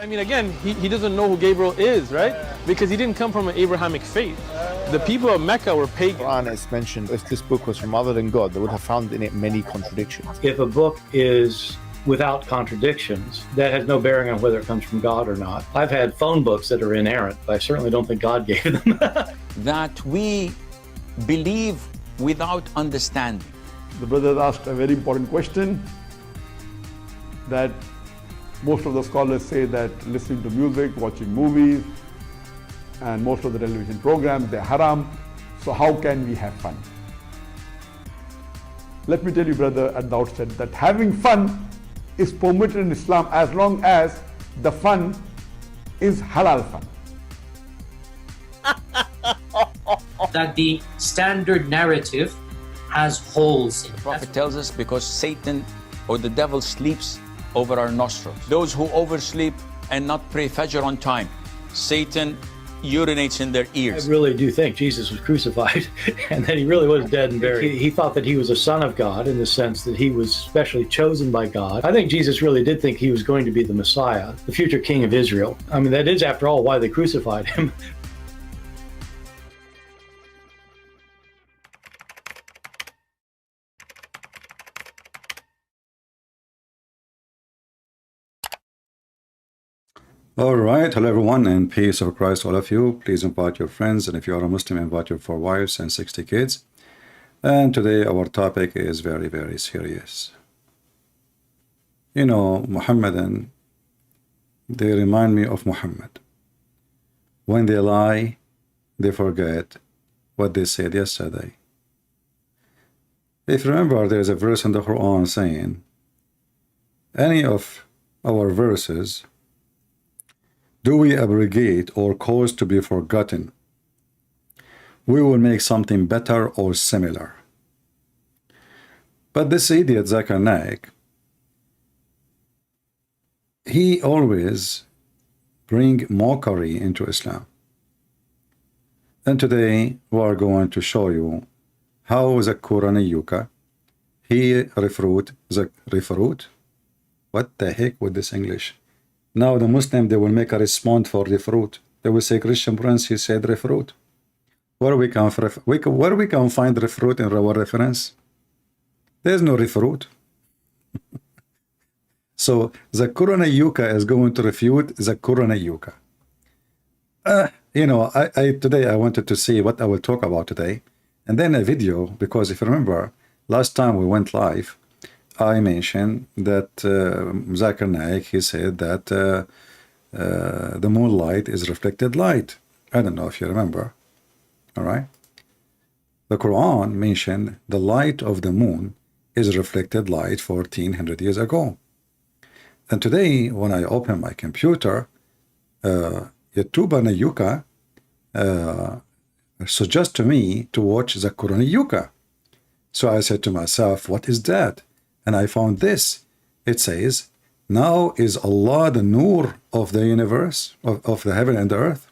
I mean, again, he doesn't know who Gabriel is, right? Because he didn't come from an Abrahamic faith. The people of Mecca were pagan. The Quran is mentioned, if this book was from other than God, they would have found in it many contradictions. If a book is without contradictions, that has no bearing on whether it comes from God or not. I've had phone books that are inerrant, but I certainly don't think God gave them. That we believe without understanding. The brother asked a very important question, that most of the scholars say that listening to music, watching movies, and most of the television programs, they're haram. So how can we have fun? Let me tell you, brother, at the outset, that having fun is permitted in Islam as long as the fun is halal fun. That the standard narrative has holes in it. The Prophet tells us because Satan or the devil sleeps over our nostrils. Those who oversleep and not pray Fajr on time, Satan urinates in their ears. I really do think Jesus was crucified and that he really was dead and buried. He thought that he was a son of God in the sense that he was specially chosen by God. I think Jesus really did think he was going to be the Messiah, the future king of Israel. I mean, that is, after all, why they crucified him. All right, hello everyone, and peace of Christ all of you. Please invite your friends, and if you are a Muslim, invite your 4 wives and 60 kids. And today our topic is very, very serious. You know, Muhammadan, they remind me of Muhammad. When they lie, they forget what they said yesterday. If you remember, there is a verse in the Quran saying, any of our verses do we abrogate or cause to be forgotten, we will make something better or similar. But this idiot Zakir Naik, he always bring mockery into Islam. And today we are going to show you how the Quran he refute. What the heck with this English? Now the Muslim, they will make a response for refute. They will say, Christian Prince, he said refute. Where we can find refute in our reference? There's no refute. So the Quran is going to refute the Quran. You know, today I wanted to see what I will talk about today, and then a video, because if you remember, last time we went live, I mentioned that Zakir Naik, he said that the moonlight is reflected light. I don't know if you remember. All right. The Quran mentioned the light of the moon is reflected light 1400 years ago. And today, when I open my computer, YouTube Nayuka suggests to me to watch the Quran. So I said to myself, what is that? And I found this. It says, now is Allah the Nur of the universe, of the heaven and the earth.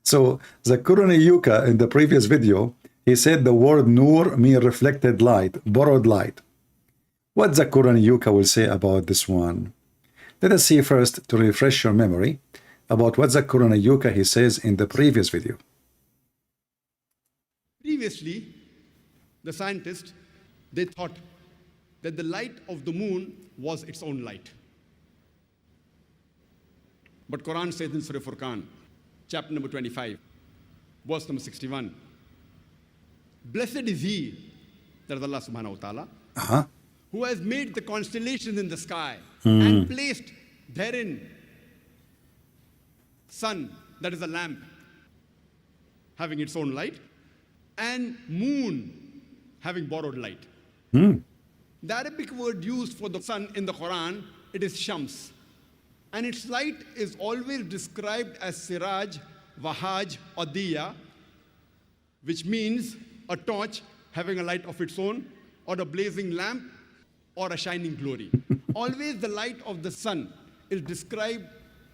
So the Quran in the previous video, he said the word Nur means reflected light, borrowed light. What the Quran will say about this one? Let us see first, to refresh your memory, about what the Quran he says in the previous video. Previously, the scientists, they thought that the light of the moon was its own light. But Quran says in Surah Furqan, chapter number 25, verse number 61, blessed is he, that is Allah subhanahu wa ta'ala, who has made the constellations in the sky and placed therein sun, that is a lamp, having its own light, and moon, having borrowed light. The Arabic word used for the sun in the Quran, it is Shams. And its light is always described as Siraj, Wahaj, or Diya, which means a torch having a light of its own, or a blazing lamp, or a shining glory. Always the light of the sun is described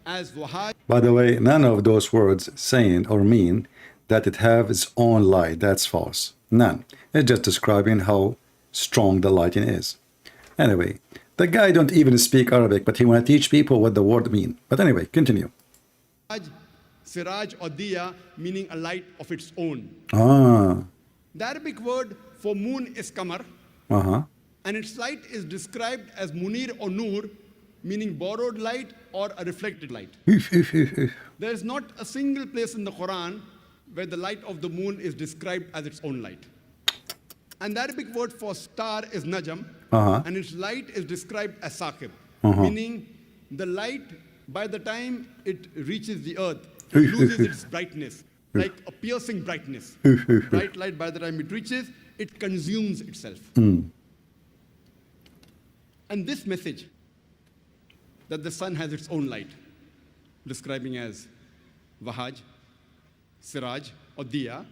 as Wahaj. By the way, none of those words saying or mean that it have its own light. That's false. None. It's just describing how strong the lighting is. Anyway, The guy don't even speak Arabic, but he want to teach people what the word mean. But anyway, continue. Siraj or diya, meaning a light of its own. Ah. The Arabic word for moon is qamar, and its light is described as munir or nur, meaning borrowed light or a reflected light. There is not a single place in the Quran where the light of the moon is described as its own light. And the Arabic word for star is najam, and its light is described as saqib, meaning the light, by the time it reaches the earth, it loses its brightness, like a piercing brightness. Bright light, by the time it reaches, it consumes itself. And this message, that the sun has its own light, describing as Vahaj, Siraj or Diya,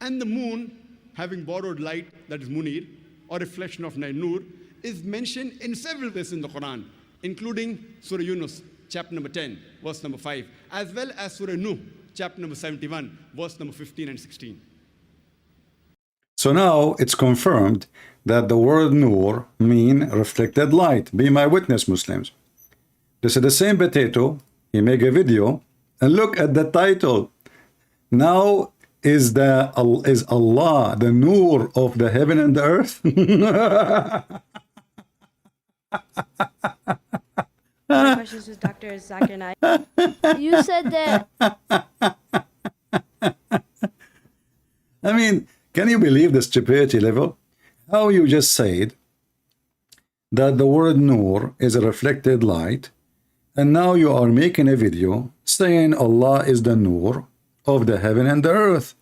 and the moon having borrowed light, that is Munir, or reflection of Nur, is mentioned in several places in the Quran, including Surah Yunus, chapter number 10, verse number 5, as well as Surah Nuh, chapter number 71, verse number 15 and 16. So now it's confirmed that the word Nur mean reflected light. Be my witness, Muslims. This is the same potato. He make a video and look at the title. Now is Allah the Nur of the heaven and the earth? My questions with Dr. Zakir Naik. You said that. I mean, can you believe the stupidity level? How you just said that the word Nur is a reflected light, and now you are making a video saying Allah is the Nur of the heaven and the earth.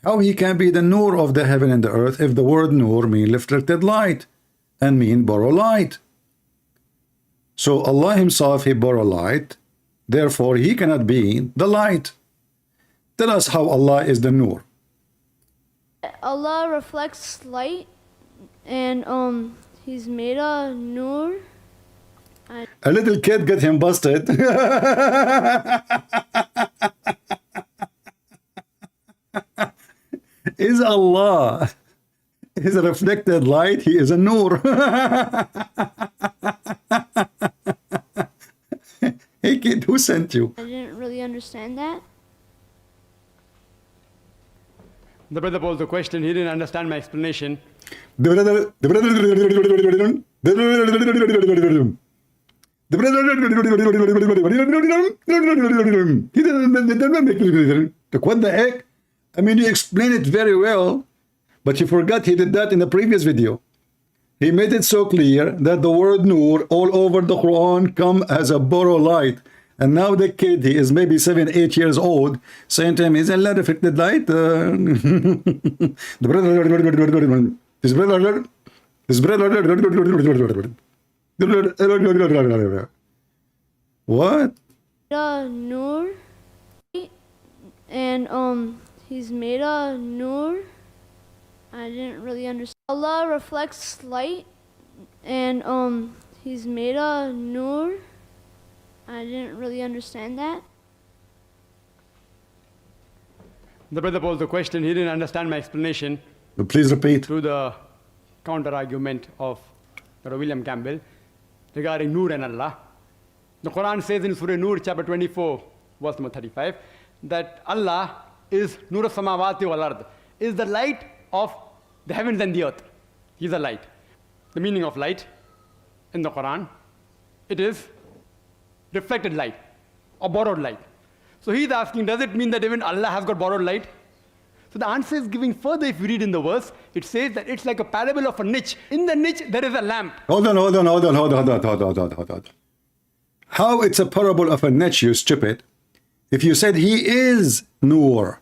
How he can be the Nur of the heaven and the earth if the word Nur mean reflected light and mean borrow light? So Allah himself, he borrow light, therefore he cannot be the light. Tell us how Allah is the Nur. Allah reflects light, and he's made a nur. A little kid got him busted. Is Allah is a reflected light? He is a nur. Hey kid, who sent you? I didn't really understand that. The brother posed a question. He didn't understand my explanation. He didn't what the heck? I mean, you explained it very well, but you forgot he did that in the previous video. He made it so clear that the word Nur all over the Quran come as a borrow light. And now the kid, he is maybe 7, 8 years old, saying to him, is Allah reflected light? What? Nur, and he's made a nur. I didn't really understand. Allah reflects light, and he's made a nur. I didn't really understand that. The brother posed a question. He didn't understand my explanation. Please repeat. Through the counter-argument of Dr. William Campbell regarding Nur and Allah. The Quran says in Surah Nur, chapter 24, verse number 35, that Allah is Nur samawati wal ard, is the light of the heavens and the earth. He is a light. The meaning of light in the Quran, it is reflected light or borrowed light. So he is asking, does it mean that even Allah has got borrowed light? So the answer is giving further. If you read in the verse, it says that it's like a parable of a niche. In the niche, there is a lamp. Hold on. How it's a parable of a niche, you stupid? If you said he is Nur.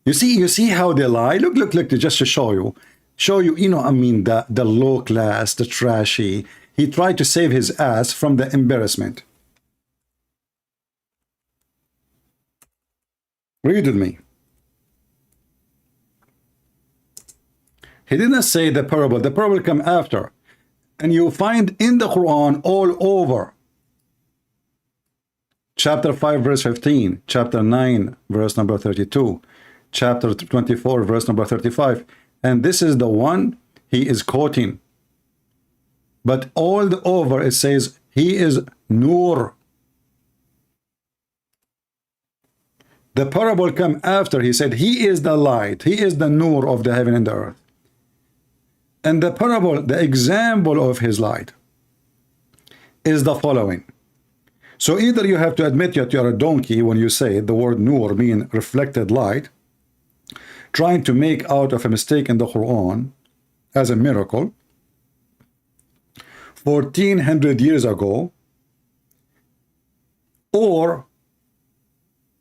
You see how they lie? Look, just to show you, you know, I mean, the low class, the trashy. He tried to save his ass from the embarrassment. Read with me. He didn't say the parable. The parable come after. And you find in the Quran all over. Chapter 5, verse 15. Chapter 9, verse number 32. Chapter 24, verse number 35. And this is the one he is quoting. But all over it says he is Nur. The parable come after. He said he is the light, he is the Nur of the heaven and the earth. And the parable, the example of his light is the following. So either you have to admit that you are a donkey when you say the word Nur mean reflected light, trying to make out of a mistake in the Quran as a miracle 1400 years ago, or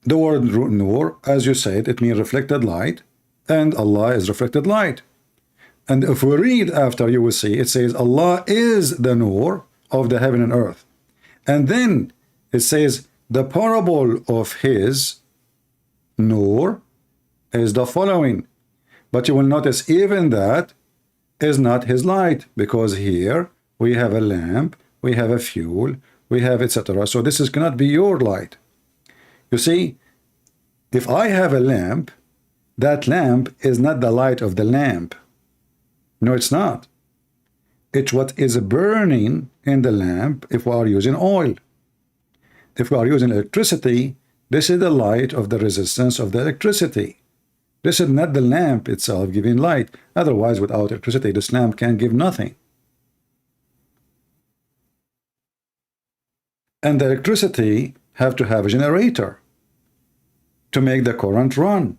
the word Nur, as you said, it means reflected light, and Allah is reflected light. And if we read after, you will see it says Allah is the Nur of the heaven and earth. And then it says the parable of his Nur is the following. But you will notice even that is not his light, because here we have a lamp, we have a fuel, we have etc. So this cannot be your light. You see, if I have a lamp, that lamp is not the light of the lamp. No, it's not. It's what is burning in the lamp if we are using oil. If we are using electricity, this is the light of the resistance of the electricity. This is not the lamp itself giving light. Otherwise, without electricity, this lamp can give nothing. And the electricity have to have a generator to make the current run.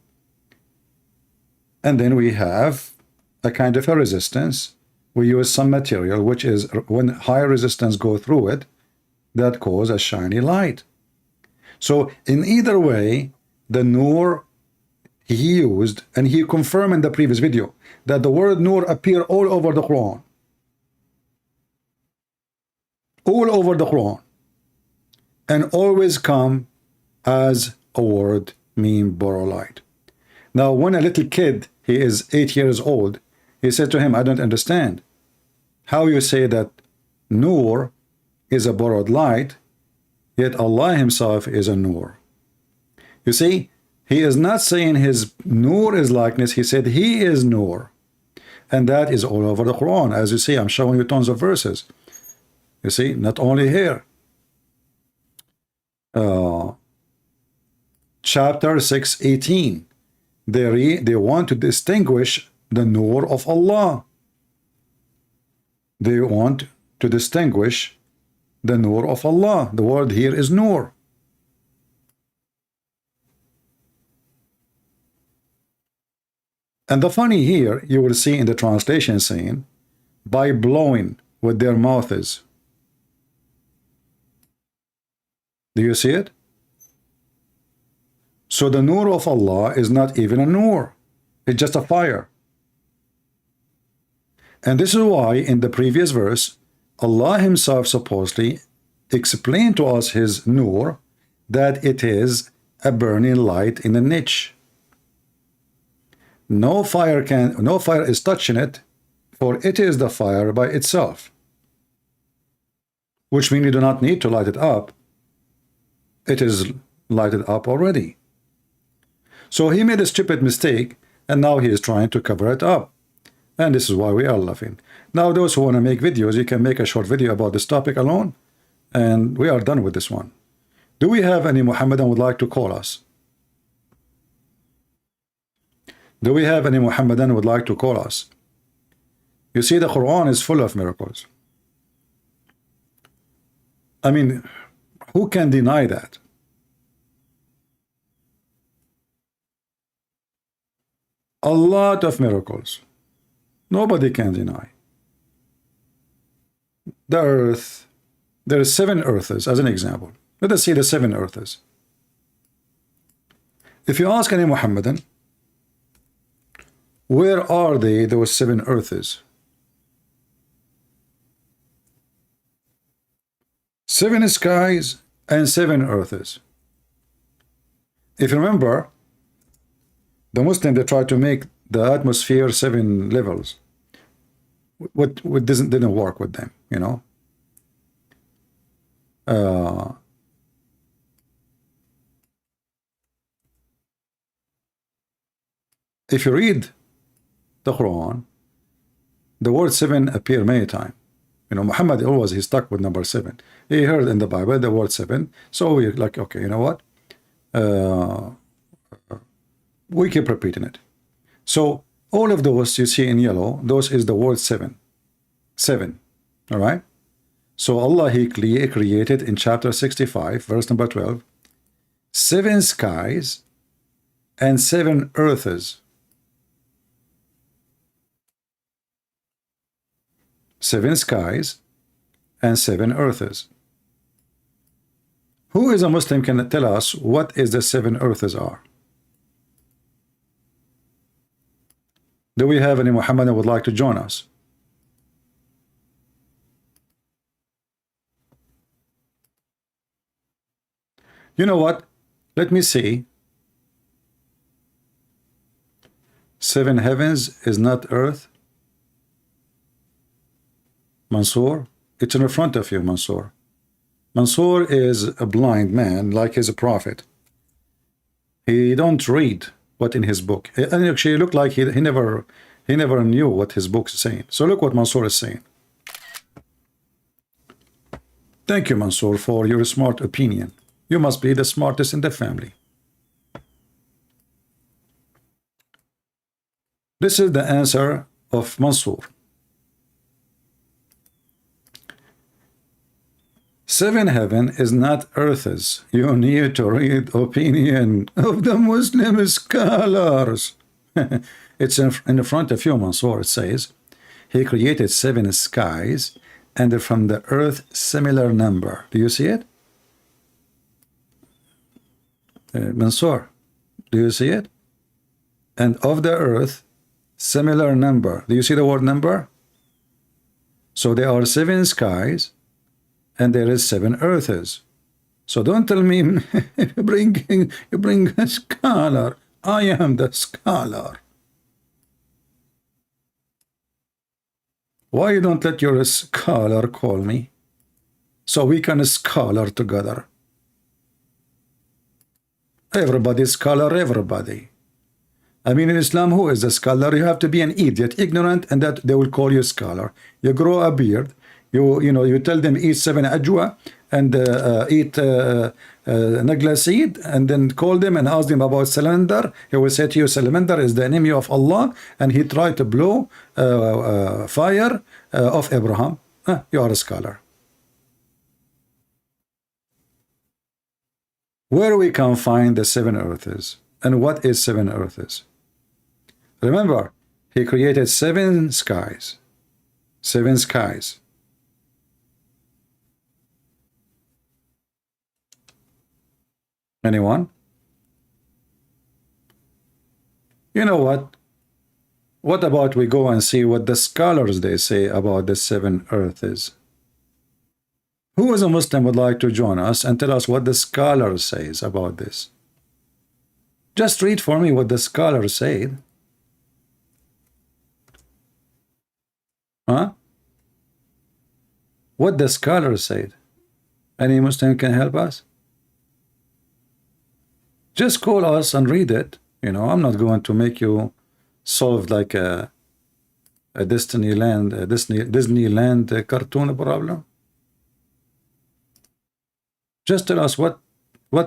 And then we have a kind of a resistance. We use some material which is, when high resistance go through it, that cause a shiny light. So in either way, the Nur he used, and he confirmed in the previous video that the word Nur appear all over the Quran. All over the Quran. And always come as a word mean borrow light. Now when a little kid, he is 8 years old, he said to him, I don't understand how you say that Nur is a borrowed light, yet Allah himself is a Nur. You see, he is not saying his Nur is likeness, he said he is Nur. And that is all over the Quran. As you see, I'm showing you tons of verses. You see, not only here. Chapter 6:18. They want to distinguish the Nur of Allah. They want to distinguish the Nur of Allah. The word here is Nur. And the funny here, you will see in the translation saying, by blowing with their mouths. Do you see it? So the Nur of Allah is not even a Nur. It's just a fire. And this is why in the previous verse, Allah himself supposedly explained to us his Nur, that it is a burning light in a niche. No fire is touching it, for it is the fire by itself. Which means you do not need to light it up. It is lighted up already. So he made a stupid mistake, and now he is trying to cover it up. And this is why we are laughing. Now those who want to make videos, you can make a short video about this topic alone, and we are done with this one. Do we have any Muhammadan would like to call us? Do we have any Muhammadan would like to call us? You see, the Quran is full of miracles. I mean, who can deny that? A lot of miracles. Nobody can deny. The earth, there are 7 earths as an example. Let us see the 7 earths. If you ask any Muhammadan, where are they, those 7 earths? 7 skies and 7 earths. If you remember, the Muslim, they try to make the atmosphere 7 levels. What didn't work with them, you know. If you read the Quran, the word 7 appear many times. You know, Muhammad always, he stuck with number 7. He heard in the Bible the word 7. So we like, okay, you know what? We keep repeating it. So all of those you see in yellow, those is the word 7. 7. All right? So Allah, he created in chapter 65, verse number 12, 7 skies and 7 earths. 7 skies and 7 earths. Who is a Muslim can tell us what is the 7 earths are? Do we have any Muhammad that would like to join us? You know what? Let me see. 7 heavens is not earth. Mansour, it's in front of you, Mansour. Mansour is a blind man, like he's a prophet. He don't read what in his book. And actually, it looked like he never knew what his book is saying. So look what Mansour is saying. Thank you, Mansour, for your smart opinion. You must be the smartest in the family. This is the answer of Mansour. 7 heaven is not earths. You need to read opinion of the Muslim scholars. It's in front of you, Mansour. It says, he created 7 skies and from the earth similar number. Do you see it? Mansour, do you see it? And of the earth similar number. Do you see the word number? So there are 7 skies and there is 7 earths. So don't tell me you bring a scholar. I am the scholar. Why you don't let your scholar call me so we can scholar together? Everybody scholar, everybody. I mean, in Islam, who is a scholar? You have to be an idiot, ignorant, and that they will call you scholar. You grow a beard. You tell them eat 7 ajwa and eat nagla seed, and then call them and ask them about salamander. He will say to you, salamander is the enemy of Allah, and he tried to blow fire of Abraham. You are a scholar. Where we can find the 7 earths, and what is 7 earths? Remember, he created 7 skies. 7 skies. Anyone? You know what? What about we go and see what the scholars they say about the 7 earths? Who is a Muslim would like to join us and tell us what the scholar says about this? Just read for me what the scholar said. Huh? What the scholar said. Any Muslim can help us? Just call us and read it. You know, I'm not going to make you solve like a Disneyland cartoon problem. Just tell us what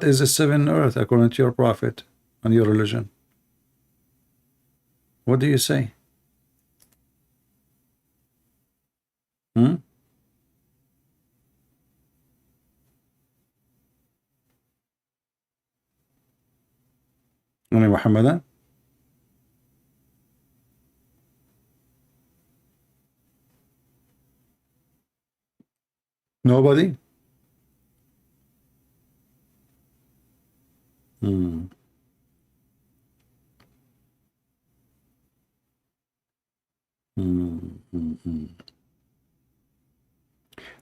is the 7 earth according to your prophet and your religion. What do you say? Any Muhammadan? Nobody?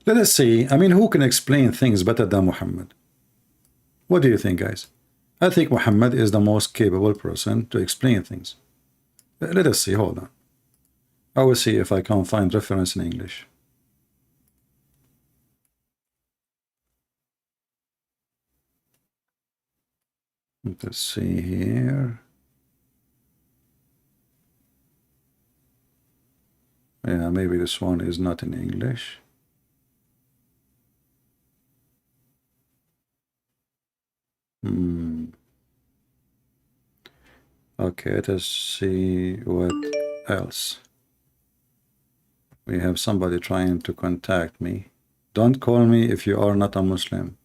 Let us see. I mean, who can explain things better than Muhammad? What do you think, guys? I think Muhammad is the most capable person to explain things. Let us see. Hold on. I will see if I can find reference in English. Let's see here. Yeah, maybe this one is not in English. Okay, let us see what else. We have somebody trying to contact me. Don't call me if you are not a Muslim.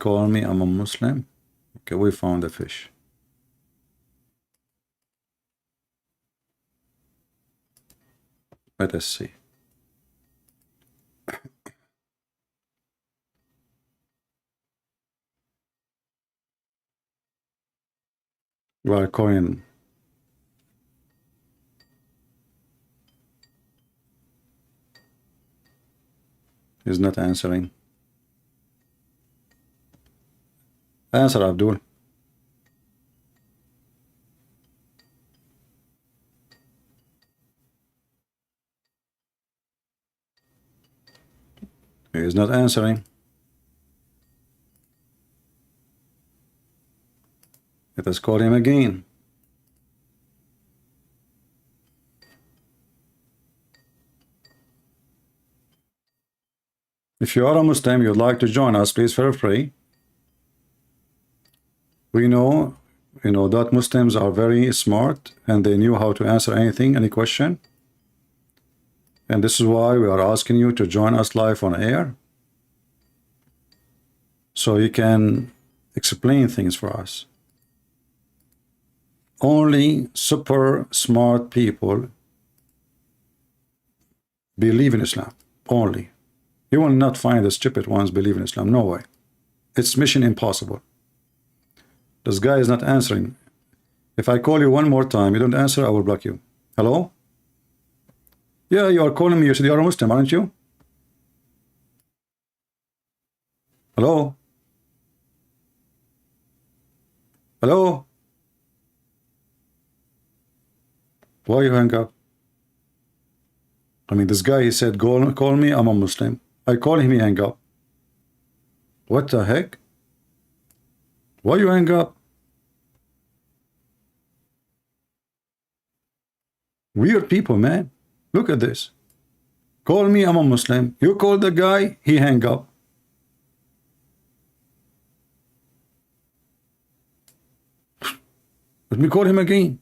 Call me, I'm a Muslim. Okay, we found a fish. Let us see. Well, coin. He's not answering. Answer, Abdul. He is not answering. Let us call him again. If you are a Muslim, you'd like to join us, please feel free. We know, that Muslims are very smart and they knew how to answer anything, any question. And this is why we are asking you to join us live on air, so you can explain things for us. Only super smart people believe in Islam. Only. You will not find the stupid ones believe in Islam. No way. It's mission impossible. This guy is not answering. If I call you one more time, you don't answer, I will block you. Hello? Yeah, you are calling me. You said you are a Muslim, aren't you? Hello? Hello? Why you hang up? I mean, this guy, he said, call me, I'm a Muslim. I call him, he hang up. What the heck? Why you hang up? Weird people, man. Look at this. Call me, I'm a Muslim. You call the guy, he hang up. Let me call him again.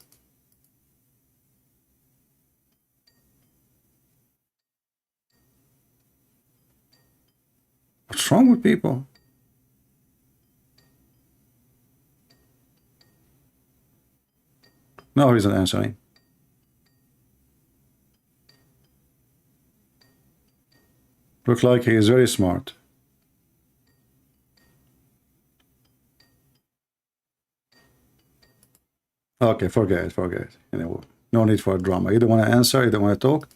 What's wrong with people? No, he's not answering. Looks like he is very smart. Okay, forget it. No need for drama. You don't want to answer, you don't want to talk.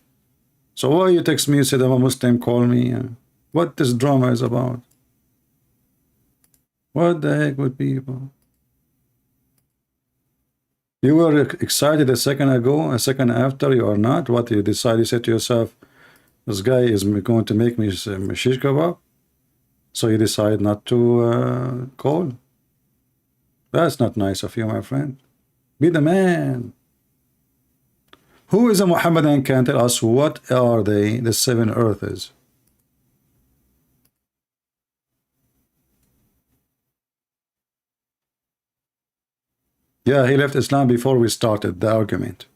So why you text me, you said I'm a Muslim, call me. What this drama is about? What the heck with people? You were excited a second ago, a second after, you are not. What you decide, you said to yourself, this guy is going to make me shish kebab, so you decide not to call. That's not nice of you, my friend. Be the man. Who is a Muhammadan can tell us what are they, the 7 earths? Yeah, he left Islam before we started the argument.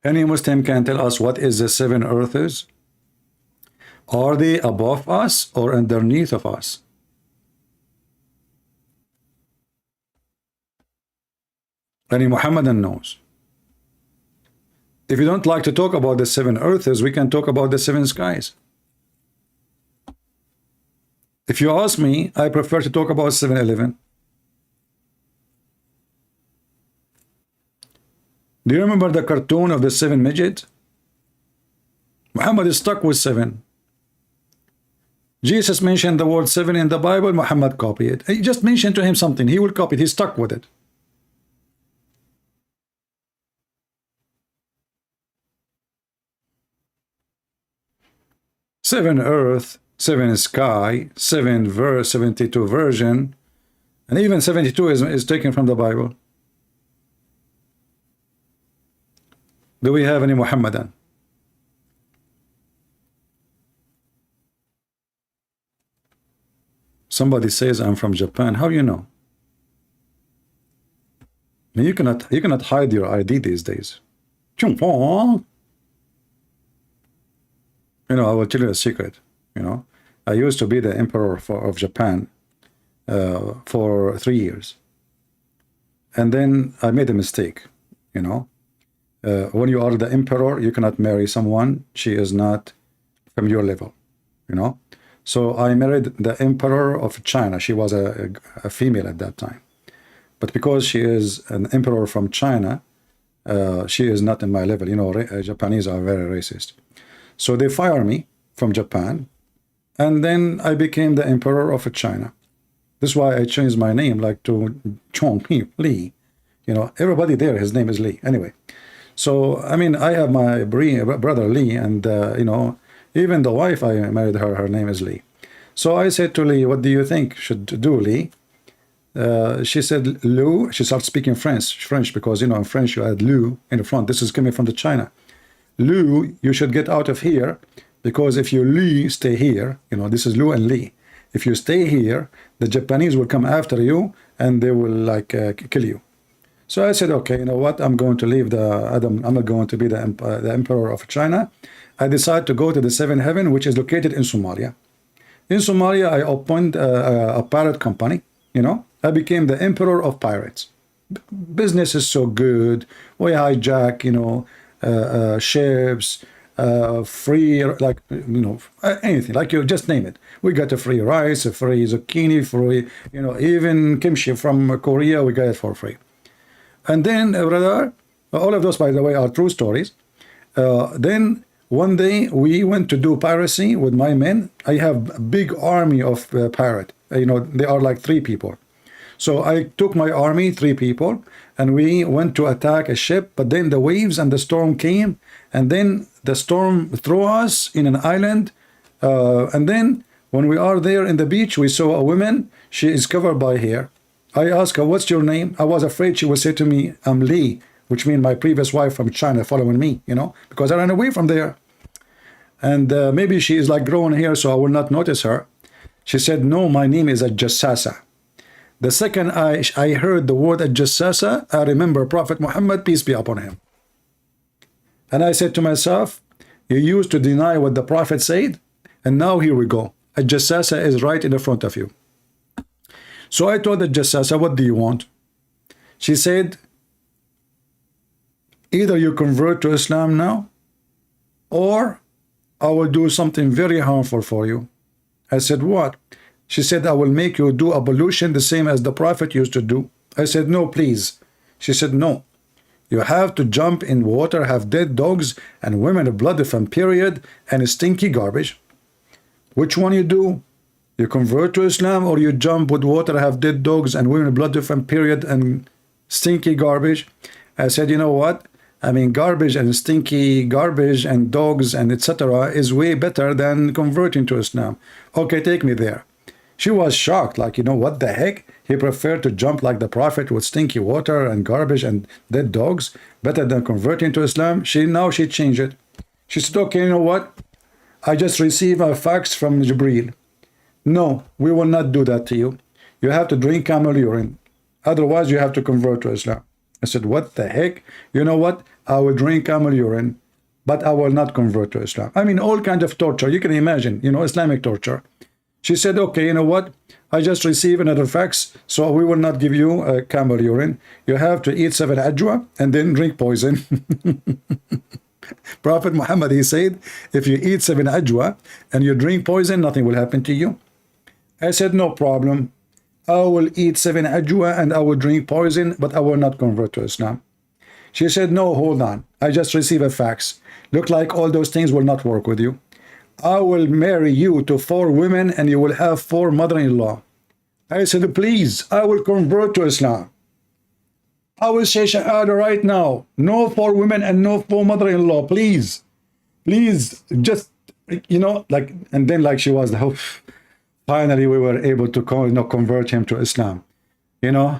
Any Muslim can tell us what is the 7 earths? Are they above us or underneath of us? Any Muhammadan knows. If you don't like to talk about the 7 earths, we can talk about the 7 skies. If you ask me, I prefer to talk about 7-Eleven. Do you remember the cartoon of the 7 midget? Muhammad is stuck with 7. Jesus mentioned the word 7 in the Bible, Muhammad copied it. He just mentioned to him something, he will copy it, he's stuck with it. Seven earth, 7 sky, 7 verse, 72 version, and even 72 is taken from the Bible. Do we have any Muhammadan? Somebody says I'm from Japan. How you know? You cannot hide your ID these days. You know, I will tell you a secret. You know, I used to be the emperor of Japan for 3 years, and then I made a mistake. You know, when you are the emperor, you cannot marry someone she is not from your level. You know, so I married the emperor of China. She was a female at that time, but because she is an emperor from China, she is not in my level. You know, Japanese are very racist. So they fire me from Japan, and then I became the emperor of China. This is why I changed my name, like to Chong Li. You know, everybody there, his name is Li. Anyway, so I mean, I have my brother Li, and you know, even the wife I married her name is Li. So I said to Li, "What do you think should do, Li?" She said, "Lou." She started speaking French because, you know, in French you add Lou in the front. This is coming from the China. "Lou, you should get out of here, because if you Li stay here, you know, this is Lou and Li. If you stay here, the Japanese will come after you and they will like kill you." So I said, "Okay, you know what? I'm going to leave I'm not going to be the emperor of China." I decided to go to the seventh heaven, which is located in Somalia. In Somalia, I opened a pirate company. You know, I became the emperor of pirates. Business is so good. We hijack, you know, ships, free, like, you know, anything, like you just name it. We got a free rice, a free zucchini, free, you know, even kimchi from Korea, we got it for free. And then, brother, all of those, by the way, are true stories. Then one day we went to do piracy with my men. I have a big army of pirate. You know, they are like 3 people. So I took my army, 3 people, and we went to attack a ship. But then the waves and the storm came, and then the storm threw us in an island. And then when we are there in the beach, we saw a woman. She is covered by hair. I asked her, "What's your name?" I was afraid she would say to me, "I'm Li," which means my previous wife from China following me, you know, because I ran away from there. And maybe she is like growing hair, so I will not notice her. She said, "No, my name is Jassasa." The second I heard the word Jassasa, I remember Prophet Muhammad, peace be upon him. And I said to myself, you used to deny what the Prophet said, and now here we go. Jassasa is right in the front of you. So I told the Jassasa, "What do you want?" She said, "Either you convert to Islam now, or I will do something very harmful for you." I said, "What?" She said, "I will make you do ablution the same as the Prophet used to do." I said, "No, please." She said, "No. You have to jump in water, have dead dogs and women blood from period and stinky garbage. Which one you do? You convert to Islam, or you jump with water, have dead dogs and women blood from period and stinky garbage?" I said, "You know what? I mean, garbage and stinky garbage and dogs and etc. is way better than converting to Islam. Okay, take me there." She was shocked, like, you know, what the heck? He preferred to jump like the Prophet with stinky water and garbage and dead dogs better than converting to Islam. Now she changed it. She said, "Okay, you know what? I just received a fax from Jibreel. No, we will not do that to you. You have to drink camel urine. Otherwise, you have to convert to Islam." I said, "What the heck? You know what? I will drink camel urine, but I will not convert to Islam." I mean, all kinds of torture. You can imagine, you know, Islamic torture. She said, "Okay, you know what? I just received another fax, so we will not give you camel urine. You have to eat 7 ajwa and then drink poison." Prophet Muhammad, he said, if you eat 7 ajwa and you drink poison, nothing will happen to you. I said, "No problem. I will eat 7 ajwa and I will drink poison, but I will not convert to Islam." She said, "No, hold on. I just received a fax. Look like all those things will not work with you. I will marry you to 4 women and you will have 4 mother-in-law." I said, "Please, I will convert to Islam. I will say Shahada right now. No 4 women and no 4 mother-in-law, please. Please, just, you know, like," and then like she was, oh, finally we were able to convert him to Islam. You know,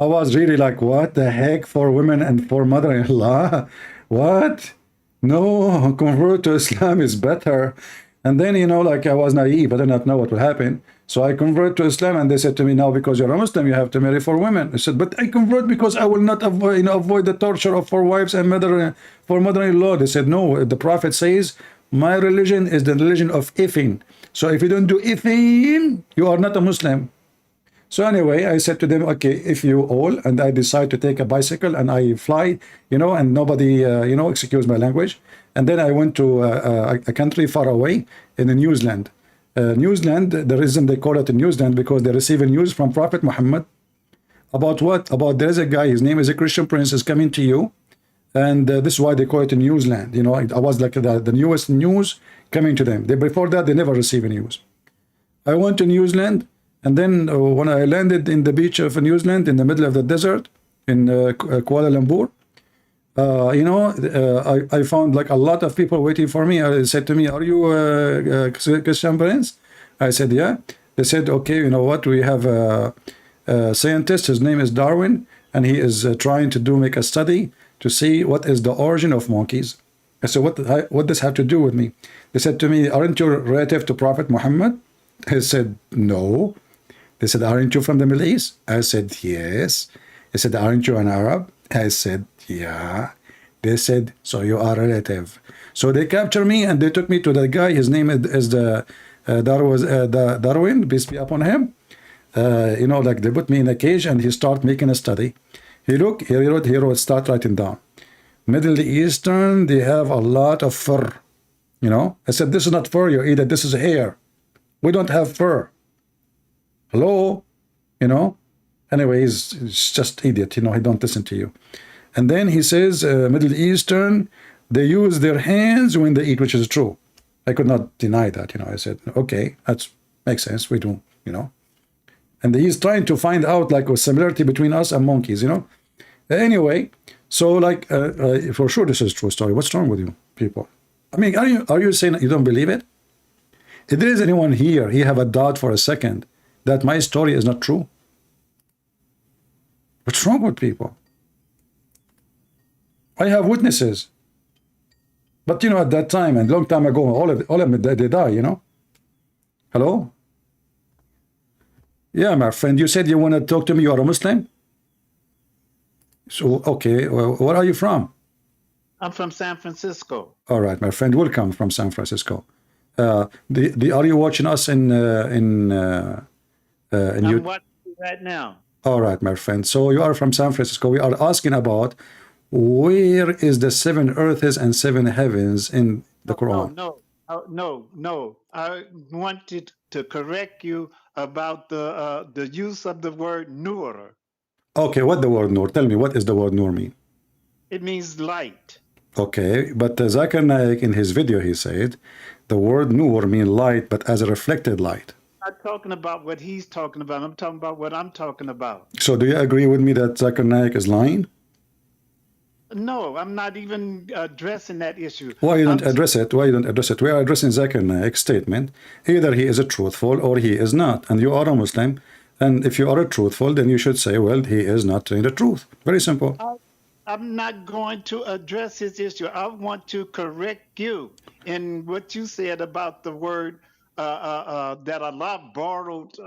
I was really like, what the heck, 4 women and 4 mother-in-law? What? No, convert to Islam is better. And then, you know, like I was naive, I did not know what would happen. So I convert to Islam, and they said to me, now because you're a Muslim, you have to marry 4 women. I said, but I convert because I will not avoid, you know, avoid the torture of 4 wives and mother-in-law. They said, no, the Prophet says, my religion is the religion of ifin. So if you don't do ifin, you are not a Muslim. So anyway, I said to them, okay, if you all, and I decide to take a bicycle and I fly, you know, and nobody, you know, excuse my language. And then I went to a country far away in New Zealand. New Zealand, the reason they call it New Zealand, because they receive news from Prophet Muhammad about what? About there's a guy, his name is a Christian prince, is coming to you. And this is why they call it New Zealand. You know, I was like the newest news coming to them. Before that, they never received news. I went to New Zealand. And then when I landed in the beach of New Zealand, in the middle of the desert, in Kuala Lumpur, you know, I found like a lot of people waiting for me. They said to me, are you a Christian prince? I said, yeah. They said, okay, you know what, we have a scientist, his name is Darwin, and he is trying to make a study to see what is the origin of monkeys. I said, what does have to do with me? They said to me, aren't you relative to Prophet Muhammad? I said, no. They said, aren't you from the Middle East? I said, yes. They said, aren't you an Arab? I said, yeah. They said, so you are a relative. So they captured me and they took me to the guy. His name is Darwin, peace be upon him. You know, like they put me in a cage and he started making a study. He wrote, start writing down. Middle Eastern, they have a lot of fur. You know, I said, this is not fur you eat it, this is hair. We don't have fur. Hello, you know. Anyway, he's just idiot, you know, he don't listen to you. And then he says, Middle Eastern, they use their hands when they eat, which is true. I could not deny that, you know. I said, okay, that makes sense, we do, you know. And he's trying to find out like a similarity between us and monkeys, you know. Anyway, so like for sure this is a true story. What's wrong with you people? I mean, are you saying you don't believe it? If there is anyone here, he have a doubt for a second that my story is not true. What's wrong with people? I have witnesses. But you know, at that time and long time ago, all of them they die, you know. Hello? Yeah, my friend, you said you want to talk to me. You are a Muslim? So, okay, well, where are you from? I'm from San Francisco. All right, my friend, welcome from San Francisco. Are you watching us in I'm watching right now. All right, my friend. So you are from San Francisco. We are asking about where is the 7 earths and 7 heavens in the Quran? No. I wanted to correct you about the use of the word nur. Okay, what the word nur? Tell me, what is the word nur mean? It means light. Okay, but Zakir Naik in his video, he said, the word nur mean light, but as a reflected light. I'm not talking about what he's talking about. I'm talking about what I'm talking about. So do you agree with me that Zakir Naik is lying? No, I'm not even addressing that issue. Why you don't address it? Why you don't address it? We are addressing Zakir Naik's statement. Either he is a truthful or he is not. And you are a Muslim. And if you are a truthful, then you should say, well, he is not telling the truth. Very simple. I'm not going to address his issue. I want to correct you in what you said about the word that Allah borrowed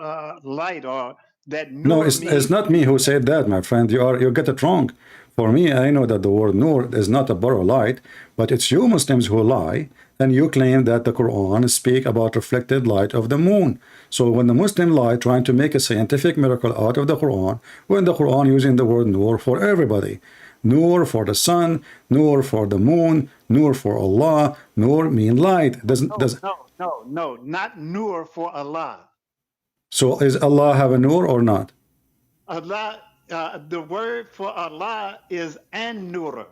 light, or that nur. No, it's not me who said that, my friend. You get it wrong. For me, I know that the word nur is not a borrowed light, but it's you Muslims who lie, and you claim that the Quran speak about reflected light of the moon. So when the Muslim lie, trying to make a scientific miracle out of the Quran, when the Quran using the word nur for everybody, nur for the sun, nur for the moon, nur for Allah, nur mean light. No, not nur for Allah. So is Allah have a nur or not? Allah, the word for Allah is an-nur.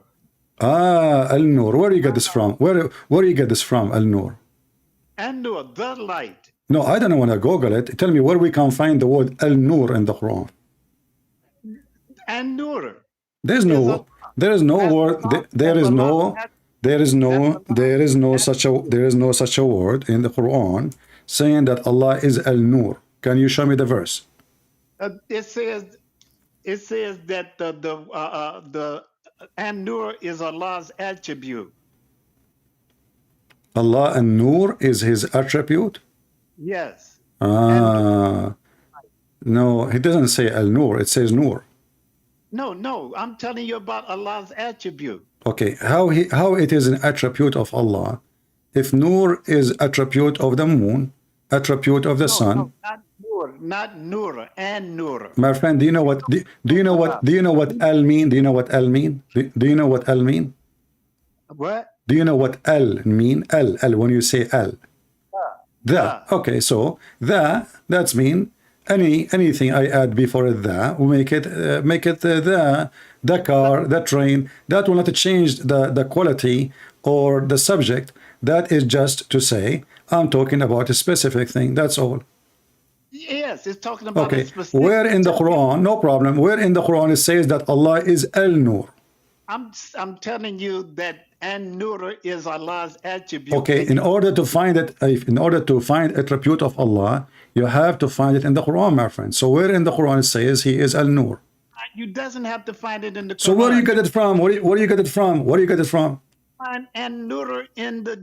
Al-Nur. Where do you get this from? Where do you get this from, Al-Nur? An-nur, the light. No, I don't want to Google it. Tell me where we can find the word Al-Nur in the Quran. An-nur. There is no word. There is no such a word in the Quran saying that Allah is Al-Nur. Can you show me the verse? It says that the An-Nur is Allah's attribute. Allah and Nur is his attribute? Yes. No, he doesn't say Al-Nur, it says Nur. No, I'm telling you about Allah's attribute. Okay, how it is an attribute of Allah if Nur is attribute of the moon, attribute of the sun? No, not Nur, An-Nur. My friend, do you know what Al mean? Do you know what Al mean? Do you know what Al mean? What? Do you know what Al mean? Al when you say Al. Okay, so that's mean anything I add before the we make it the car, the train. That will not change the quality or the subject. That is just to say I'm talking about a specific thing. That's all. Yes, it's talking about okay. a specific. Where in the Quran? No problem. Where in the Quran it says that Allah is Al-Nur? I'm telling you that An-Nur is Allah's attribute. Okay, in order to find it, in order to find attribute of Allah, you have to find it in the Quran, my friend. So where in the Quran it says he is Al-Nur? You doesn't have to find it in the Quran. So where do you get it from? Where do you get it from? Where do you get it from? Find An-Nur in the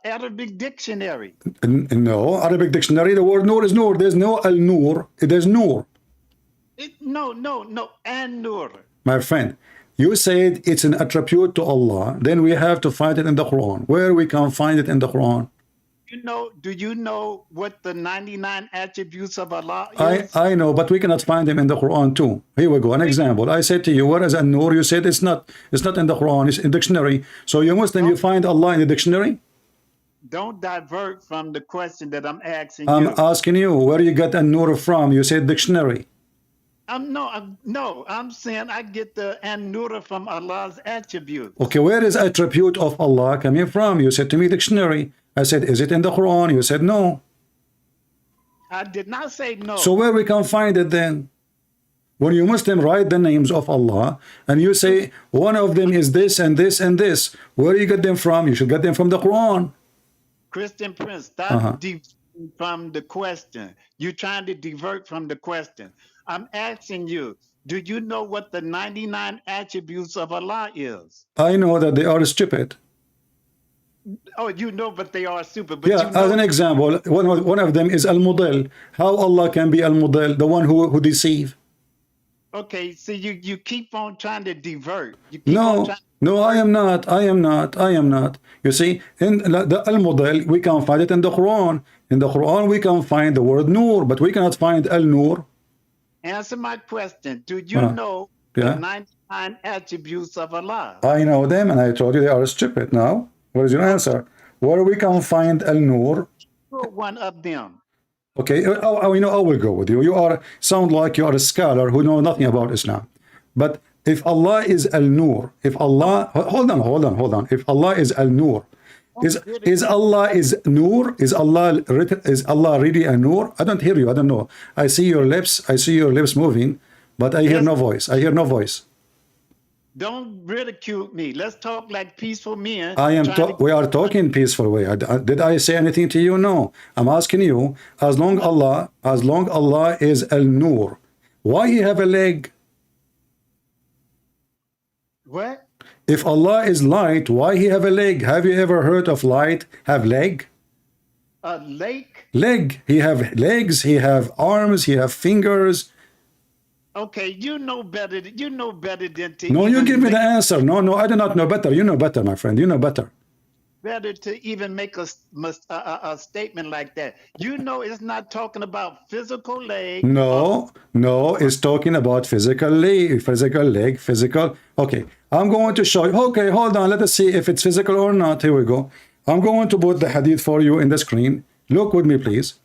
Arabic dictionary. No, Arabic dictionary, the word Nur is Nur. There's no Al-Nur. There's Nur. No, An-Nur. My friend, you said it's an attribute to Allah. Then we have to find it in the Quran. Where we can find it in the Quran? Do you know what the 99 attributes of Allah is? I know, but we cannot find them in the Quran too. Here we go. An example. I said to you, where is An-Nur? You said it's not in the Quran, it's in the dictionary. So you Muslim, you find Allah in the dictionary? Don't divert from the question that I'm asking you. I'm asking you, where you get An-Nur from? You said dictionary. I'm saying I get the An-Nur from Allah's attribute. Okay, where is attribute of Allah coming from? You said to me dictionary. I said, is it in the Quran? You said no. I did not say no. So where we can find it then? When you Muslim write the names of Allah and you say one of them is this and this and this, where do you get them from? You should get them from the Quran. Christian Prince, stop diverting from the question. You're trying to divert from the question. I'm asking you, do you know what the 99 attributes of Allah is? I know that they are stupid. Oh, you know, but they are stupid. But yeah, as an example, one of them is Al-Mudil. How Allah can be Al-Mudil, the one who deceive? Okay, see, you keep on trying to divert. No, I am not. You see, in the Al-Mudil, we can find it in the Quran. In the Quran, we can find the word Nur, but we cannot find Al-Nur. Answer my question. Do you know the 99 attributes of Allah? I know them, and I told you they are stupid. Now, what is your answer? Where we can find Al-Nur? One of them. Okay, I will go with you. You sound like you are a scholar who know nothing about Islam. But if Allah is Al-Nur, if Allah, hold on. If Allah is Al-Nur, is Allah is Nur? Is Allah really a Nur? I don't hear you. I don't know. I see your lips moving, but I hear no voice. Don't ridicule me. Let's talk like peaceful men. We are talking peaceful way. Did I say anything to you? No. I'm asking you, as long Allah is Al-Nur, why he have a leg? What? If Allah is light, why he have a leg? Have you ever heard of light have leg? A leg? Leg. He have legs, he have arms, he have fingers. Okay, you know better than to. No, you give me the answer. No, I do not know better. You know better, my friend. You know better. Better to even make a statement like that. You know, it's not talking about physical leg. No, it's talking about physical leg, physical. Okay, I'm going to show you. Okay, hold on. Let us see if it's physical or not. Here we go. I'm going to put the hadith for you in the screen. Look with me, please.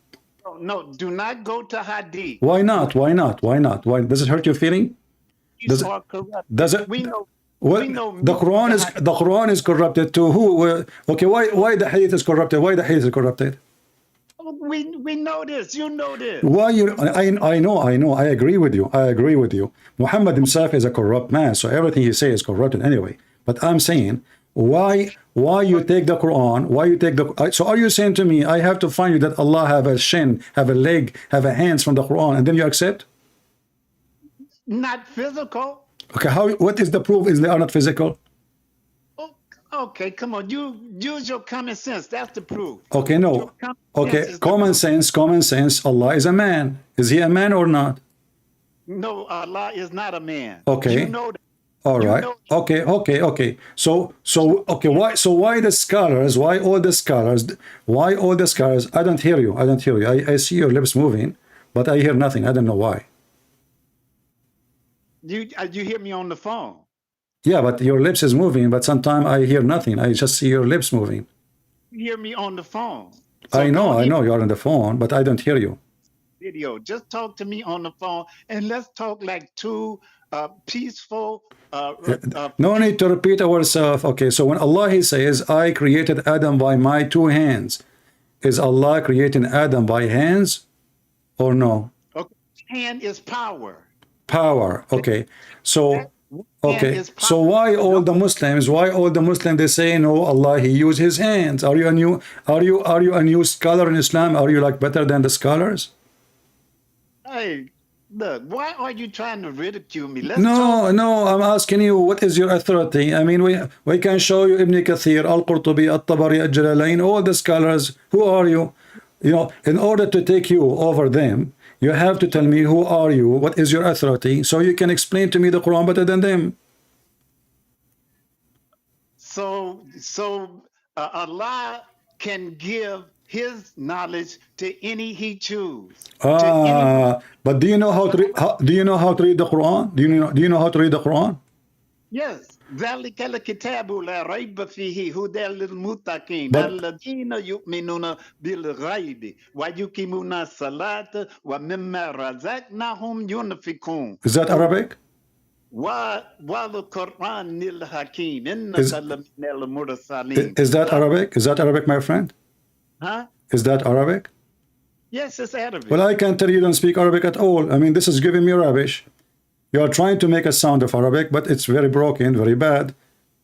No, do not go to Hadith. Why not? Why does it hurt your feeling? Does it? We know. The Quran is corrupted to who? Okay, why the Hadith is corrupted? Why the Hadith is corrupted? We know this. You know this. Why you? I know. I agree with you. Muhammad himself is a corrupt man, so everything he says is corrupted anyway. But I'm saying, why you take the Quran? Why you take the? So are you saying to me, I have to find you that Allah have a shin, have a leg, have a hands from the Quran, and then you accept? Not physical. Okay, how? What is the proof? Is they are not physical? Oh, okay, come on. You use your common sense. That's the proof. Okay, no. Okay, common sense. Common sense. Allah is a man. Is he a man or not? No, Allah is not a man. Okay. You know that. All right. Okay. So okay. Why? So why the scholars? Why all the scholars? Why all the scholars? I don't hear you. I don't hear you. I see your lips moving, but I hear nothing. I don't know why. You hear me on the phone? Yeah, but your lips is moving. But sometimes I hear nothing. I just see your lips moving. You hear me on the phone? So I know you're on the phone, but I don't hear you. Video. Just talk to me on the phone, and let's talk like two peaceful. No need to repeat ourselves. Okay, so when Allah he says, "I created Adam by my two hands," is Allah creating Adam by hands, or no? Okay, hand is power. Power. Okay, so okay, so why all the Muslims? Why all the Muslims? They say no, Allah he used his hands. Are you a new? Are you a new scholar in Islam? Are you like better than the scholars? Hey, look, why are you trying to ridicule me? No, I'm asking you, what is your authority? I mean, we can show you Ibn Kathir, Al-Qurtubi, At-Tabari, Al-Jalalain, all the scholars. Who are you? You know, in order to take you over them, you have to tell me who are you, what is your authority, so you can explain to me the Quran better than them. So Allah can give his knowledge to any he choose. But do you know how to read? Do you know how to read the Quran? Do you know how to read the Quran? Yes. ذلك الكتاب لا ريب فيه هدى للمتقين الذين يؤمنون بالغيب ويقيمون الصلاة ومما رزقناهم ينفقون. Is that Arabic? والقرآن الحكيم إنك لمن المرسلين. Is that Arabic? Is that Arabic, my friend? Huh? Is that Arabic? Yes, it's Arabic. Well, I can tell you don't speak Arabic at all. I mean, this is giving me rubbish. You are trying to make a sound of Arabic, but it's very broken, very bad.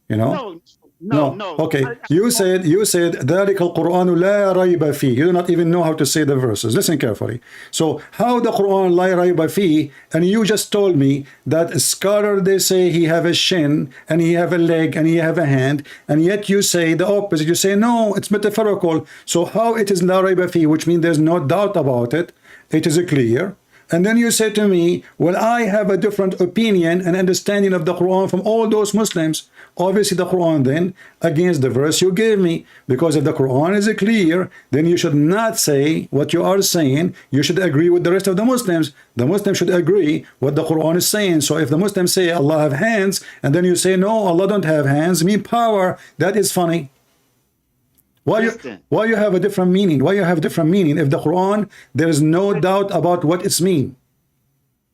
You know? No. Okay. You said ذلك القرآن لا ريب فيه. You do not even know how to say the verses. Listen carefully. So how the Quran لا ريب فيه, and you just told me that a scholar, they say he have a shin and he have a leg and he have a hand, and yet you say the opposite. You say no, it's metaphorical. So how it is لا ريب فيه, which means there's no doubt about it. It is clear. And then you say to me, well, I have a different opinion and understanding of the Quran from all those Muslims. Obviously the Quran then against the verse you gave me, because if the Quran is clear, then you should not say what you are saying. You should agree with the rest of the Muslims. The Muslims should agree what the Quran is saying. So if the Muslims say Allah have hands, and then you say no, Allah don't have hands, mean power, that is funny. Why you have a different meaning? Why you have different meaning if the Quran there is no doubt about what it's mean?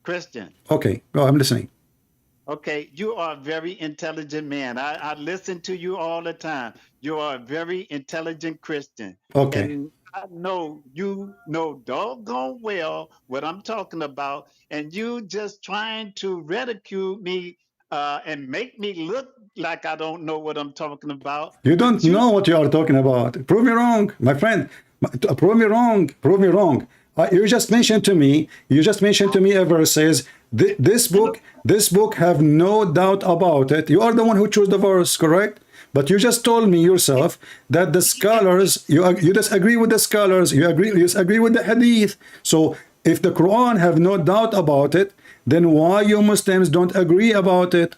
Christian. Okay, go. I'm listening. Okay, you are a very intelligent man. I listen to you all the time. You are a very intelligent Christian. Okay. And I know you know doggone well what I'm talking about, and you just trying to ridicule me and make me look like I don't know what I'm talking about. You don't know what you are talking about. Prove me wrong, my friend. Prove me wrong. Prove me wrong. You just mentioned to me a verse says, this book have no doubt about it. You are the one who chose the verse, correct? But you just told me yourself that the scholars, you disagree with the scholars, you disagree with the Hadith. So if the Quran have no doubt about it, then why you Muslims don't agree about it?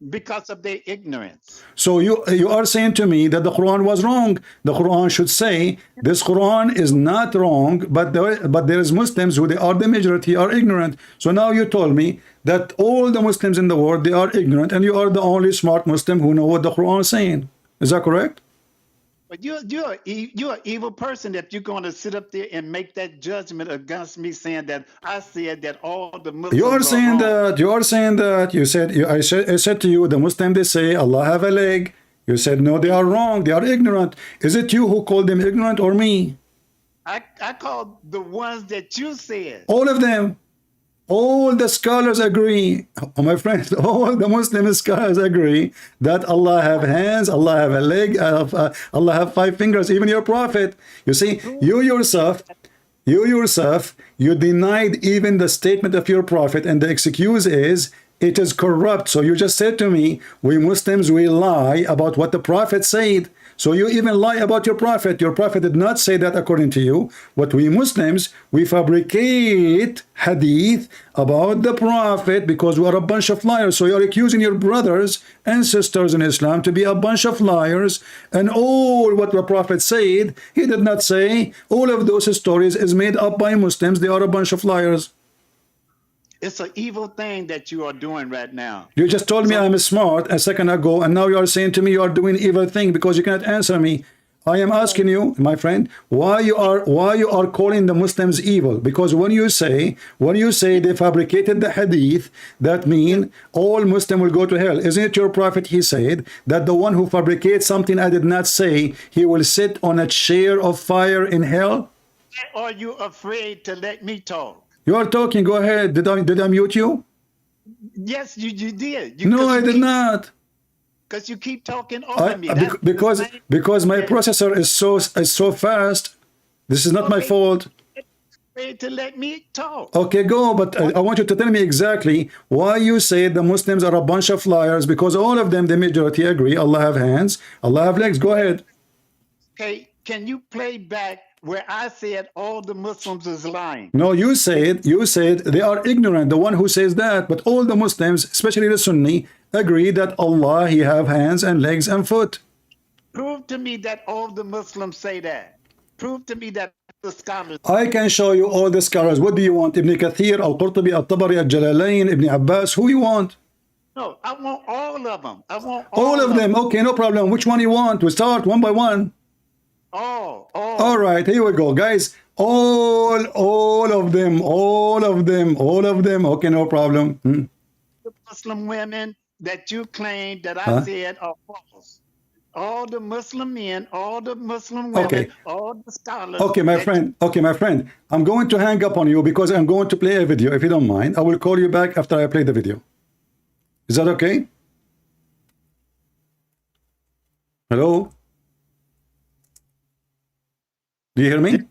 Because of their ignorance. So you are saying to me that the Quran was wrong. The Quran should say this Quran is not wrong, but there is Muslims who they are the majority are ignorant. So now you told me that all the Muslims in the world they are ignorant, and you are the only smart Muslim who know what the Quran is saying. Is that correct? But you're an evil person that you're going to sit up there and make that judgment against me, saying that I said that all the Muslims you are saying that I said to you the Muslim they say Allah have a leg. You said no, they are wrong, they are ignorant. Is it you who called them ignorant or me? I called the ones that you said. All of them. All the scholars agree, my friends, all the Muslim scholars agree that Allah have hands, Allah have a leg, Allah have 5 fingers, even your prophet. You see, you yourself, You yourself, you denied even the statement of your prophet, and the excuse is it is corrupt. So you just said to me, we Muslims, we lie about what the prophet said. So you even lie about your prophet. Your prophet did not say that according to you. But we Muslims, we fabricate hadith about the prophet because we are a bunch of liars. So you're accusing your brothers and sisters in Islam to be a bunch of liars. And all what the prophet said, he did not say. All of those stories is made up by Muslims. They are a bunch of liars. It's an evil thing that you are doing right now. You just told me I'm smart a second ago, and now you are saying to me you are doing evil thing because you cannot answer me. I am asking you, my friend, why you are calling the Muslims evil? Because when you say they fabricated the hadith, that mean all Muslim will go to hell. Isn't it your prophet? He said that the one who fabricates something I did not say, he will sit on a chair of fire in hell. Are you afraid to let me talk? You are talking. Go ahead. Did I mute you? Yes, you did. No, I did not. Because you keep talking over me. Because my processor is so fast. This is not my fault. Afraid to let me talk. Okay, go. But I want you to tell me exactly why you say the Muslims are a bunch of liars. Because all of them, the majority, agree. Allah have hands. Allah have legs. Go ahead. Okay, can you play back where I said all the Muslims is lying? No, you said they are ignorant, the one who says that, but all the Muslims, especially the Sunni, agree that Allah, he have hands and legs and foot. Prove to me that all the Muslims say that. Prove to me that the scholars. I can show you all the scholars. What do you want? Ibn Kathir, Al-Qurtubi, Al-Tabari, Al-Jalalain, Ibn Abbas, who you want? No, I want all of them. I want all of them. Okay, no problem. Which one you want? We start one by one. All right, here we go, guys. All of them. Okay, no problem. The Muslim women that you claim that I said are false. All the Muslim men, all the Muslim women, all the scholars. Okay, my friend. I'm going to hang up on you because I'm going to play a video. If you don't mind, I will call you back after I play the video. Is that okay? Hello? Do you hear me?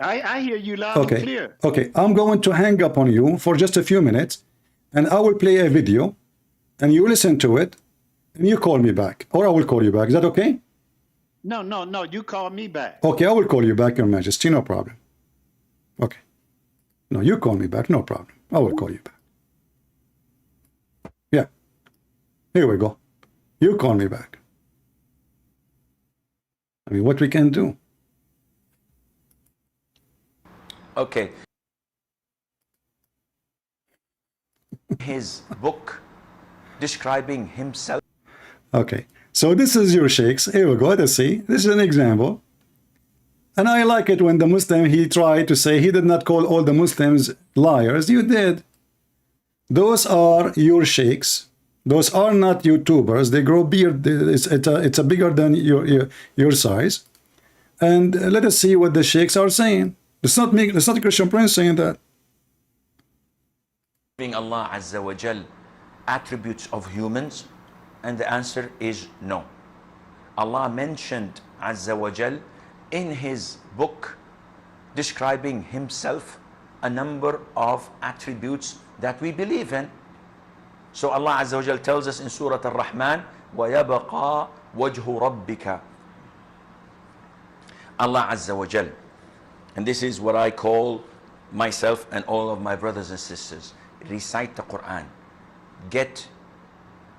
I hear you loud and clear. Okay, I'm going to hang up on you for just a few minutes, and I will play a video, and you listen to it, and you call me back, or I will call you back. Is that okay? No, you call me back. Okay, I will call you back, Your Majesty, no problem. Okay. No, you call me back, no problem. I will call you back. Yeah. Here we go. You call me back. I mean, what we can do. Okay. His book describing himself. Okay. So this is your sheikhs. Here we go. Let's see. This is an example. And I like it when the Muslim, he tried to say he did not call all the Muslims liars. You did. Those are your sheikhs. Those are not YouTubers. They grow beard. It's a bigger than your size. And let us see what the sheikhs are saying. It's not me. It's not a Christian Prince saying that. Allah Azza wa Jal attributes of humans, and the answer is no. Allah mentioned Azza wa Jal in his book describing himself a number of attributes that we believe in. So Allah Azza wa Jal tells us in Surah Ar-Rahman, وَيَبَقَى وَجْهُ رَبِّكَ. Allah Azza wa Jal. And this is what I call myself and all of my brothers and sisters. Recite the Quran. Get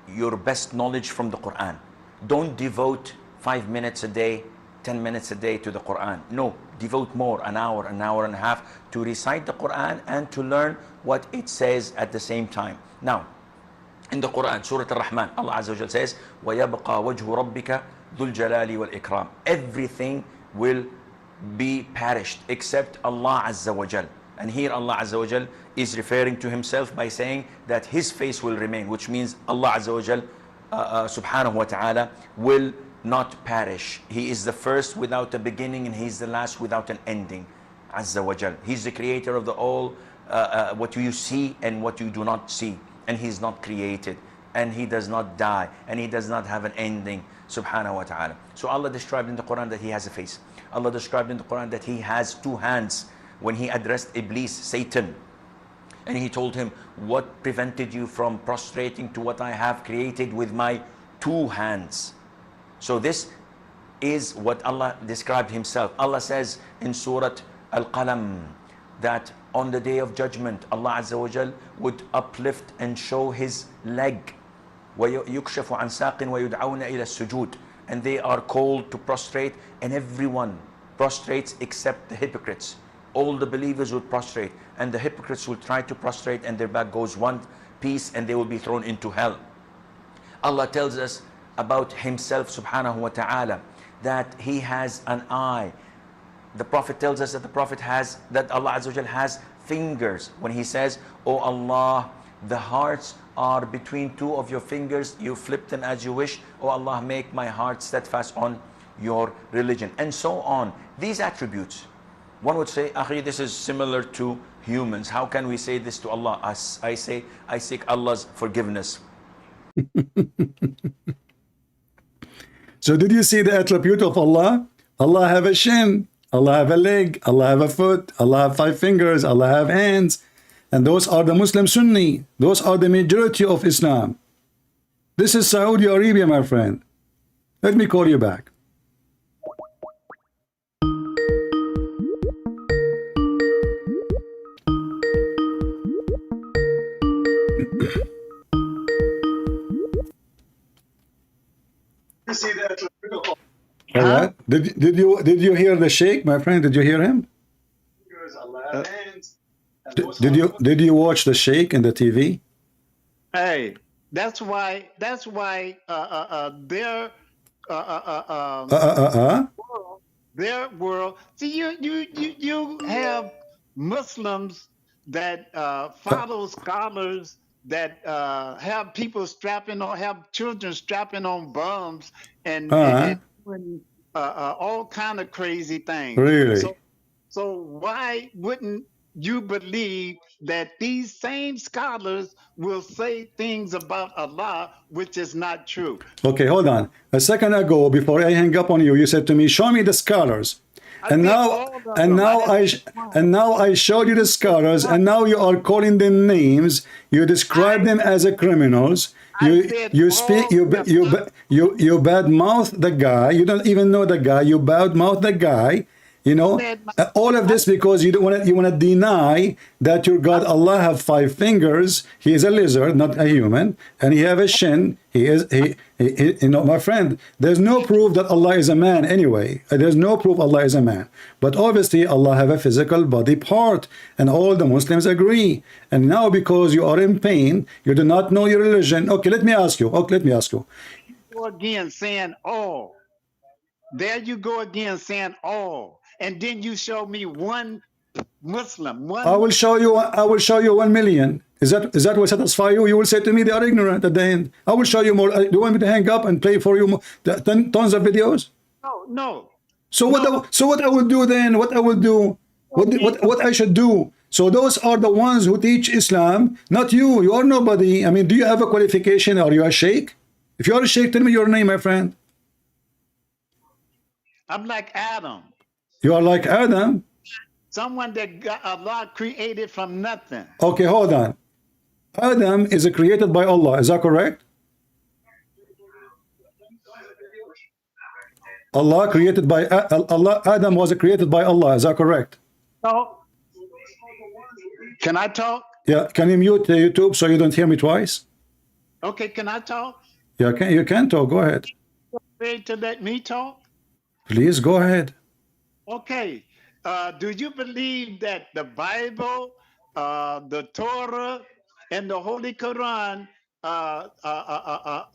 your best knowledge from the Quran. Don't devote 5 minutes a day, 10 minutes a day to the Quran. No, devote more, an hour and a half to recite the Quran and to learn what it says at the same time. Now, in the Quran, Surah Ar-Rahman, Allah Azza wa Jal says, وَيَبْقَى وَجْهُ رَبِّكَ ذُو الْجَلَالِ وَالْإِكْرَامِ. Everything will be perished except Allah Azza wa Jal. And here Allah Azza wa Jal is referring to himself by saying that his face will remain, which means Allah Azza wa Jal subhanahu wa ta'ala will not perish. He is the first without a beginning, and he's the last without an ending. Azza wa Jal. He's the creator of the all, what you see and what you do not see. And he's not created, and he does not die, and he does not have an ending, subhanahu wa ta'ala. So Allah described in the Quran that he has a face. Allah described in the Quran that he has 2 hands, when he addressed Iblis, Satan, and he told him, what prevented you from prostrating to what I have created with my 2 hands? So this is what Allah described himself. Allah says in Surah Al-Qalam that on the day of judgment, Allah Azza wa Jal would uplift and show his leg. وَيُكْشَفُ عَنْ سَاقٍ وَيُدْعَوْنَ إِلَى السُّجُودِ, and they are called to prostrate, and everyone prostrates except the hypocrites. All the believers would prostrate, and the hypocrites will try to prostrate, and their back goes one piece, and they will be thrown into hell. Allah tells us about himself subhanahu wa ta'ala that he has an eye. The Prophet tells us that Allah Azza wa Jal has fingers. When he says, "Oh Allah, the hearts are between 2 of your fingers, you flip them as you wish. Oh Allah, make my heart steadfast on your religion," and so on. These attributes, one would say, "Akhi, this is similar to humans. How can we say this to Allah?" I say, I seek Allah's forgiveness. So did you see the attribute of Allah? Allah have a shin, Allah have a leg, Allah have a foot, Allah have 5 fingers, Allah have hands. And those are the Muslim Sunni. Those are the majority of Islam. This is Saudi Arabia, my friend. Let me call you back. All right. Did you hear the sheikh, my friend? Did you hear him? Did you watch the sheikh in the TV? Hey, that's why their world. See, you have Muslims that follow scholars that have people have children strapping on bombs and doing all kind of crazy things. Really? So why wouldn't you believe that these same scholars will say things about Allah which is not true? Okay, hold on. A second ago, before I hang up on you, you said to me, "Show me the scholars." And now I showed you the scholars, and now you are calling them names. You describe them as a criminals. You bad mouth the guy. You don't even know the guy. You bad mouth the guy. You know, all of this because you want to deny that your God Allah have 5 fingers. He is a lizard, not a human, and he have a shin. He you know, my friend, there's no proof that Allah is a man anyway. There's no proof Allah is a man. But obviously Allah have a physical body part, and all the Muslims agree. And now because you are in pain, you do not know your religion. Okay, let me ask you. Go again saying all. There you go again saying all. And then you show me one Muslim. I will show you 1 million. Is that what satisfy you? You will say to me they are ignorant at the end. I will show you more. Do you want me to hang up and play for you tons of videos? No. So what I will do then? What I will do? What I should do? So those are the ones who teach Islam, not you. You are nobody. I mean, do you have a qualification? Are you a sheikh? If you are a sheikh, tell me your name, my friend. I'm like Adam. You are like Adam? Someone that Allah created from nothing. Okay, hold on. Adam is created by Allah. Is that correct? Adam was created by Allah. Is that correct? No. Can I talk? Yeah. Can you mute YouTube so you don't hear me twice? Okay. Can I talk? Yeah. You can talk. Go ahead. Afraid to let me talk? Please go ahead. Okay. Do you believe that the Bible, the Torah, and the Holy Quran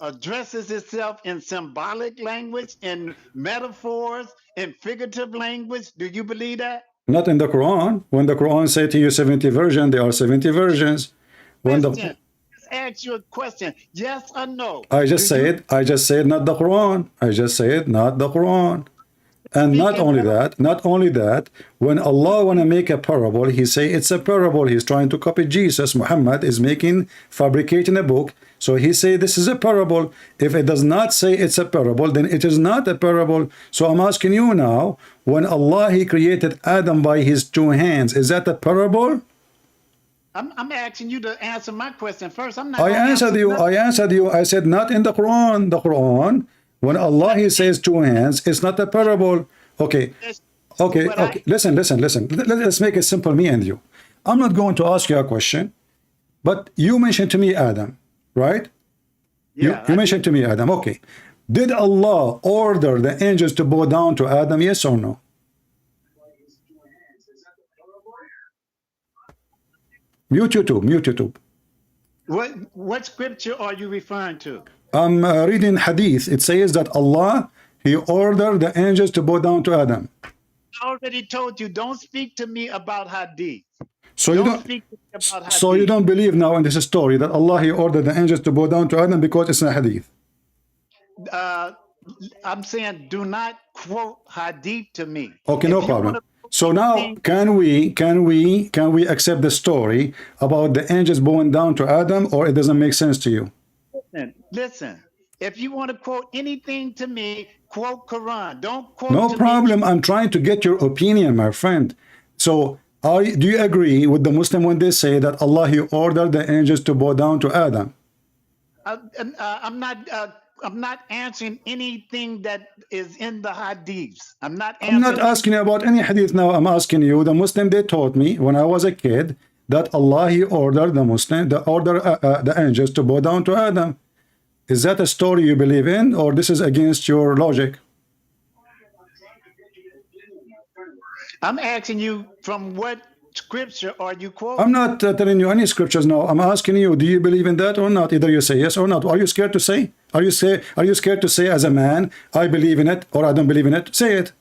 addresses itself in symbolic language, in metaphors, in figurative language? Do you believe that? Not in the Quran. When the Quran say to you 70 versions, there are 70 versions. When Just ask you a question, yes or no? I just said not the Quran. I just said not the Quran. And not only that, when Allah want to make a parable, he say it's a parable. He's trying to copy Jesus. Muhammad is fabricating a book. So he say this is a parable. If it does not say it's a parable, then it is not a parable. So I'm asking you now, when Allah, he created Adam by his 2 hands, is that a parable? I'm asking you to answer my question first. I'm not. I answered you. I said not in the Quran. The Quran, when Allah, he says 2 hands, it's not a parable. Okay. Listen. Let's make it simple, me and you. I'm not going to ask you a question, but you mentioned to me Adam, right? Yeah. You mentioned to me Adam. Okay. Did Allah order the angels to bow down to Adam? Yes or no? Mute YouTube. What scripture are you referring to? I'm reading Hadith. It says that Allah, he ordered the angels to bow down to Adam. I already told you, don't speak to me about Hadith. So you don't speak to me about Hadith. So you don't believe now in this story that Allah, he ordered the angels to bow down to Adam because it's a Hadith. I'm saying do not quote Hadith to me. Okay, no problem. So now, can we accept the story about the angels bowing down to Adam, or it doesn't make sense to you? Listen. If you want to quote anything to me, quote Quran. Don't quote. No problem. I'm trying to get your opinion, my friend. So, do you agree with the Muslim when they say that Allah, he ordered the angels to bow down to Adam? I'm not answering anything that is in the hadiths. I'm not asking you about any hadith now. I'm asking you, the Muslim, they taught me when I was a kid that Allah, he ordered the angels to bow down to Adam. Is that a story you believe in, or this is against your logic? I'm asking you from what scripture are you quoting? I'm not telling you any scriptures now. I'm asking you, do you believe in that or not? Either you say yes or not. Are you scared to say? Are you scared to say as a man, I believe in it or I don't believe in it? Say it.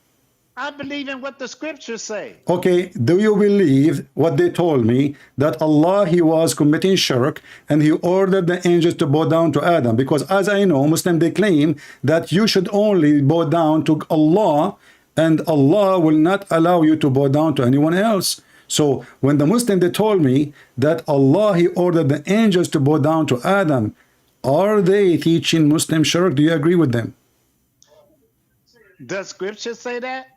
I believe in what the scriptures say. Okay, do you believe what they told me, that Allah, he was committing shirk and he ordered the angels to bow down to Adam? Because as I know, Muslim, they claim that you should only bow down to Allah and Allah will not allow you to bow down to anyone else. So when the Muslim, they told me that Allah, he ordered the angels to bow down to Adam, are they teaching Muslim shirk? Do you agree with them? Does scripture say that?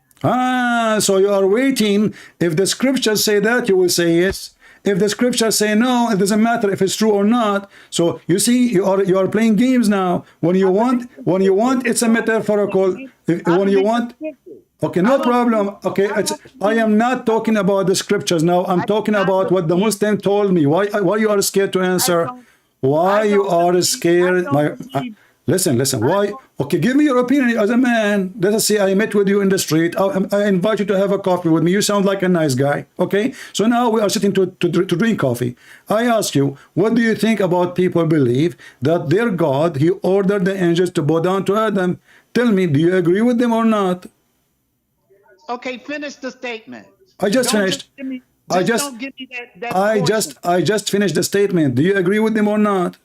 So you are waiting. If the scriptures say that, you will say yes. If the scriptures say no, it doesn't matter if it's true or not. So you see, you are playing games now. When you want, it's a metaphorical. When you want, okay, no problem. Okay, I am not talking about the scriptures now. I'm talking about what the Muslim told me. Why you are scared to answer? Why you are scared? Listen. Why? Okay, give me your opinion as a man. Let us say I met with you in the street. I invite you to have a coffee with me. You sound like a nice guy. Okay, so now we are sitting to drink coffee. I ask you, what do you think about people believe that their God, he ordered the angels to bow down to Adam? Tell me, do you agree with them or not? Okay, finish the statement. I just finished. I just finished the statement. Do you agree with them or not?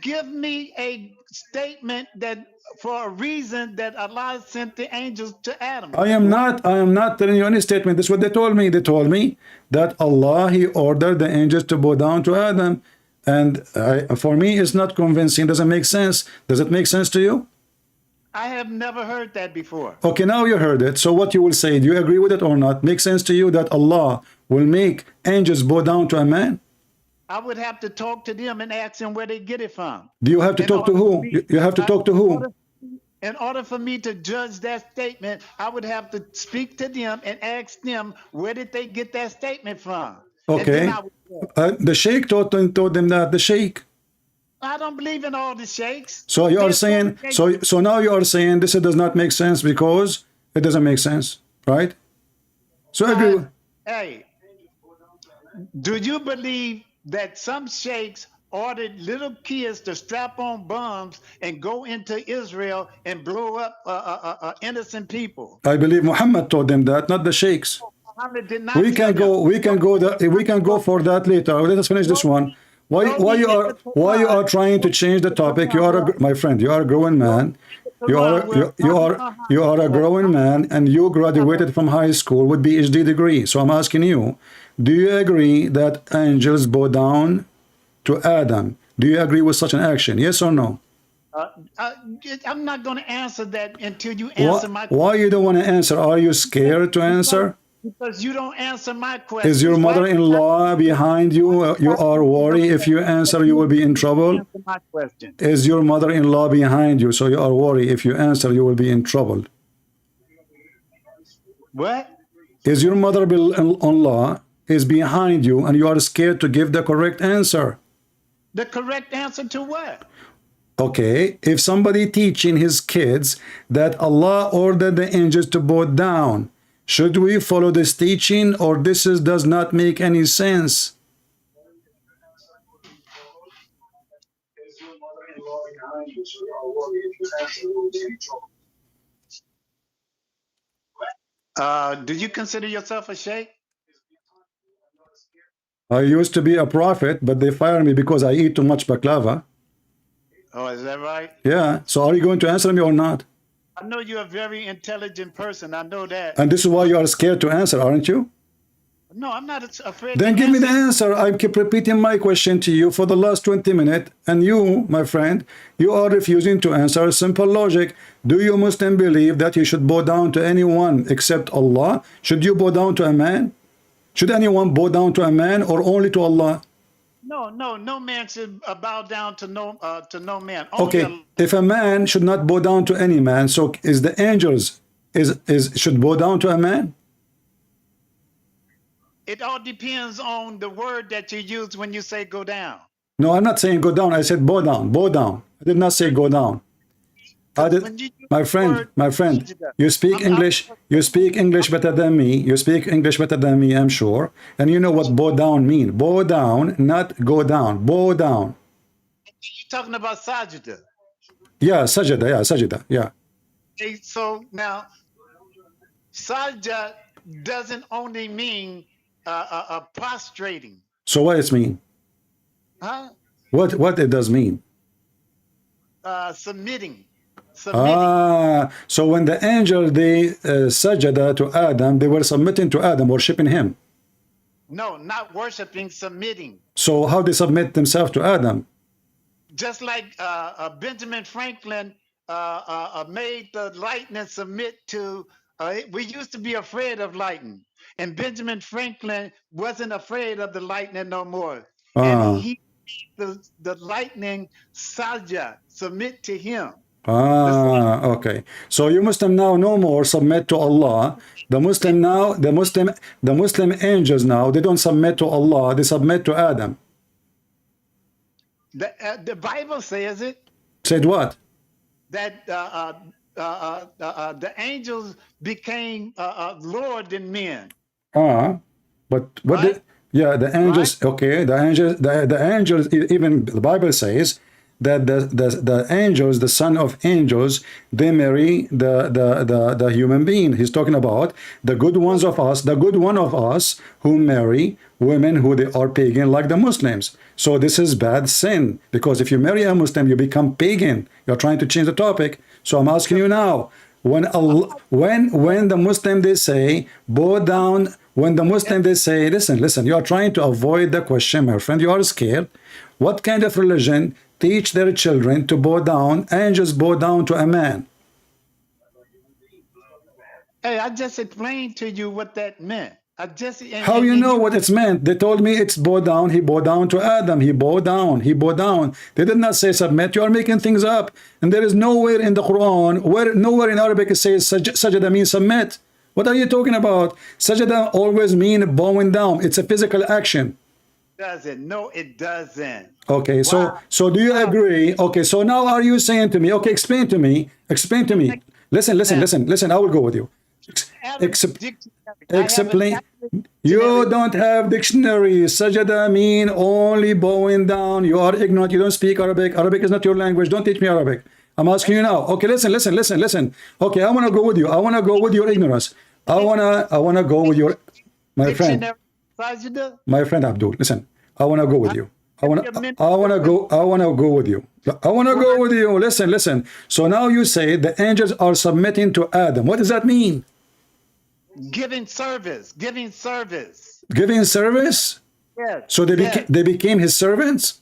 Give me a statement that for a reason that Allah sent the angels to Adam. I am not telling you any statement. This is what they told me. They told me that Allah, he ordered the angels to bow down to Adam, and for me it's not convincing. Doesn't make sense. Does it make sense to you? I have never heard that before. Okay, now you heard it. So what you will say, do you agree with it or not? Make sense to you that Allah will make angels bow down to a man? I would have to talk to them and ask them where they get it from. Do you have to talk to who? You have to talk to who? In order for me to judge that statement, I would have to speak to them and ask them where did they get that statement from. Okay. The sheikh told them that, the sheikh. I don't believe in all the sheikhs. So you are saying, so now you are saying this does not make sense because it doesn't make sense, right? So I agree. Hey, do you believe that some sheikhs ordered little kids to strap on bombs and go into Israel and blow up innocent people? I believe Muhammad told them that, not the sheikhs. Muhammad did not. We can go for that later. Let us finish this one. Why you are trying to change the topic? You are my friend. You are a grown man. You are a grown man, and you graduated from high school with PhD degree. So I'm asking you, do you agree that angels bow down to Adam? Do you agree with such an action? Yes or no? I'm not going to answer that until you answer my question. Why you don't want to answer? Are you scared to answer? Because you don't answer my question. Is your mother-in-law behind you? You are worried if you answer you will be in trouble? Answer my question. Is your mother-in-law behind you? So you are worried if you answer you will be in trouble. What? Is your mother-in-law is behind you and you are scared to give the correct answer? The correct answer to what? Okay, if somebody teaching his kids that Allah ordered the angels to bow down, should we follow this teaching, or does not make any sense? Do you consider yourself a sheikh? I used to be a prophet, but they fired me because I eat too much baklava. Oh, is that right? Yeah, so are you going to answer me or not? I know you're a very intelligent person. I know that. And this is why you are scared to answer, aren't you? No, I'm not afraid. Then give me the answer. I keep repeating my question to you for the last 20 minutes, and you, my friend, you are refusing to answer simple logic. Do you Muslim believe that you should bow down to anyone except Allah? Should you bow down to a man? Should anyone bow down to a man or only to Allah? No man should bow down to no man. Okay, if a man should not bow down to any man, so is the angels should bow down to a man? It all depends on the word that you use when you say go down. No, I'm not saying go down. I said bow down. Bow down. I did not say go down. My friend, you speak English. You speak English better than me. You speak English better than me, I'm sure. And you know what bow down mean. Bow down, not go down. Bow down. You're talking about Sajdah. Yeah, Sajdah. Yeah, Sajdah. Yeah. Okay, so now, Sajdah doesn't only mean prostrating. So what does it mean? Huh? What it does mean? Submitting. So when the angel they sajada to Adam, they were submitting to Adam, worshiping him. No, not worshiping, submitting. So how they submit themselves to Adam? Just like Benjamin Franklin made the lightning submit to. We used to be afraid of lightning, and Benjamin Franklin wasn't afraid of the lightning no more. And he made the lightning sajda, submit to him. Okay. So you Muslim now no more submit to Allah. The Muslim now, the Muslim angels now, they don't submit to Allah, they submit to Adam. The Bible says it. Said what? That the angels became Lord than men. But what? Right? The angels. Right? Okay, the angels. Even the Bible says that the angels, the son of angels, they marry the human being. He's talking about the good ones of us, the good one of us who marry women who they are pagan like the Muslims. So this is bad sin, because if you marry a Muslim, you become pagan. You're trying to change the topic. So I'm asking you now, when the Muslim they say bow down, when the Muslim they say listen, you are trying to avoid the question, my friend. You are scared. What kind of religion teach their children to bow down, angels bow down to a man? Hey, I just explained to you what that meant. How you know what it's meant? They told me it's bow down. He bowed down to Adam. He bowed down. He bowed down. They did not say submit. You are making things up. And there is nowhere in the Quran, nowhere in Arabic it says sajda means submit. What are you talking about? Sajda always mean bowing down. It's a physical action. Doesn't. No, it doesn't. Okay, wow. so do you agree? Okay, so now are you saying to me, okay, explain to me. Listen, I will go with you. Explain. You don't have dictionary. Sajada mean only bowing down. You are ignorant. You don't speak Arabic. Arabic is not your language. Don't teach me Arabic. I'm asking you now. Okay, listen. Okay, I want to go with you. I want to go with your ignorance. I wanna go with your my friend Abdul. Listen, I want to go with you. I want to go with you. I want to go with you. Listen. So now you say the angels are submitting to Adam. What does that mean? Giving service. Giving service? Yes. So they became his servants?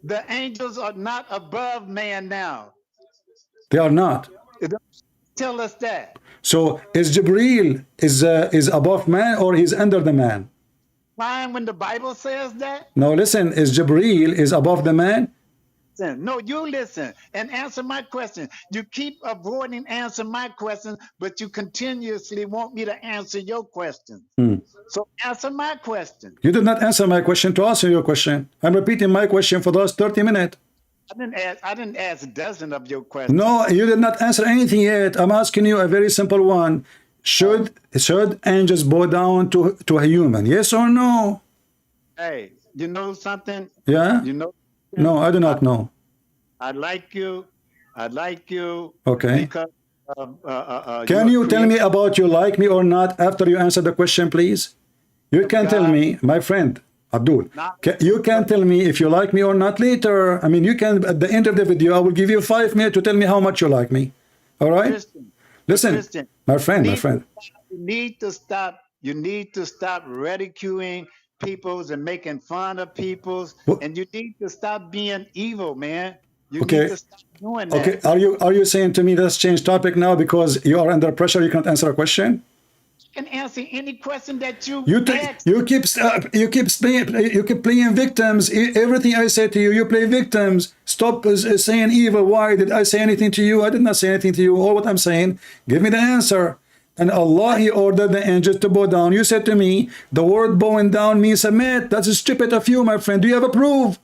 The angels are not above man now. They are not. Tell us that. So is Jibreel is above man or he's under the man? Fine when the Bible says that? No, listen, is Jibreel is above the man? No, you listen and answer my question. You keep avoiding answering my question, but you continuously want me to answer your question. So answer my question. You did not answer my question to answer your question. I'm repeating my question for the last 30 minutes. I didn't ask a dozen of your questions. No, you did not answer anything yet. I'm asking you a very simple one. Should angels bow down to a human? Yes or no? Hey, you know something? Yeah? You know? No, I do not know. I like you. Okay. Because can you tell me about you like me or not after you answer the question, please? You can tell me, my friend Abdul. You can tell me if you like me or not later. I mean, you can at the end of the video. I will give you 5 minutes to tell me how much you like me. All right? Listen, my friend. You need to stop. You need to stop ridiculing peoples and making fun of peoples, and you need to stop being evil, man. You need to stop doing that. Okay, are you saying to me let's change topic now because you are under pressure? You can't answer a question. You can answer any question that you ask. You keep playing victims. Everything I say to you, you play victims. Stop saying evil. Why did I say anything to you? I did not say anything to you. All what I'm saying, give me the answer. And Allah, He ordered the angels to bow down. You said to me, the word bowing down means submit. That's stupid of you, my friend. Do you have a proof?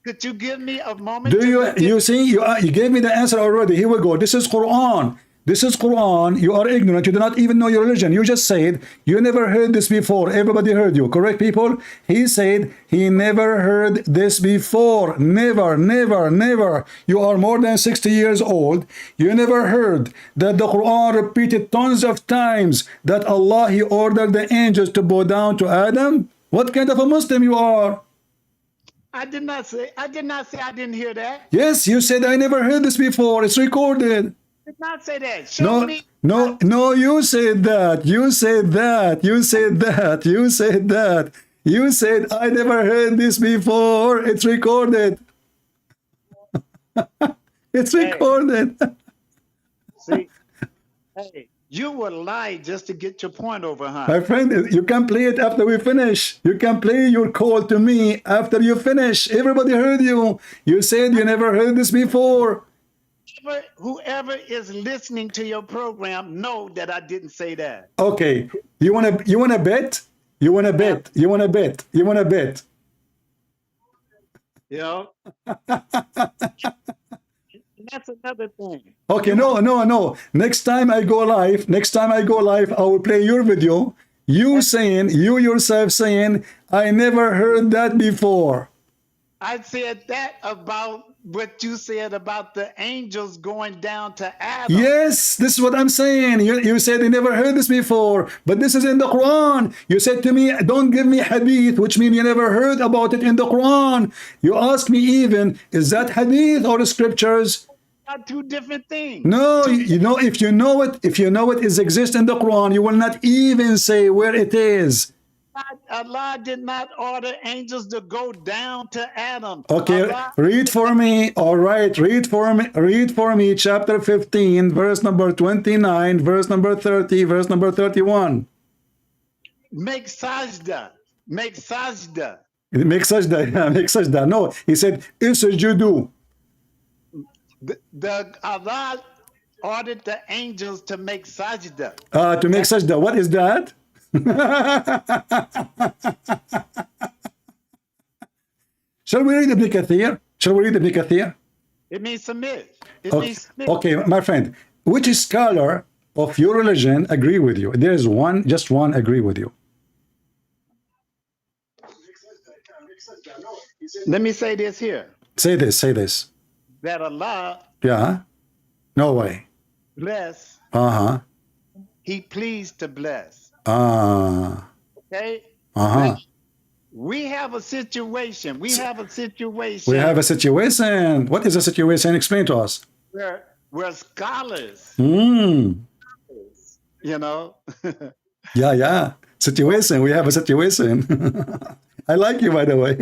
Could you give me a moment? You see, you gave me the answer already. Here we go. This is Quran. This is Quran. You are ignorant. You do not even know your religion. You just said you never heard this before. Everybody heard you. Correct, people? He said he never heard this before. Never, never, never. You are more than 60 years old. You never heard that the Quran repeated tons of times that Allah, He ordered the angels to bow down to Adam? What kind of a Muslim you are? I did not say I didn't hear that. Yes, you said I never heard this before. It's recorded. I did not say that. Show me. No, you said that. You said that. You said that. You said I never heard this before. It's recorded. It's recorded. See, hey, you will lie just to get your point over, huh? My friend, you can play it after we finish. You can play your call to me after you finish. Everybody heard you. You said you never heard this before. Whoever is listening to your program know that I didn't say that. Okay. You wanna bet? You wanna bet? You wanna bet? You wanna bet? You know? That's another thing. Okay, no. Next time I go live, I will play your video. You yourself saying, I never heard that before. I said that about what you said about the angels going down to Adam. Yes, this is what I'm saying. You said you never heard this before, but this is in the Quran. You said to me, don't give me hadith, which means you never heard about it in the Quran. You asked me even, is that hadith or scriptures? Are two different things. No, if you know it exists in the Quran, you will not even say where it is. Allah did not order angels to go down to Adam. Okay, read for me. All right, read for me chapter 15, verse number 29, verse number 30, verse number 31. Make sajdah. Make sajdah. Make sajdah. No, he said, isjudu. Allah ordered the angels to make sajdah. To make sajdah. What is that? Shall we read Ibn Kathir? It means submit. Okay, my friend, which scholar of your religion agree with you? There is just one agree with you. Let me say this here. Say this. That Allah. Yeah. No way. Bless. He pleased to bless. Okay. We have a situation. We have a situation. We have a situation. What is a situation? Explain to us. Where scholars, Mm. you know. Yeah. Situation. We have a situation. I like you, by the way.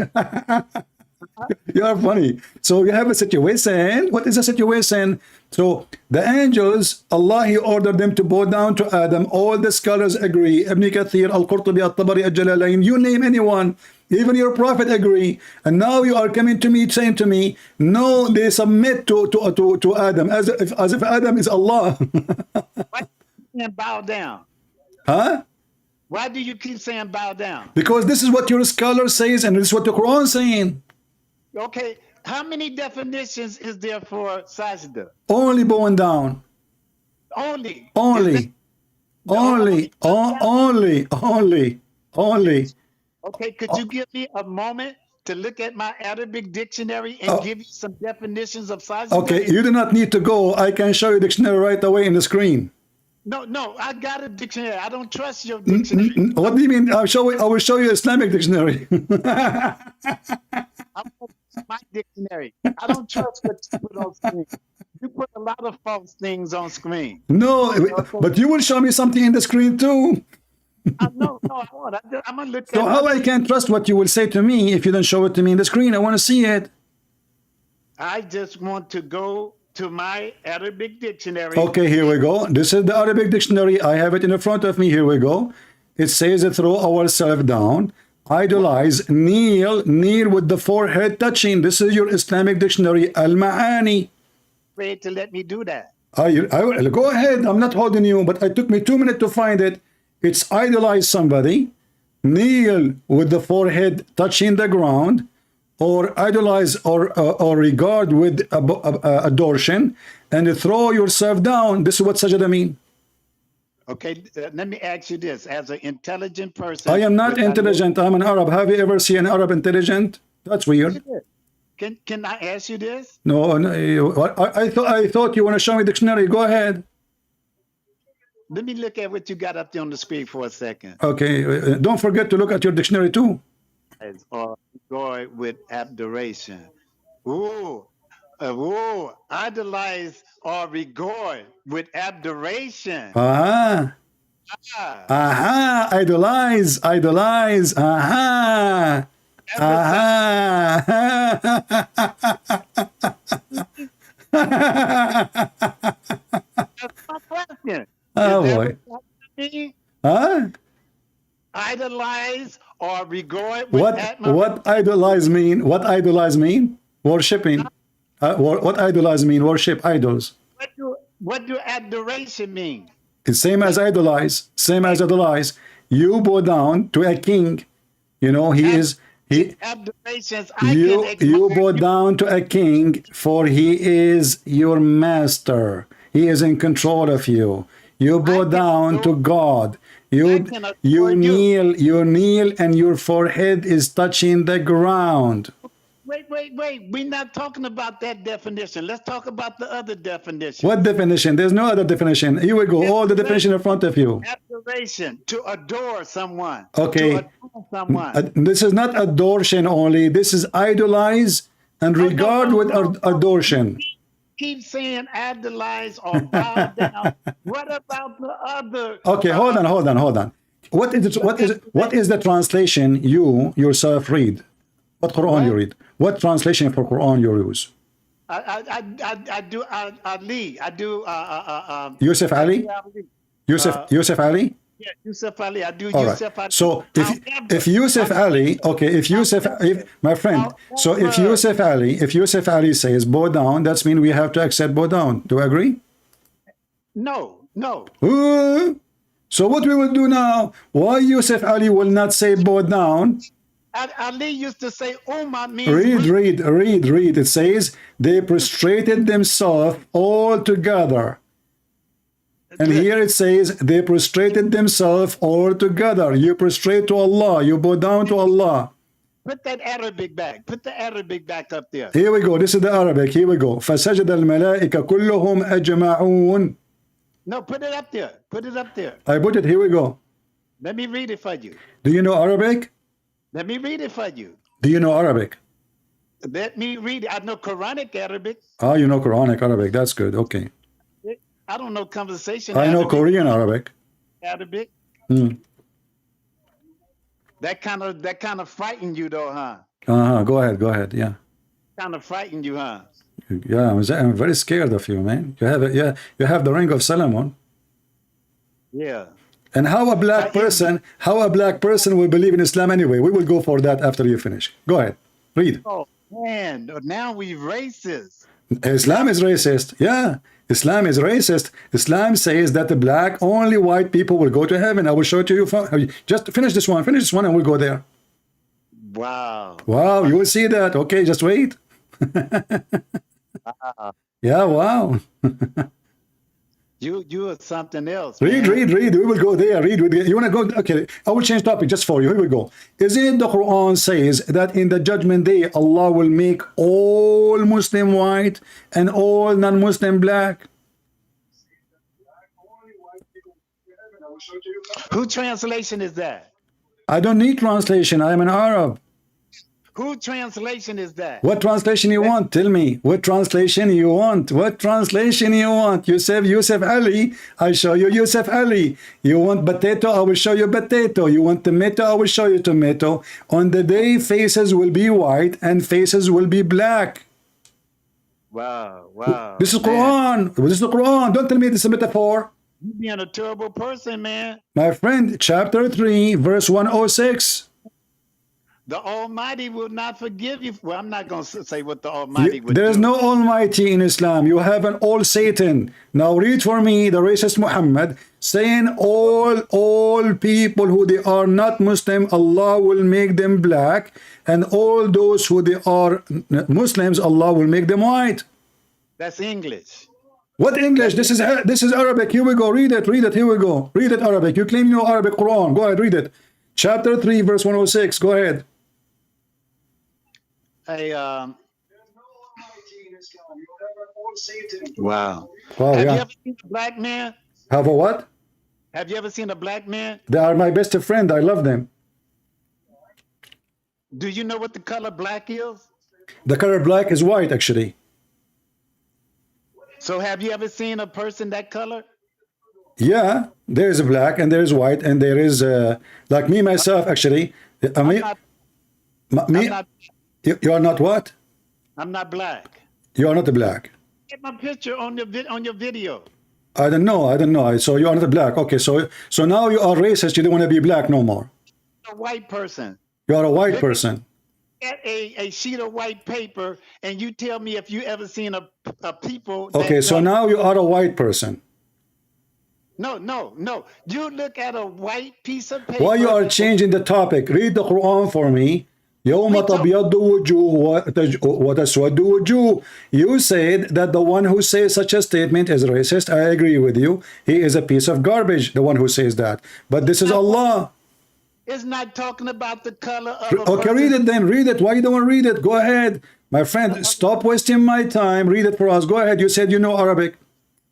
You are funny. So we have a situation. What is a situation? So the angels, Allah, He ordered them to bow down to Adam. All the scholars agree. Ibn Kathir, Al-Qurtubi, Al-Tabari, Al-Jalalain, you name anyone. Even your prophet agree. And now you are coming to me, saying to me, no, they submit to Adam, as if Adam is Allah. Why do you keep bow down? Huh? Why do you keep saying bow down? Because this is what your scholar says, and this is what the Quran is saying. Okay, how many definitions is there for sajda? Only bowing down. Only. Only. Okay, could you give me a moment to look at my Arabic dictionary and give you some definitions of sajda? Okay, you do not need to go. I can show you dictionary right away in the screen. No, I got a dictionary. I don't trust your dictionary. What do you mean? I will show you Islamic dictionary. My dictionary. I don't trust what you put on screen. You put a lot of false things on screen. No, but you will show me something in the screen too. No, I won't. I'm gonna look. So how I can trust what you will say to me if you don't show it to me in the screen? I want to see it. I just want to go to my Arabic dictionary. Okay, here we go. This is the Arabic dictionary. I have it in front of me. Here we go. It says throw ourselves down. Idolize, kneel with the forehead touching. This is your Islamic dictionary, Al-Ma'ani. Afraid to let me do that. I will go ahead. I'm not holding you, but it took me 2 minutes to find it. It's idolize somebody, kneel with the forehead touching the ground, or idolize or regard with adoration, and throw yourself down. This is what sajda mean. Okay, let me ask you this. As an intelligent person... I am not intelligent. I'm an Arab. Have you ever seen an Arab intelligent? That's weird. Can I ask you this? No, I thought you want to show me dictionary. Go ahead. Let me look at what you got up there on the screen for a second. Okay, don't forget to look at your dictionary too. Or joy with adoration. Idolize or regard with adoration. Idolize. That's my question. Oh boy. Idolize or regard with what idolize mean? What idolize mean? Worshipping. What idolize mean? Worship idols. What do adoration mean? It's same as idolize. Same as idolize. You bow down to a king. You know, you bow down to a king, for he is your master. He is in control of you. You bow down to God. You kneel and your forehead is touching the ground. Wait. We're not talking about that definition. Let's talk about the other definition. What definition? There's no other definition. Here we go. All the definition in front of you. Adoration, to adore someone. Okay. To adore someone. This is not adoration only. This is idolize and regard with adoration. Keep saying idolize or bow down. What about the other? Okay, hold on. What is the translation you yourself read? What Quran you read? What translation for Quran you use? I do Ali. I do Yusuf Ali? Yusuf Ali? Yeah, Yusuf Ali. I do All Yusuf right. Ali. So if Yusuf Ali, okay, if my friend, so if Yusuf Ali says bow down, that's mean we have to accept bow down. Do you agree? No. So what we will do now? Why Yusuf Ali will not say bow down? Ali used to say Ummah means... Read. It says, they prostrated themselves all together. And here it says, they prostrated themselves all together. You prostrate to Allah. You bow down to Allah. Put that Arabic back. Put the Arabic back up there. Here we go. This is the Arabic. Here we go. فَسَجَدَ الْمَلَائِكَ كُلُّهُمْ أَجْمَعُونَ. No, put it up there. I put it. Here we go. Let me read it for you. Do you know Arabic? Let me read it for you. Do you know Arabic? Let me read it. I know Quranic Arabic. Oh, you know Quranic Arabic. That's good. Okay. I don't know conversation I know Arabic. Korean Arabic. Arabic. Mm. That kind of frightened you though, huh? Go ahead. Go ahead. Yeah. Kind of frightened you, huh? Yeah. I'm very scared of you, man. You have it. Yeah. You have the ring of Solomon. Yeah. And how a black person will believe in Islam anyway? We will go for that after you finish. Go ahead. Read. Oh man, now we racist. Islam is racist. Yeah. Islam is racist. Islam says that the black, only white people will go to heaven. I will show it to you. Just finish this one, and we'll go there. Wow. Wow, you will see that. Okay, just wait. Yeah, wow. You are something else. Read. We will go there. Read. You want to go? Okay, I will change topic just for you. Here we go. Isn't the Quran says that in the judgment day, Allah will make all Muslim white and all non-Muslim black? Who translation is that? I don't need translation. I am an Arab. Who translation is that? What translation you want? Tell me. What translation you want? What translation you want? Yusuf Ali. I show you Yusuf Ali. You want potato? I will show you potato. You want tomato? I will show you tomato. On the day, faces will be white and faces will be black. Wow. This is Quran. This is the Quran. Don't tell me this is a metaphor. You being a terrible person, man. My friend, chapter 3, verse 106. The Almighty will not forgive you. Well, I'm not going to say what the Almighty would do. There is no Almighty in Islam. You have an all Satan. Now read for me the racist Muhammad saying all people who they are not Muslim, Allah will make them black, and all those who they are Muslims, Allah will make them white. That's English. What English? This is Arabic. Here we go. Read it. Here we go. Read it Arabic. You claim you know Arabic Quran. Go ahead. Read it. Chapter 3, verse 106. Go ahead. Wow. Oh, Have yeah. you ever seen a black man? Have a what? Have you ever seen a black man? They are my best friend. I love them. Do you know what the color black is? The color black is white, actually. So have you ever seen a person that color? Yeah, there is black and there is white and there is like me myself actually. You are not what? I'm not black. You are not black. Get my picture on your video. I don't know. So you are not black. Okay, so now you are racist. You don't want to be black no more. A white person. You are a white person. Get a sheet of white paper and you tell me if you ever seen a people. Okay, so now you are a white person. No. You look at a white piece of paper. Why you are changing the topic? Read the Quran for me. يوم تبيض وجوه وتسود وجوه. You said that the one who says such a statement is racist. I agree with you. He is a piece of garbage, the one who says that. But this is Allah. It's not talking about the color of a Okay, person. read it then. Read it. Why you don't want to read it? Go ahead. My friend, stop wasting my time. Read it for us. Go ahead. You said you know Arabic.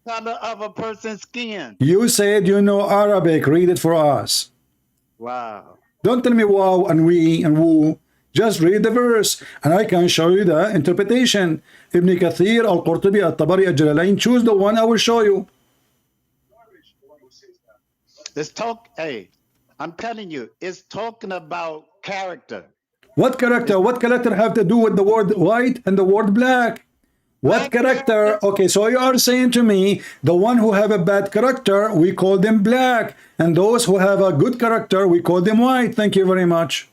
Color of a person's skin. You said you know Arabic. Read it for us. Wow. Don't tell me wow and we and woo. Just read the verse and I can show you the interpretation. Ibn Kathir, Al-Qurtubi, Al-Tabari, Al-Jalalain. Choose the one I will show you. Let's talk. Hey, I'm telling you, it's talking about character. What character? What character have to do with the word white and the word black? What character? Okay, so you are saying to me, the one who have a bad character, we call them black. And those who have a good character, we call them white. Thank you very much.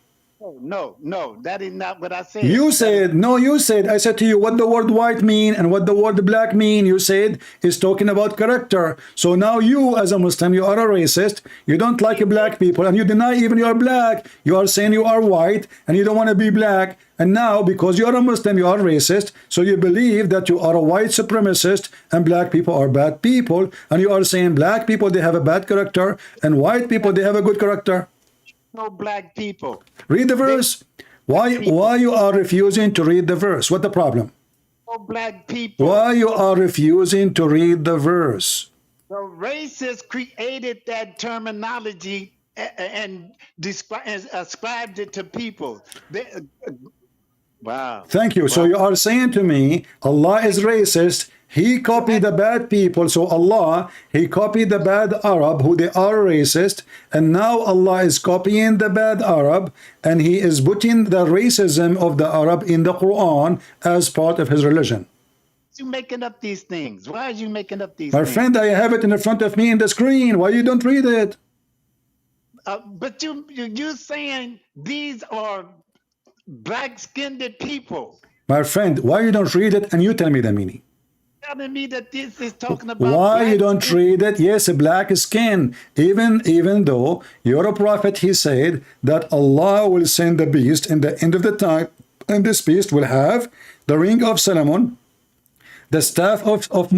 No, that is not what I said. You said, no, you said, I said to you what the word white mean and what the word black mean. You said is talking about character. So now you as a Muslim, you are a racist. You don't like black people and you deny even you are black. You are saying you are white and you don't want to be black. And now because you are a Muslim, you are racist. So you believe that you are a white supremacist and black people are bad people. And you are saying black people, they have a bad character and white people, they have a good character. No black people. Read the verse. Why you are refusing to read the verse? What the problem? No black people. Why you are refusing to read the verse? The racists created that terminology and ascribed it to people. Wow. Thank you. So you are saying to me, Allah is racist. He copied the bad people. So Allah, he copied the bad Arab, who they are racist. And now Allah is copying the bad Arab. And he is putting the racism of the Arab in the Quran as part of his religion. You making up these things? Why are you making up these My things? friend, I have it in front of me in the screen. Why you don't read it? But you're saying these are black-skinned people. My friend, why you don't read it and you tell me the meaning? Telling me that this is talking about why you don't skin? read it? Yes, a black skin. Even though your prophet, he said that Allah will send the beast in the end of the time, and this beast will have the ring of Solomon, the staff of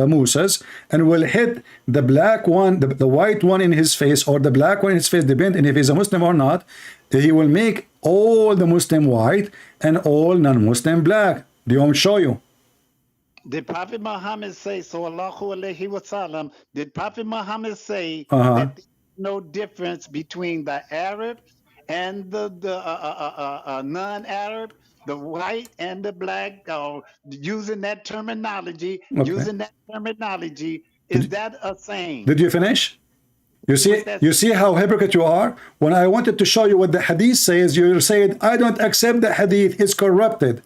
Moses, and will hit the black one, the white one in his face, or the black one in his face, depending if he's a Muslim or not. He will make all the Muslim white and all non-Muslim black. Do you want me to show you? Did Prophet Muhammad say, sallallahu alaihi wasallam, did Prophet Muhammad say Uh-huh. that there's no difference between the Arab and the non-Arab, the white and the black, using that terminology, is that a saying? Did you finish? You see how hypocrite you are? When I wanted to show you what the hadith says, you said, I don't accept the hadith, it's corrupted.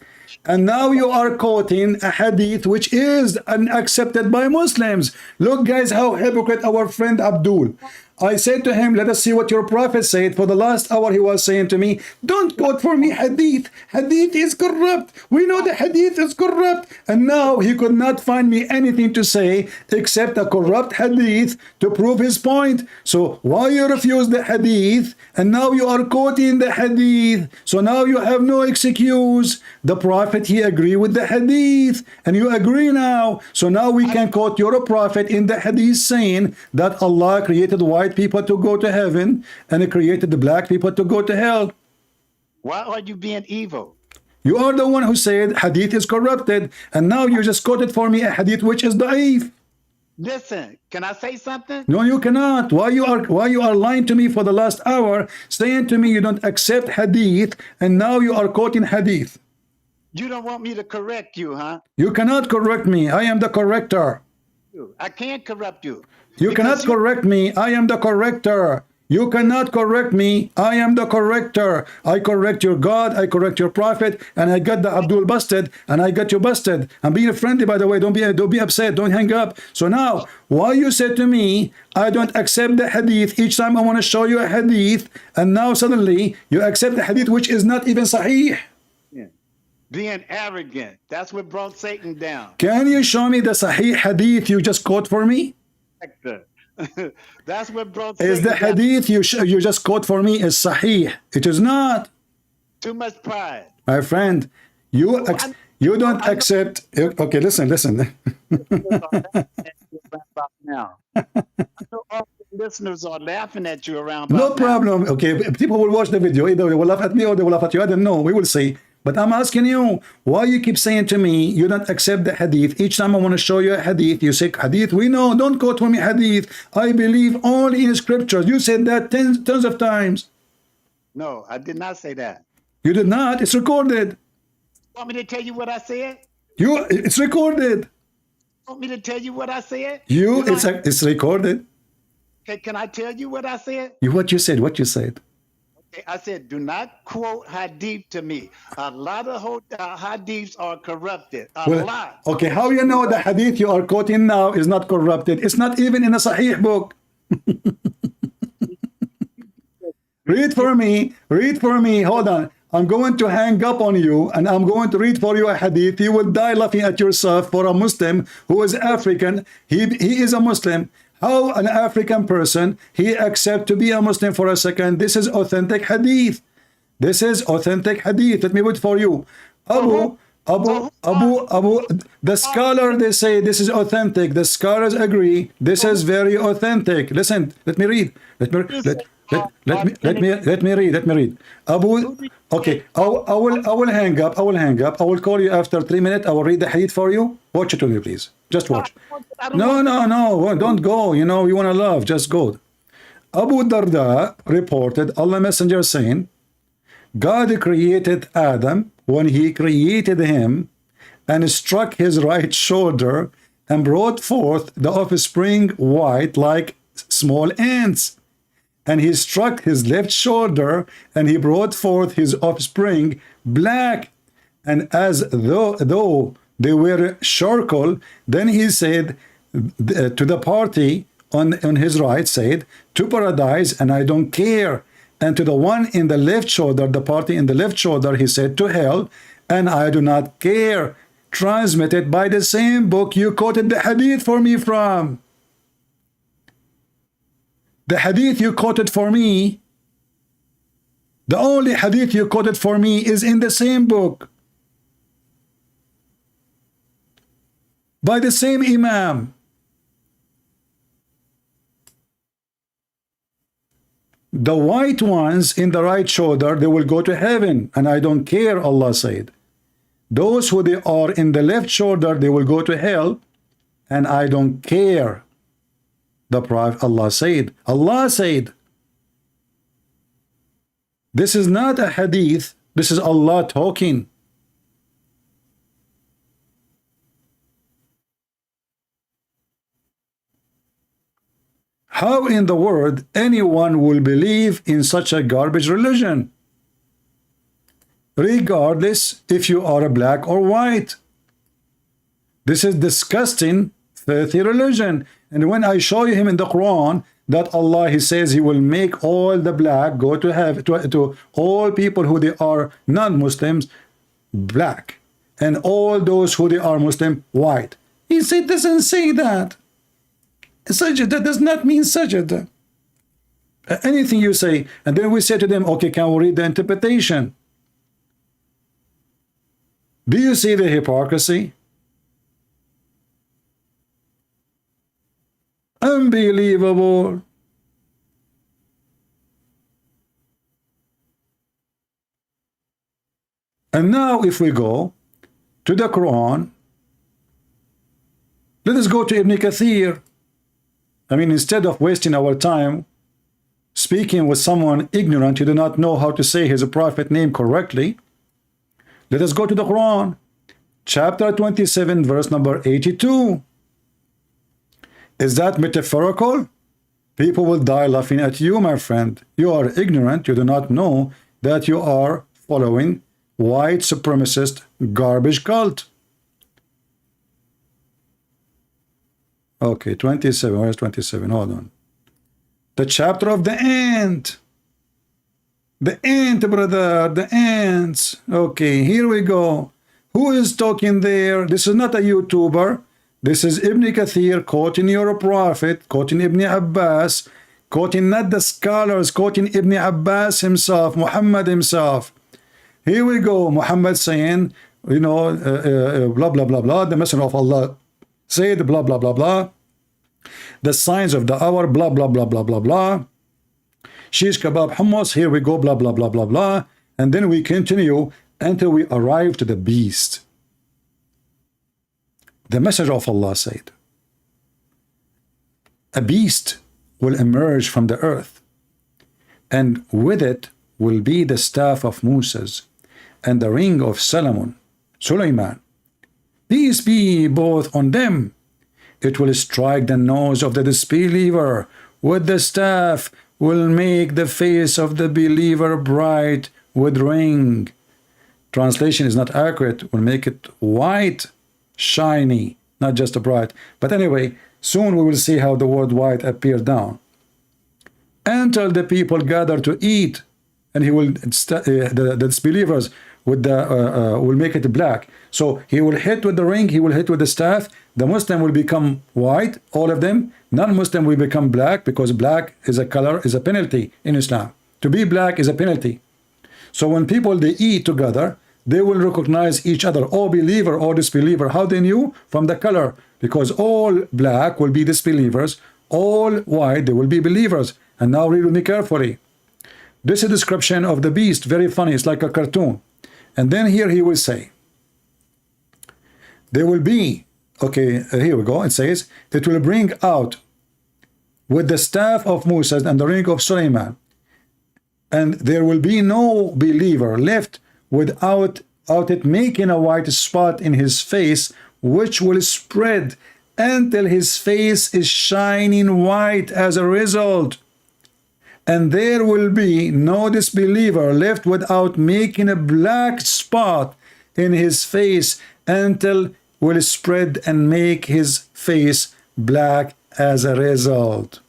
And now you are quoting a hadith which is unaccepted by Muslims. Look, guys, how hypocrite our friend Abdul. I said to him, let us see what your prophet said. For the last hour, he was saying to me, don't quote for me hadith. Hadith is corrupt. We know the hadith is corrupt. And now he could not find me anything to say except a corrupt hadith to prove his point. So why you refuse the hadith? And now you are quoting the hadith. So now you have no excuse. The prophet, he agreed with the hadith. And you agree now. So now we can quote your prophet in the hadith saying that Allah created white people to go to heaven and he created the black people to go to hell. Why are you being evil? You are the one who said hadith is corrupted, and now you just quoted for me a hadith which is da'if. Listen, can I say something? No, you cannot. Why you are lying to me for the last hour, saying to me you don't accept hadith, and now you are quoting hadith. You don't want me to correct you, huh? You cannot correct me. I am the corrector. I can't corrupt you. You cannot correct me. I am the corrector. You cannot correct me. I am the corrector. I correct your God. I correct your prophet. And I got the Abdul busted. And I got you busted. I'm being friendly, by the way. Don't be upset. Don't hang up. So now, why you said to me, I don't accept the hadith. Each time I want to show you a hadith. And now suddenly you accept the hadith which is not even sahih. Being arrogant. That's what brought Satan down. Can you show me the sahih hadith you just quote for me? That's what brought Is the hadith you just quote for me is sahih? It is not. Too much pride. My friend, you don't accept. Okay, listen. Now, I know all the listeners are laughing at you around. No problem. Okay, people will watch the video. Either they will laugh at me or they will laugh at you. I don't know. We will see. But I'm asking you, why you keep saying to me, you don't accept the hadith. Each time I want to show you a hadith, you say, hadith, we know, don't quote for me hadith. I believe only in scriptures. You said that tons of times. No, I did not say that. You did not. It's recorded. Want me to tell you what I said? It's recorded. Want me to tell you what I said? It's recorded. Okay, can I tell you what I said? What you said. I said, do not quote hadith to me. A lot of hadiths are corrupted. A lot. Okay, how you know the hadith you are quoting now is not corrupted? It's not even in a sahih book. Read for me. Hold on. I'm going to hang up on you and I'm going to read for you a hadith. You will die laughing at yourself for a Muslim who is African. He is a Muslim. How an African person, he accept to be a Muslim for a second. This is authentic hadith. Let me read for you. Abu, the scholar, they say this is authentic. The scholars agree. This is very authentic. Listen, let me read. Let me read. Abu, okay, I will hang up. I will call you after 3 minutes. I will read the hadith for you. Watch it with me, please. Just watch. No, don't go. You know, you want to love. Just go. Abu Darda reported Allah Messenger saying, God created Adam when he created him and struck his right shoulder and brought forth the offspring white like small ants. And he struck his left shoulder and he brought forth his offspring black, and as though they were charcoal. Then he said to the party on his right, said, to paradise, and I don't care. And to the one in the left shoulder, the party in the left shoulder, he said, to hell, and I do not care. Transmitted by the same book you quoted the hadith for me from. The hadith you quoted for me, the only hadith you quoted for me is in the same book. By the same Imam. The white ones in the right shoulder, they will go to heaven, and I don't care, Allah said. Those who they are in the left shoulder, they will go to hell, and I don't care. The Prophet, Allah said. Allah said. This is not a hadith. This is Allah talking. How in the world anyone will believe in such a garbage religion? Regardless if you are black or white. This is disgusting, filthy religion. And when I show you him in the Quran that Allah, he says he will make all the black go to heaven, to all people who they are non-Muslims black, and all those who they are Muslim white. He said doesn't say that. Sajdah does not mean sajdah. Anything you say, and then we say to them, okay, can we read the interpretation? Do you see the hypocrisy? Unbelievable. And now if we go to the Quran, let us go to Ibn Kathir. I mean, instead of wasting our time speaking with someone ignorant who do not know how to say his prophet name correctly, let us go to the Quran, chapter 27, verse number 82. Is that metaphorical? People will die laughing at you, my friend. You are ignorant. You do not know that you are following white supremacist garbage cult. Okay, 27. Where's 27? Hold on. The chapter of the ant. The ant, brother. The ants. Okay, here we go. Who is talking there? This is not a YouTuber. This is Ibn Kathir quoting your prophet, quoting Ibn Abbas, quoting not the scholars, quoting Ibn Abbas himself, Muhammad himself. Here we go. Muhammad saying, you know, blah, blah, blah, blah. The Messenger of Allah said, blah, blah, blah, blah. The signs of the hour, blah, blah, blah, blah, blah, blah. Shish kebab hummus, here we go, blah, blah, blah, blah, blah. And then we continue until we arrive to the beast. The Messenger of Allah said, a beast will emerge from the earth, and with it will be the staff of Moses and the ring of Sulaiman. Peace be both on them. It will strike the nose of the disbeliever. With the staff will make the face of the believer bright with ring. Translation is not accurate. Will make it white, shiny, not just bright. But anyway, soon we will see how the word white appears down. Until the people gather to eat, and he will the disbelievers with the will make it black. So he will hit with the ring, he will hit with the staff. The Muslim will become white, all of them. Non-Muslim will become black, because black is a color, is a penalty in Islam. To be black is a penalty. So when people they eat together, they will recognize each other, all believer or disbeliever. How they knew? From the color, because all black will be disbelievers, all white they will be believers. And now read with me carefully. This is a description of the beast, very funny, it's like a cartoon. And then here he will say, there will be, okay, here we go, it says, it will bring out with the staff of Moses and the ring of Suleiman, and there will be no believer left without it making a white spot in his face, which will spread until his face is shining white as a result. And there will be no disbeliever left without making a black spot in his face until will spread and make his face black as a result.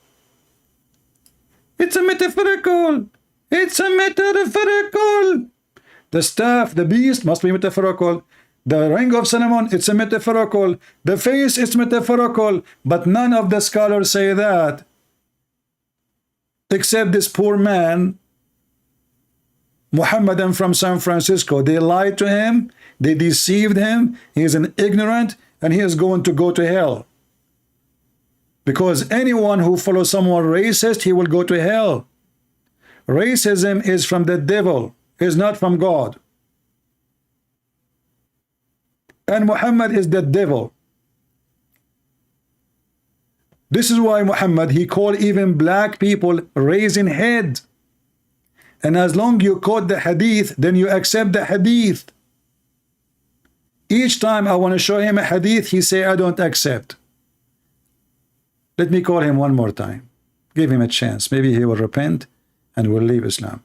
It's a metaphorical. It's a metaphorical. The staff, the beast must be metaphorical. The ring of Solomon, it's a metaphorical. The face is metaphorical. But none of the scholars say that, except this poor man, Muhammadan from San Francisco. They lied to him. They deceived him. He is an ignorant, and he is going to go to hell. Because anyone who follows someone racist, he will go to hell. Racism is from the devil, is not from God. And Muhammad is the devil. This is why Muhammad, he called even black people raising head. And as long you quote the hadith, then you accept the hadith. Each time I want to show him a hadith, he say, I don't accept. Let me call him one more time. Give him a chance. Maybe he will repent and will leave Islam.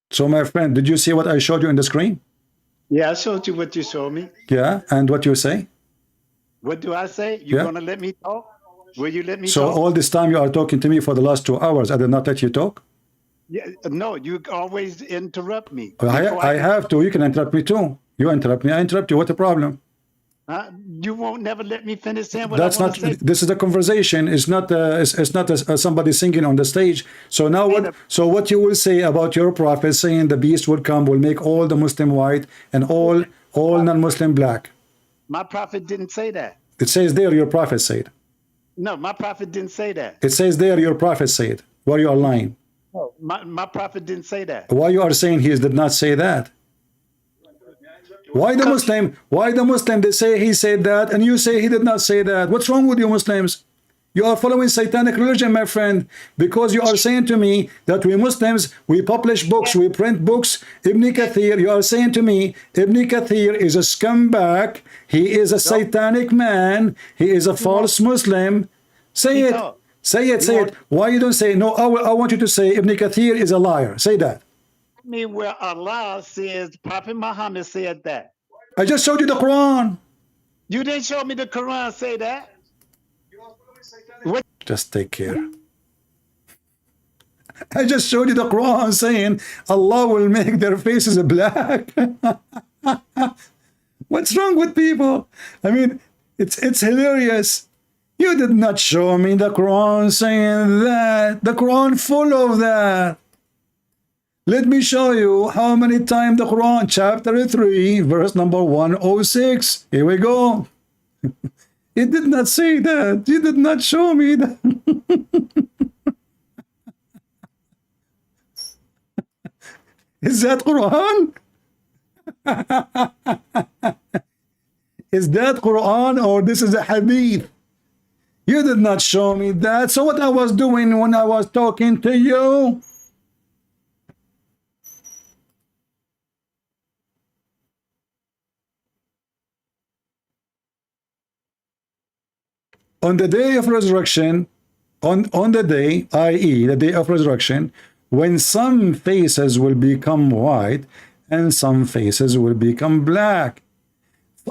So my friend, did you see what I showed you on the screen? Yeah, I showed you what you showed me. Yeah, and what you say? What do I say? You're going to let me talk? Will you let me So talk? all this time you are talking to me for the last 2 hours. I did not let you talk? Yeah, no, you always interrupt me. I have to. You can interrupt me too. You interrupt me, I interrupt you. What the problem? You won't never let me finish saying what That's I not. want to say. This is a conversation. It's not. It's not somebody singing on the stage. So now what? So what you will say about your prophet saying the beast will come, will make all the Muslim white and all non-Muslim black? My prophet didn't say that. It says there your prophet said. No, my prophet didn't say that. It says there your prophet said. Why you are lying? No, my prophet didn't say that. Why you are saying he did not say that? Why the Muslim they say he said that and you say he did not say that? What's wrong with you Muslims? You are following satanic religion, my friend, because you are saying to me that we Muslims, we publish books, we print books. Ibn Kathir, you are saying to me Ibn Kathir is a scumbag, he is a satanic man, he is a false Muslim. Say it. Say it, say it. Why you don't say no? I want you to say Ibn Kathir is a liar. Say that. Me where Allah says Prophet Muhammad said that. I just showed you the Quran. You didn't show me the Quran say that. Just take care. I just showed you the Quran saying Allah will make their faces black. What's wrong with people? I mean, it's hilarious. You did not show me the Quran saying that. The Quran full of that. Let me show you how many times the Quran, chapter 3, verse number 106. Here we go. It did not say that. You did not show me that. Is that Quran? Is that Quran or this is a hadith? You did not show me that. So what I was doing when I was talking to you? On the day of resurrection, on the day, i.e. the day of resurrection, when some faces will become white and some faces will become black.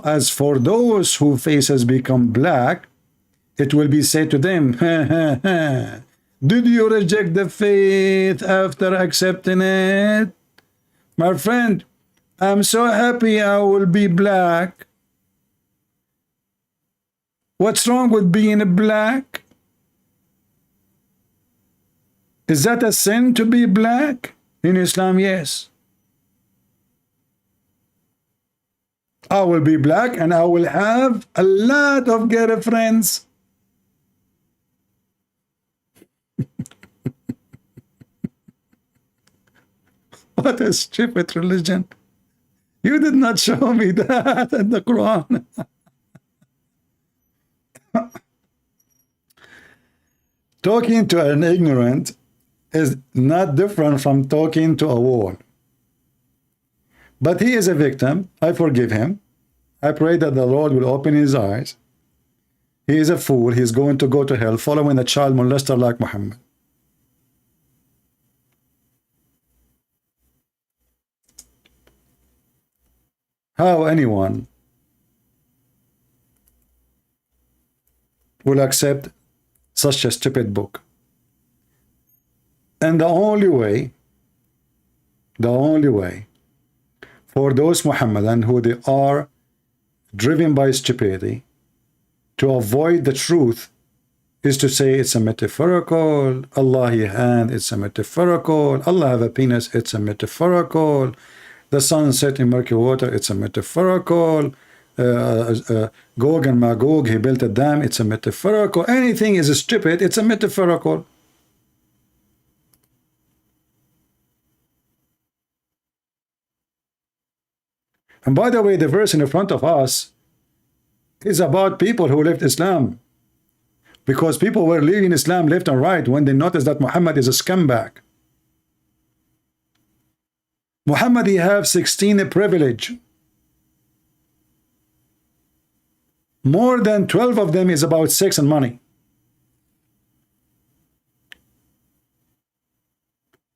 As for those whose faces become black, it will be said to them, did you reject the faith after accepting it? My friend, I'm so happy I will be black. What's wrong with being black? Is that a sin to be black? In Islam, yes. I will be black and I will have a lot of girlfriends. What a stupid religion. You did not show me that in the Quran. Talking to an ignorant is not different from talking to a wall. But he is a victim. I forgive him. I pray that the Lord will open his eyes. He is a fool. He is going to go to hell following a child molester like Muhammad. How anyone will accept such a stupid book? And the only way for those Muhammadan who they are driven by stupidity to avoid the truth is to say it's a metaphorical. Allah he hand, it's a metaphorical. Allah have a penis, it's a metaphorical. The sun set in murky water, it's a metaphorical. Gog and Magog, he built a dam, it's a metaphorical. Anything is stupid, it's a metaphorical. And by the way, the verse in front of us is about people who left Islam. Because people were leaving Islam left and right when they noticed that Muhammad is a scumbag. Muhammad, he have 16 privilege. More than 12 of them is about sex and money.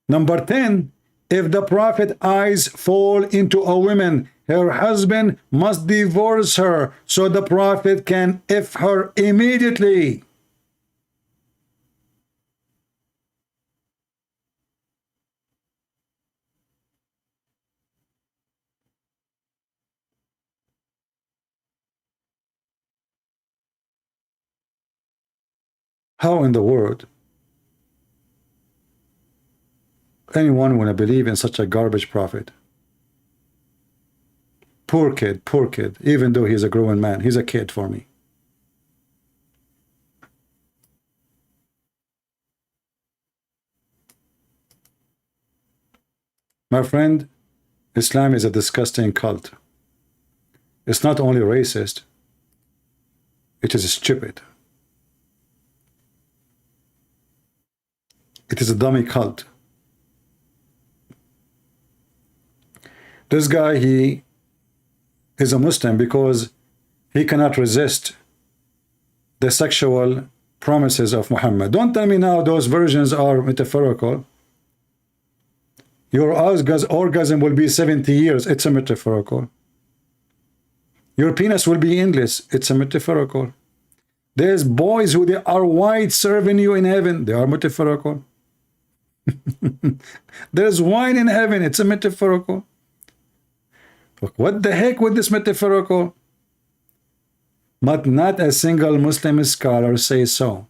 Number 10, if the Prophet eyes fall into a woman, her husband must divorce her so the Prophet can F her immediately. How in the world anyone want to believe in such a garbage prophet? Poor kid, even though he's a grown man, he's a kid for me. My friend, Islam is a disgusting cult. It's not only racist, it is stupid. It is a dummy cult. This guy, he is a Muslim because he cannot resist the sexual promises of Muhammad. Don't tell me now those versions are metaphorical. Your orgasm will be 70 years. It's a metaphorical. Your penis will be endless. It's a metaphorical. There's boys who they are white serving you in heaven. They are metaphorical. There's wine in heaven. It's a metaphorical. What the heck with this metaphorical? But not a single Muslim scholar says so.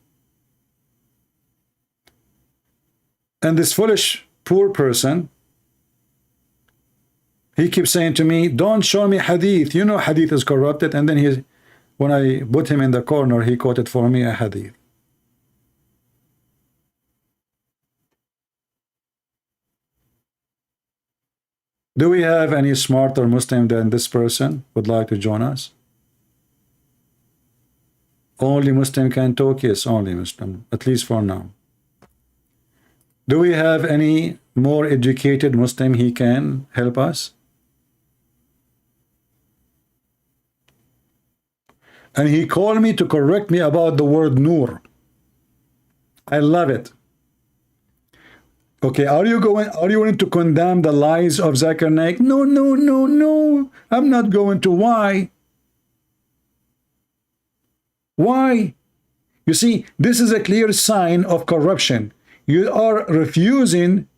And this foolish poor person, he keeps saying to me, don't show me Hadith. You know Hadith is corrupted. And then when I put him in the corner, he quoted for me a Hadith. Do we have any smarter Muslim than this person would like to join us? Only Muslim can talk? Yes, only Muslim, at least for now. Do we have any more educated Muslim he can help us? And he called me to correct me about the word Nur. I love it. Okay, are you going to condemn the lies of Zakir Naik? No. I'm not going to. Why? Why? You see, this is a clear sign of corruption. You are refusing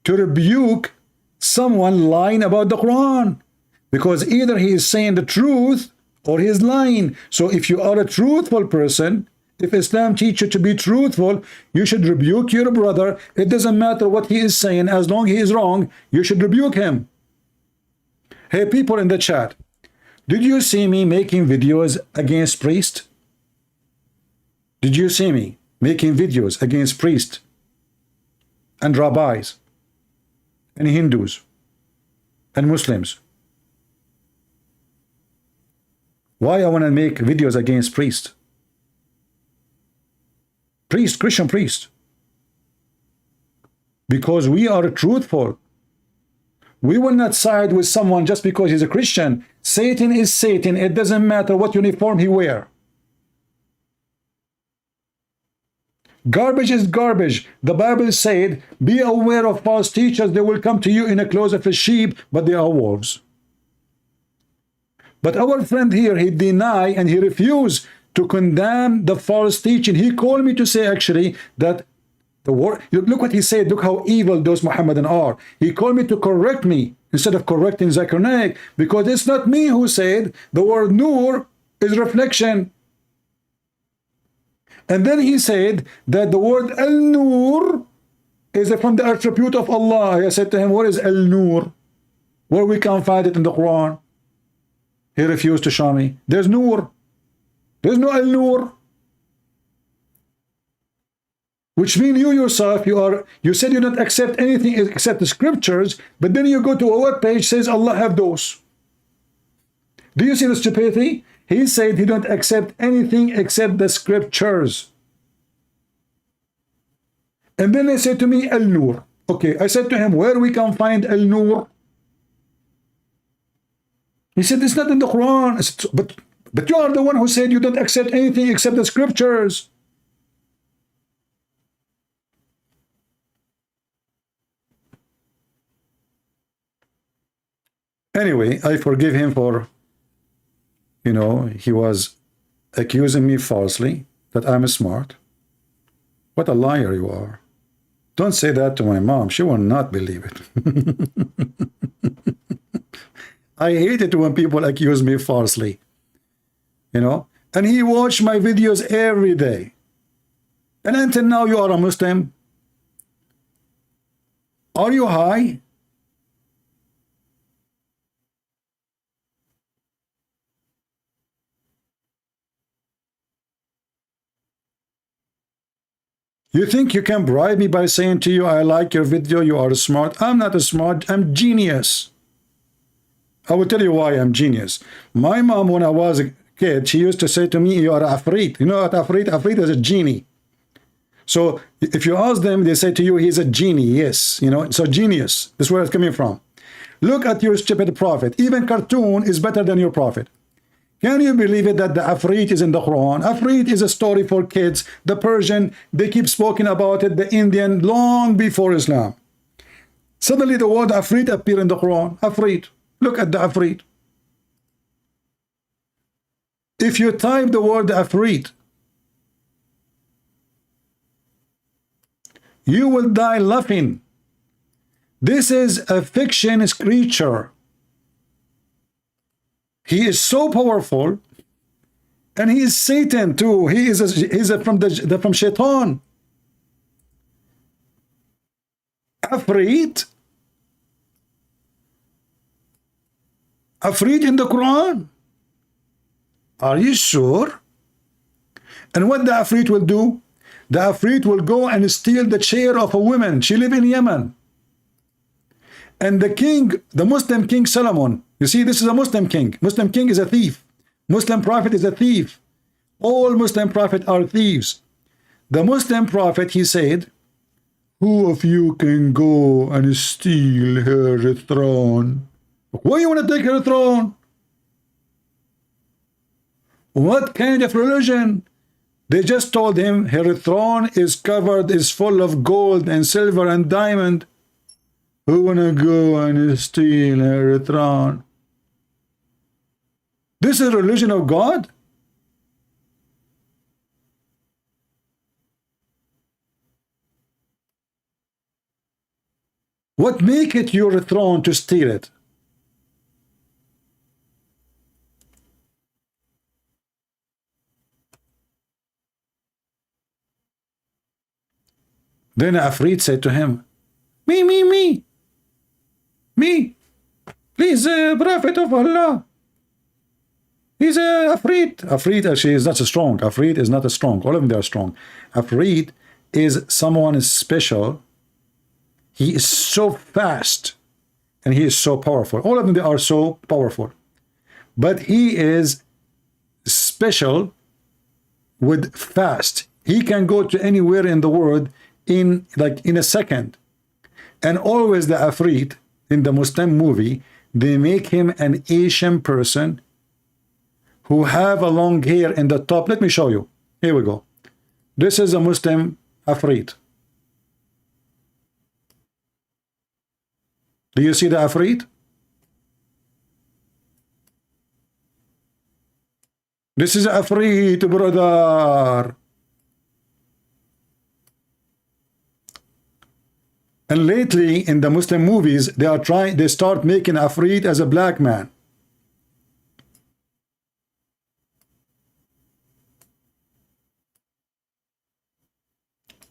to rebuke someone lying about the Quran. Because either he is saying the truth or he is lying. So if you are a truthful person, if Islam teaches you to be truthful, you should rebuke your brother. It doesn't matter what he is saying. As long as he is wrong, you should rebuke him. Hey, people in the chat, did you see me making videos against priests? Did you see me making videos against priests and rabbis and Hindus and Muslims. Why I want to make videos against priests? Christian priest. Because we are truthful. We will not side with someone just because he's a Christian. Satan is Satan. It doesn't matter what uniform he wear. Garbage is garbage. The Bible said, be aware of false teachers. They will come to you in a clothes of a sheep, but they are wolves. But our friend here, he denied and he refused to condemn the false teaching. He called me to say actually that the word, look what he said, look how evil those Mohammedan are. He called me to correct me instead of correcting Zakir Naik, because it's not me who said the word nur is reflection. And then he said that the word al-nur is from the attribute of Allah. I said to him, what is al-nur? Where we can find it in the Quran? He refused to show me. There's nur. There's no al-nur. Which means you yourself, you said you don't accept anything except the scriptures, but then you go to a web page says Allah have those. Do you see the stupidity? He said he don't accept anything except the scriptures. And then they said to me, al-nur. Okay, I said to him, where we can find al-nur? He said, it's not in the Quran. I said, but you are the one who said you don't accept anything except the scriptures. Anyway, I forgive him for, he was accusing me falsely that I'm smart. What a liar you are. Don't say that to my mom. She will not believe it. I hate it when people accuse me falsely. And he watched my videos every day. And until now, you are a Muslim. Are you high? You think you can bribe me by saying to you, I like your video, you are smart? I'm not smart, I'm genius. I will tell you why I'm genius. My mom, when I was a kid, she used to say to me, you are afraid. You know what afraid? Afraid is a genie. So if you ask them, they say to you, he's a genie. Yes, so genius. This is where it's coming from. Look at your stupid prophet. Even cartoon is better than your prophet. Can you believe it that the Afrit is in the Quran? Afrit is a story for kids. The Persian, they keep speaking about it. The Indian, long before Islam. Suddenly the word Afrit appear in the Quran. Afrit. Look at the Afrit. If you type the word Afrit, you will die laughing. This is a fiction creature. He is so powerful, and he is Satan too. He's from Shaitan. Afrit in the Quran. Are you sure? And what the Afrit will do? The Afrit will go and steal the chair of a woman. She lives in Yemen. And the king, the Muslim king Solomon, you see, this is a Muslim king. Muslim king is a thief. Muslim prophet is a thief. All Muslim prophets are thieves. The Muslim prophet, he said, who of you can go and steal her throne? Why you want to take her throne? What kind of religion? They just told him her throne is covered, is full of gold and silver and diamond. Who wanna go and steal her throne? This is religion of God? What make it your throne to steal it? Then Afrit said to him, me, please, prophet of Allah. He's a Afrit. Afrit actually is not so strong. Afrit is not as strong. All of them, they are strong. Afrit is someone special He is so fast and he is so powerful. All of them, they are so powerful. But he is special with fast. He can go to anywhere in the world in a second. And always the Afrit in the Muslim movie, they make him an Asian person who have a long hair in the top. Let me show you. Here we go. This is a Muslim Afrit. Do you see the Afrit? This is Afrit, brother. And lately in the Muslim movies, they start making Afrit as a black man.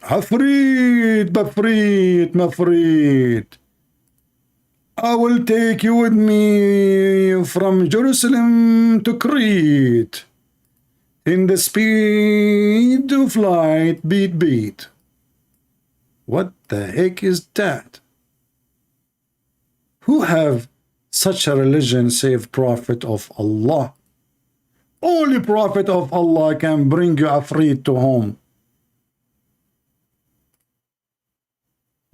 Afrit, Mafrit, Mafrit. I will take you with me from Jerusalem to Crete in the speed of light, beat, beat. What the heck is that? Who have such a religion save Prophet of Allah? Only Prophet of Allah can bring you Afrit to home.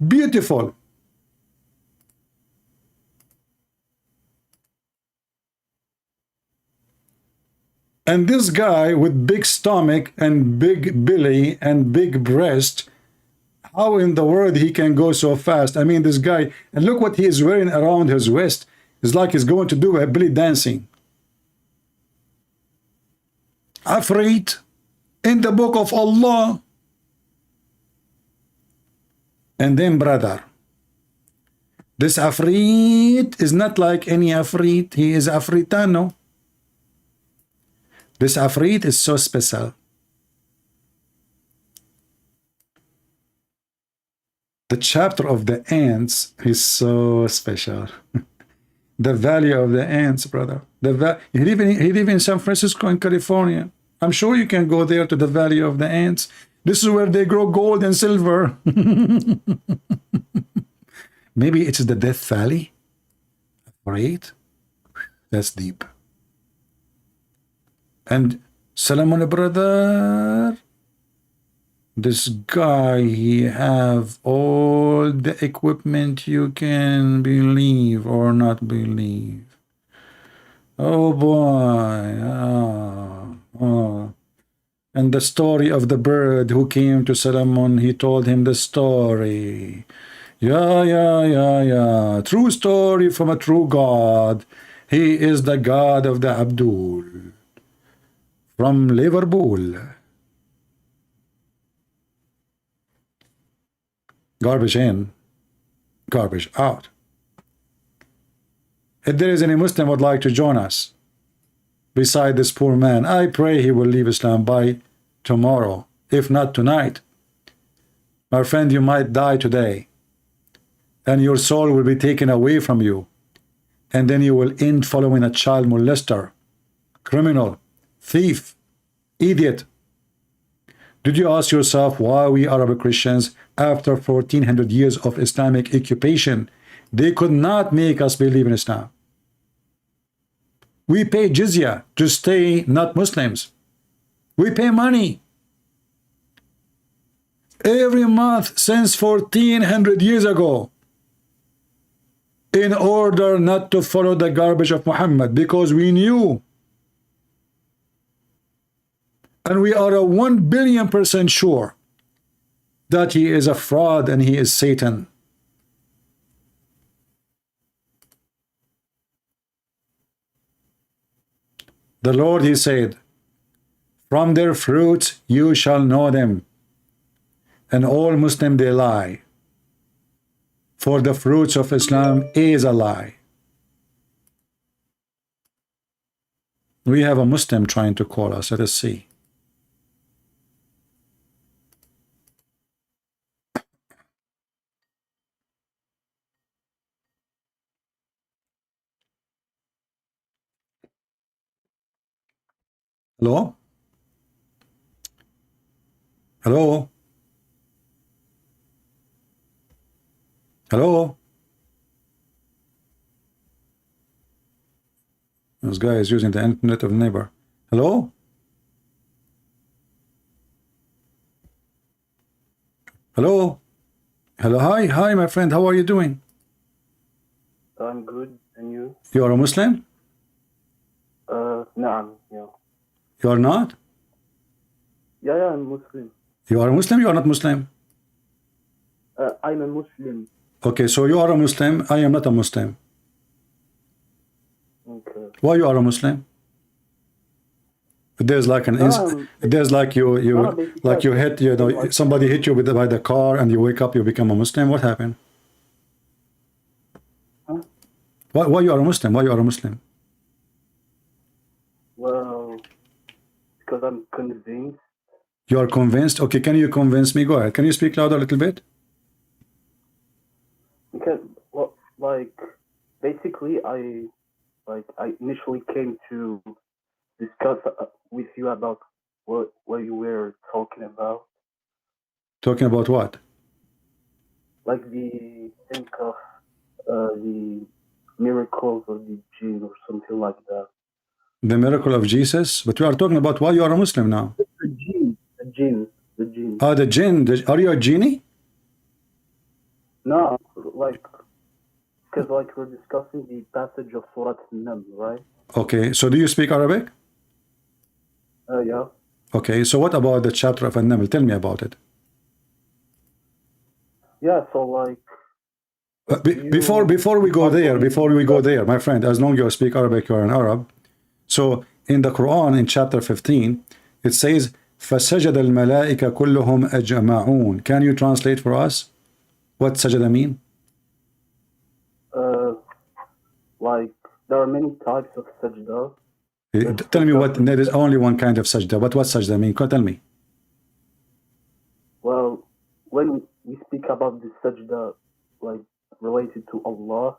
Beautiful. And this guy with big stomach and big belly and big breast, how in the world he can go so fast? I mean, this guy, and look what he is wearing around his waist. It's like he's going to do a belly dancing. Afraid in the book of Allah. And then, brother, this Afrit is not like any Afrit. He is Afritano. This Afrit is so special. The chapter of the ants is so special. The value of the ants, brother. He live in San Francisco in California. I'm sure you can go there to the valley of the ants. This is where they grow gold and silver. Maybe it's the Death Valley. Right? That's deep. And Solomon, brother, this guy, he have all the equipment you can believe or not believe. Oh boy. Oh. And the story of the bird who came to Solomon, he told him the story. Yeah. True story from a true God. He is the God of the Abdul. From Liverpool. Garbage in, garbage out. If there is any Muslim would like to join us, beside this poor man, I pray he will leave Islam by tomorrow, if not tonight. My friend, you might die today, and your soul will be taken away from you, and then you will end following a child molester, criminal, thief, idiot. Did you ask yourself why we Arab Christians, after 1400 years of Islamic occupation, they could not make us believe in Islam? We pay jizya to stay not Muslims. We pay money every month since 1400 years ago in order not to follow the garbage of Muhammad, because we knew, and we are a 1,000,000,000% sure that he is a fraud and he is Satan. The Lord, he said, from their fruits you shall know them. And all Muslim, they lie. For the fruits of Islam is a lie. We have a Muslim trying to call us. Let us see. Hello? Hello? Hello? This guy is using the internet of neighbor. Hello? Hello? Hello, hi, my friend. How are you doing? I'm good, and you? You are a Muslim? No, yeah. You are not? Yeah, I'm Muslim. You are a Muslim? You are not Muslim? I'm a Muslim. Okay, so you are a Muslim. I am not a Muslim. Okay. Why you are a Muslim? There's like an there's like you hit, you know, somebody hit you by the car and you wake up, you become a Muslim. What happened? Huh? Why you are a Muslim? Why you are a Muslim? Well, because I'm convinced. You are convinced? Okay, can you convince me? Go ahead. Can you speak louder a little bit? Because, well, like, basically, I initially came to discuss with you about what you were talking about. Talking about what? Like the think of the miracles of the jinn or something like that. The miracle of Jesus? But we are talking about why you are a Muslim now. The jinn. Ah, the jinn. Are you a genie? No, like, because like we're discussing the passage of Surah An-Naml, right? Okay, so do you speak Arabic? Yeah. Okay, so what about the chapter of An-Naml? Tell me about it. Yeah, so like... Before we go there, my friend, as long as you speak Arabic, you are an Arab. So in the Quran, in chapter 15, it says, فَسَجَدَ الْمَلَائِكَ كُلُّهُمْ أَجْمَعُونَ. Can you translate for us what sajda mean? Like, there are many types of sajdah. Tell me what, there is only one kind of sajda, but what sajda mean? Tell me. Well, when we speak about the sajda, like, related to Allah,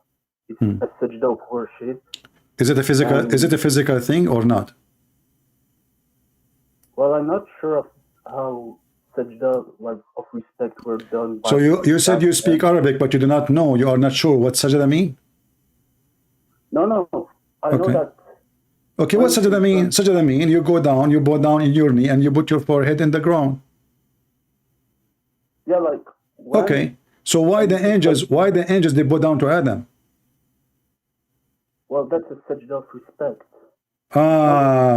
it's a sajda of worship. Is it a physical thing or not? Well, I'm not sure of how sajda, like, of respect were done by... So you said you speak Arabic, but you do not know, you are not sure what sajda mean? No, I know that. Okay, what sajda mean? Sajda mean you go down, you bow down in your knee, and you put your forehead in the ground. Yeah, like... Okay, so why the angels they bow down to Adam? Well, that's a sajda of respect.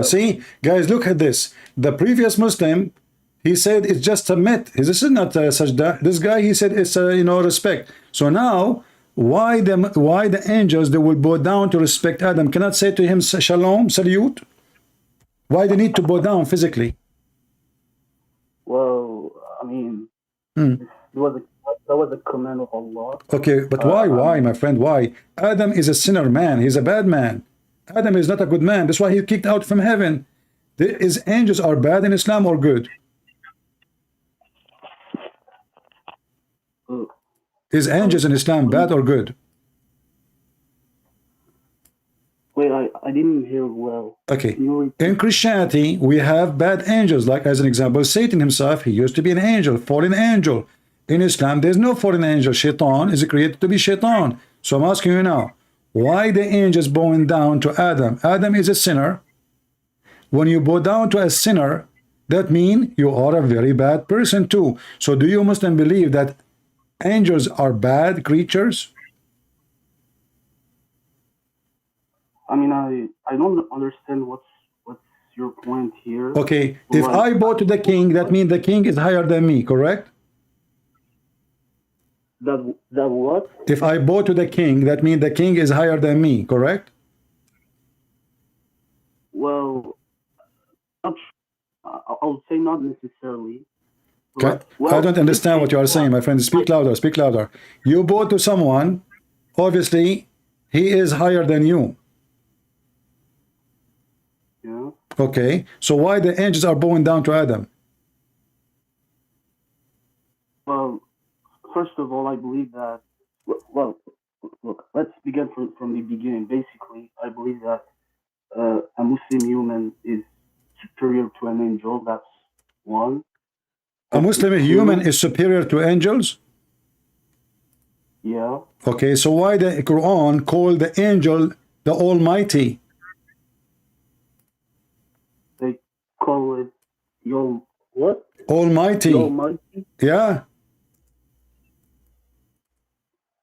See, guys, look at this. The previous Muslim, he said it's just a myth. This is not a sajda. This guy, he said it's respect. So now, why the angels they will bow down to respect Adam? Cannot say to him shalom, salute. Why they need to bow down physically? Well, I mean, that was a command of Allah. Okay, but why, my friend? Why? Adam is a sinner man. He's a bad man. Adam is not a good man. That's why he kicked out from heaven. Is angels are bad in Islam or good? Is angels in Islam bad or good? Wait, I didn't hear well. Okay. In Christianity, we have bad angels. Like as an example, Satan himself, he used to be an angel, fallen angel. In Islam, there's no fallen angel. Shaitan is created to be shaitan. So I'm asking you now, why the angels bowing down to Adam? Adam is a sinner. When you bow down to a sinner, that means you are a very bad person too. So do you Muslim believe that angels are bad creatures? I mean, I don't understand what's your point here. Okay, if I bow to the king, that means the king is higher than me, correct? That what? If I bow to the king, that means the king is higher than me, correct? Well, I'll say not necessarily. Okay. I don't understand what you are saying, my friend. Speak louder, speak louder. You bow to someone, obviously, he is higher than you. Yeah. Okay, so why the angels are bowing down to Adam? Well, first of all, I believe that, well, look, let's begin from the beginning. Basically, I believe that a Muslim human is superior to an angel. That's one. A Muslim human is superior to angels? Yeah. Okay, so why the Quran called the angel the Almighty? They call it what? Almighty. The Almighty? Yeah.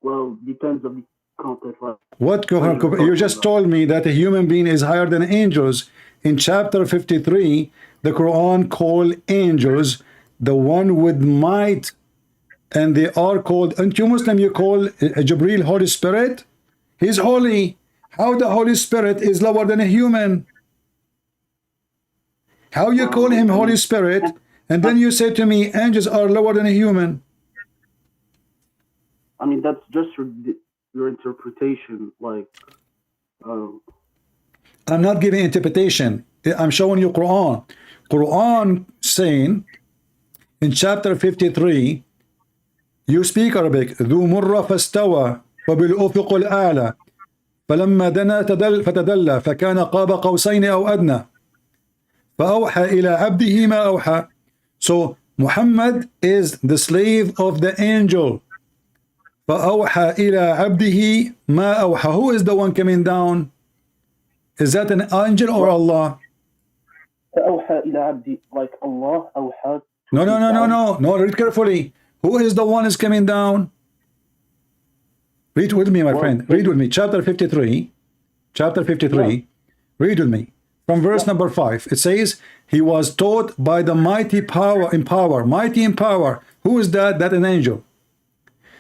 Well, depends on the context. Like, What you just told me that a human being is higher than angels. In chapter 53, the Quran called angels the one with might, and they are called, and you Muslim, you call Jibreel Holy Spirit? He's holy. How the Holy Spirit is lower than a human? How you call him Holy Spirit, and then you say to me angels are lower than a human? I mean, that's just your interpretation. Like, I'm not giving interpretation. I'm showing you Quran. Quran saying in chapter 53, you speak Arabic. ذو مرة فاستوى وبالأفق الأعلى فلما دنا فتدلى فكان قاب قوسين أو أدنى فأوحى إلى عبده ما أوحى. So Muhammad is the slave of the angel. فأوحى إلى عبده ما أوحى. Who is the one coming down? Is that an angel or Allah? فأوحى إلى عبدي, like Allah أوحى. No, read carefully. Who is the one is coming down? Read with me, my friend. Read with me. Chapter 53. Chapter 53. Read with me. From verse number 5. It says, he was taught by the mighty power in power. Mighty in power. Who is that? That an angel.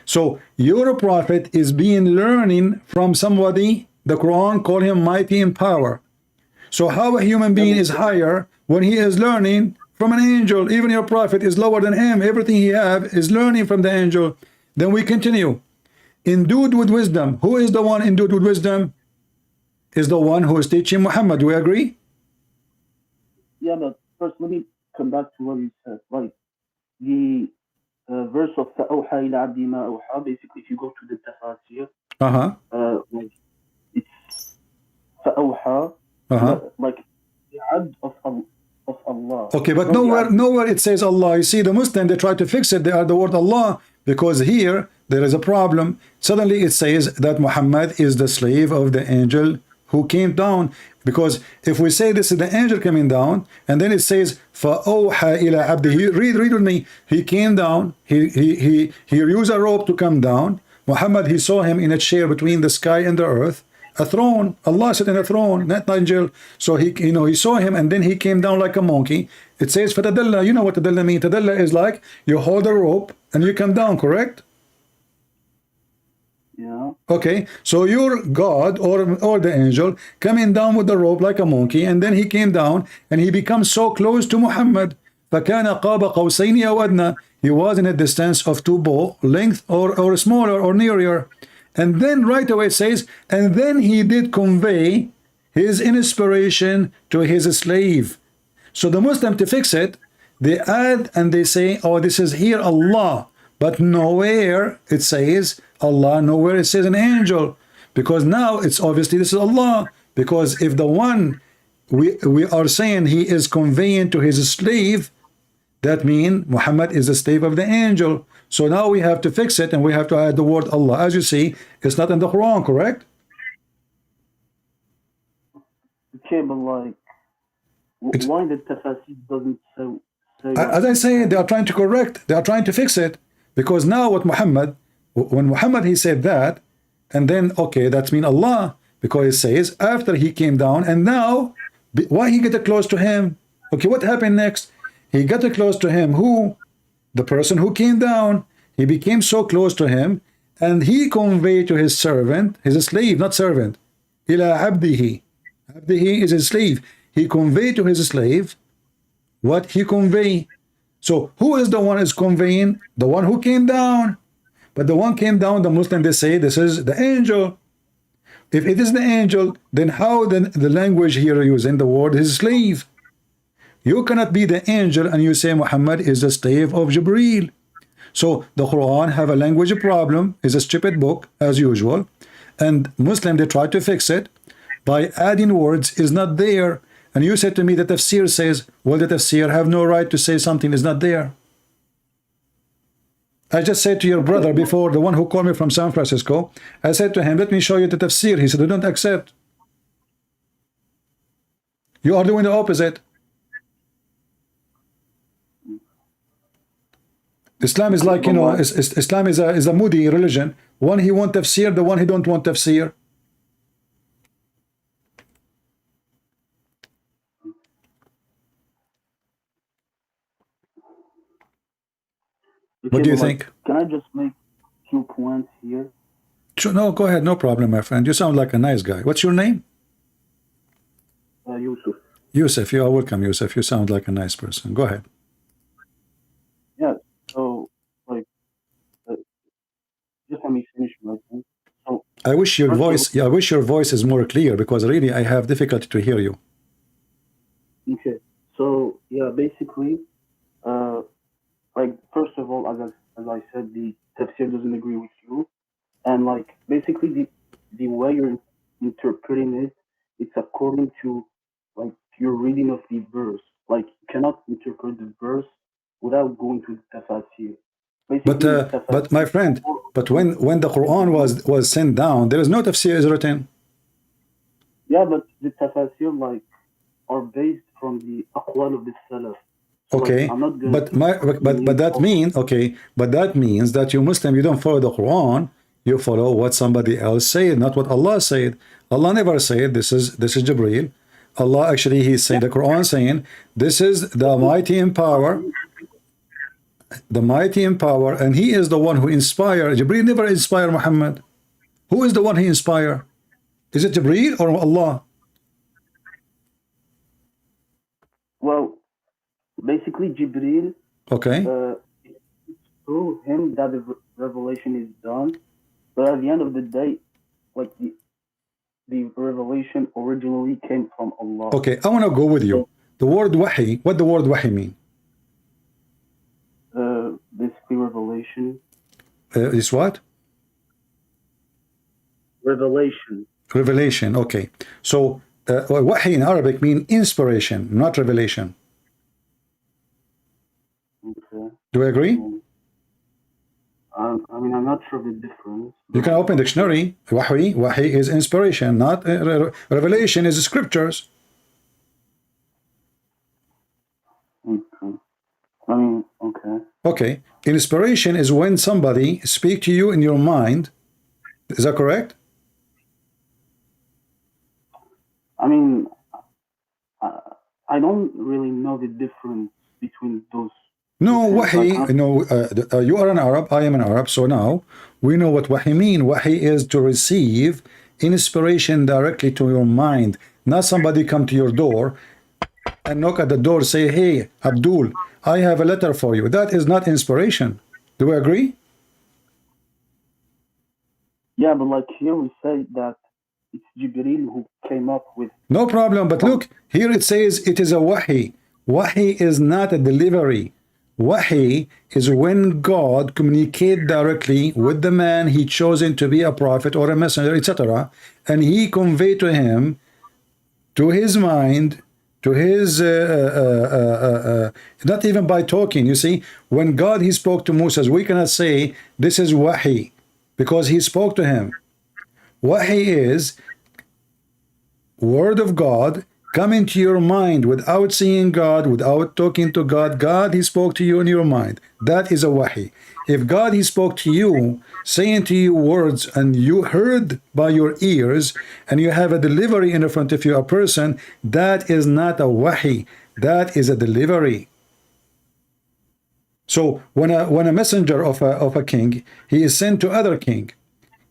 So your prophet is being learning from somebody. The Quran call him mighty in power. So how a human being is higher when he is learning from an angel? Even your prophet is lower than him. Everything he have is learning from the angel. Then we continue. Endued with wisdom. Who is the one endued with wisdom? Is the one who is teaching Muhammad. Do we agree? Yeah, but first let me come back to what you said. Like the verse of فَأَوْحَى إِلَى عَبْدِي مَا أَوْحَى. Basically, if you go to the tafsir, like it's فَأَوْحَى, like the abd of Allah. Okay, but nowhere it says Allah. You see, the Muslim, they try to fix it. They are the word Allah, because here there is a problem. Suddenly it says that Muhammad is the slave of the angel who came down. Because if we say this is the angel coming down, and then it says فَأَوْحَى إِلَى عَبْدِهِ, read with me. He came down. He used a rope to come down. Muhammad, he saw him in a chair between the sky and the earth. A throne. Allah sat in a throne, not angel. So he saw him, and then he came down like a monkey. It says fatadalla. You know what tadalla means? Tadalla is like you hold a rope and you come down, correct? Yeah. Okay, so your God or the angel coming down with the rope like a monkey, and then he came down and he becomes so close to Muhammad. فَكَانَ قَابَ قَوْسَيْنِ أَوْ أَدْنَى. He was in a distance of 2 bow length or smaller or nearer. And then right away it says, and then he did convey his inspiration to his slave. So the Muslim, to fix it, they add and they say, oh, this is here Allah. But nowhere it says Allah, nowhere it says an angel. Because now it's obviously this is Allah. Because if the one we are saying he is conveying to his slave, that means Muhammad is a slave of the angel. So now we have to fix it, and we have to add the word Allah. As you see, it's not in the Quran, correct? Okay, but like, why the tafsir doesn't say as I say, they are trying to correct. They are trying to fix it. Because now when Muhammad he said that, and then, okay, that means Allah. Because it says, after he came down, and now, why he get close to him? Okay, what happened next? He got close to him. Who? The person who came down. He became so close to him, and he conveyed to his servant, his slave, not servant. Ila abdihi. Abdihi is his slave. He conveyed to his slave what he conveyed. So who is the one is conveying? The one who came down. But the one came down, the Muslim, they say this is the angel. If it is the angel, then how then the language here using the word is slave? You cannot be the angel and you say Muhammad is the slave of Jibreel. So the Quran have a language problem, is a stupid book as usual, and Muslim they try to fix it by adding words is not there. And you said to me that tafsir says, well, the tafsir have no right to say something is not there. I just said to your brother before, the one who called me from San Francisco, I said to him, let me show you the tafsir. He said, I don't accept. You are doing the opposite. Islam is like, you know, Islam is a moody religion. One he want tafsir, the one he don't want tafsir. What do you think? Can I just make 2 points here? Sure, no, go ahead, no problem, my friend. You sound like a nice guy. What's your name? Yusuf. Yusuf, you are welcome, Yusuf. You sound like a nice person. Go ahead. Yeah, so, like, just let me finish my thing. So, I wish your voice is more clear, because really I have difficulty to hear you. Okay, so, yeah, basically, like, first of all, as I said, the tafsir doesn't agree with you. And, like, basically, the way you're interpreting it, it's according to, like, your reading of the verse. Like, you cannot interpret the verse without going to the tafsir. But my friend, but when the Quran was sent down, there is no tafsir is written. Yeah, but the tafsir, like, are based from the aqwal of the salaf. Okay, like, but that means that you Muslim, you don't follow the Quran, you follow what somebody else said, not what Allah said. Allah never said this is Jibreel. Allah actually, he's saying, the Quran saying, this is the mighty in power, and he is the one who inspired. Jibreel never inspired Muhammad. Who is the one he inspired? Is it Jibreel or Allah? Well, basically, Jibreel, okay, it's through him that the revelation is done. But at the end of the day, like, the revelation originally came from Allah. Okay, I want to go with you. The word wahi, what the word wahi mean? Basically, revelation. Is what? Revelation. Revelation, okay. So, wahi in Arabic mean inspiration, not revelation. Okay. Do you agree? I mean, I'm not sure the difference. You can open dictionary. Wahi is inspiration, not revelation is scriptures. Okay. I mean, okay. Okay. Inspiration is when somebody speak to you in your mind. Is that correct? I mean, I don't really know the difference between those. No, wahi, you are an Arab, I am an Arab, so now we know what wahi mean. Wahi is to receive inspiration directly to your mind, not somebody come to your door and knock at the door, say, hey, Abdul, I have a letter for you. That is not inspiration. Do we agree? Yeah, but like here we say that it's Jibreel who came up with. No problem, but look, here it says it is a wahi. Wahi is not a delivery. Wahi is when God communicates directly with the man he chosen to be a prophet or a messenger, etc. And he convey to him, to his mind, to his, not even by talking, you see. When God, he spoke to Moses, we cannot say this is Wahi, because he spoke to him. Wahi is word of God come into your mind without seeing God, without talking to God. God, he spoke to you in your mind. That is a wahi. If God, he spoke to you, saying to you words, and you heard by your ears, and you have a delivery in front of you, a person, that is not a wahi. That is a delivery. So when a messenger of a king, he is sent to other king,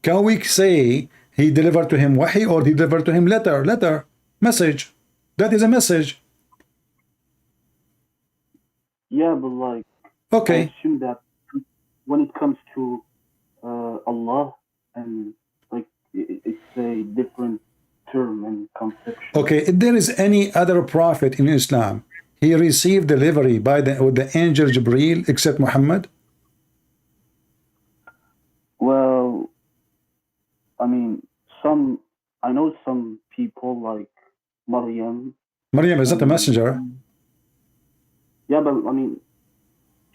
can we say he delivered to him wahi, or he delivered to him letter, message? That is a message. Yeah, but like, okay, I assume that when it comes to Allah, and like, it's a different term and conception. Okay, if there is any other prophet in Islam, he received delivery by the angel Jibreel except Muhammad? Well, I mean, I know some people like Maryam. Maryam is not a messenger. Yeah, but I mean,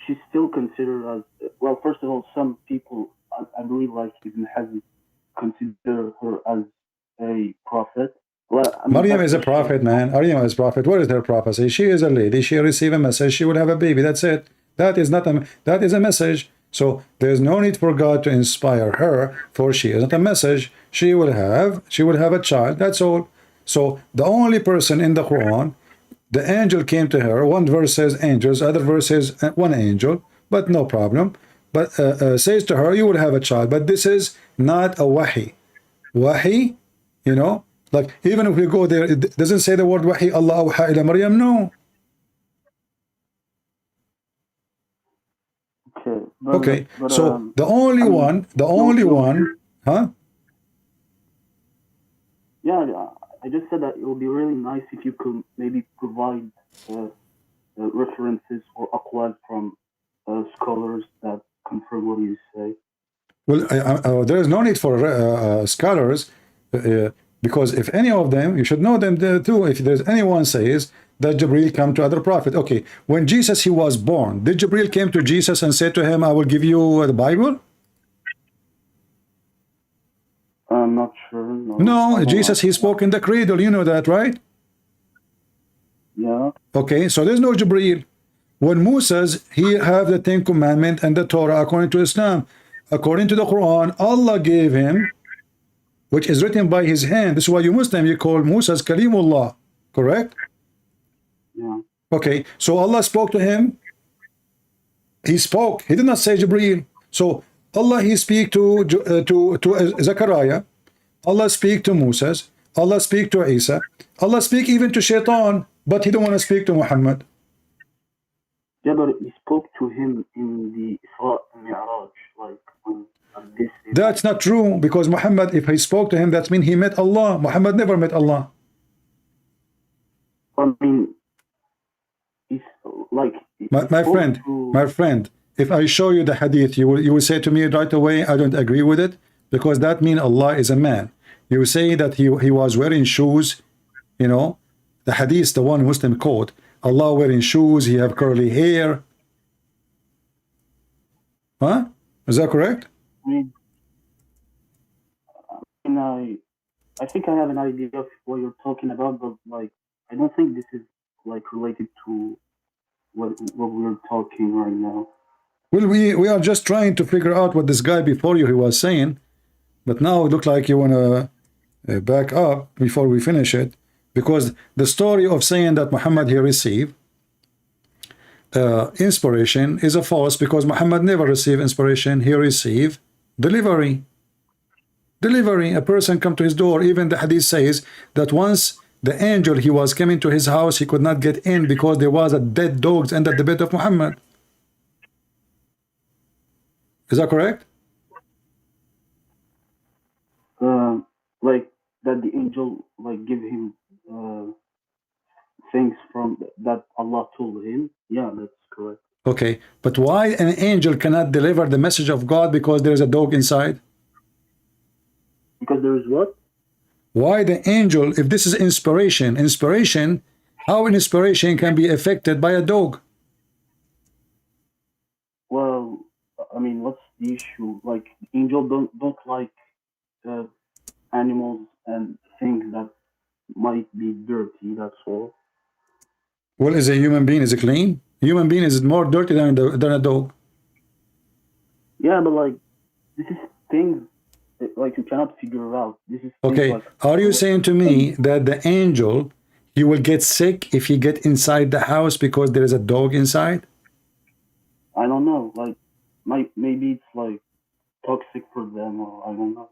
she's still considered as, well, first of all, some people, I believe, like Ibn Hazm, consider her as a prophet. Well, I mean, Maryam that's is a what she- prophet, man. Maryam is a prophet. What is her prophecy? She is a lady. She received a message. She will have a baby. That's it. That is not a, that is a message. So there's no need for God to inspire her, for she isn't a message. She will have a child. That's all. So the only person in the Quran, the angel came to her. One verse says angels, other verse says one angel, but no problem. But says to her, you will have a child. But this is not a wahi. Wahi, you know, like even if we go there, it doesn't say the word wahi, Allah awha ila Maryam, no. Okay. Okay, so the only one, huh? Yeah, I just said that it would be really nice if you could maybe provide references or aqwal from scholars that confirm what you say. Well, there is no need for scholars, because if any of them, you should know them there too. If there's anyone says that Jibreel come to other prophet, okay, when Jesus he was born, did Jibreel came to Jesus and said to him, I will give you the Bible? I'm not sure. No, Jesus he spoke in the cradle, you know that, right? Yeah. Okay, so there's no Jibreel. When Moses he have the 10 commandment and the Torah according to Islam, according to the Quran, Allah gave him, which is written by his hand. This is why you Muslim, you call Moses Kalimullah, correct? Yeah. Okay, so Allah spoke to him. He spoke. He did not say Jibreel. So Allah he speak to Zachariah. Allah speak to Moses. Allah speak to Isa. Allah speak even to Shaitan, but he don't want to speak to Muhammad. Yeah, but he spoke to him in the Isra and Mi'raj, like on this. That's not true, because Muhammad, if he spoke to him, that means he met Allah. Muhammad never met Allah. I mean, it's like my friend, if I show you the hadith, you will say to me right away, I don't agree with it, because that means Allah is a man. You say that he was wearing shoes, you know, the hadith, the one Muslim quote, Allah wearing shoes, he have curly hair. Huh? Is that correct? I think I have an idea of what you're talking about, but like I don't think this is like related to what we're talking right now. Well, we are just trying to figure out what this guy before you he was saying, but now it looks like you want to back up before we finish it, because the story of saying that Muhammad he received inspiration is a false, because Muhammad never received inspiration. He received delivery. A person come to his door. Even the hadith says that once the angel he was coming to his house, he could not get in because there was a dead dogs under the bed of Muhammad. Is that correct? Like that the angel like give him things from that Allah told him. Yeah, that's correct. Okay, but why an angel cannot deliver the message of God because there is a dog inside? Because there is what? Why the angel, if this is inspiration, how inspiration can be affected by a dog? Well, I mean, what's the issue? Like, angels don't like animals and things that might be dirty. That's all. Well, is a human being is it clean? Human being is more dirty than a dog. Yeah, but like this is things like you cannot figure out. This is okay. Like, are you saying to me that the angel he will get sick if he get inside the house because there is a dog inside? I don't know. Like, maybe it's like toxic for them, or I don't know.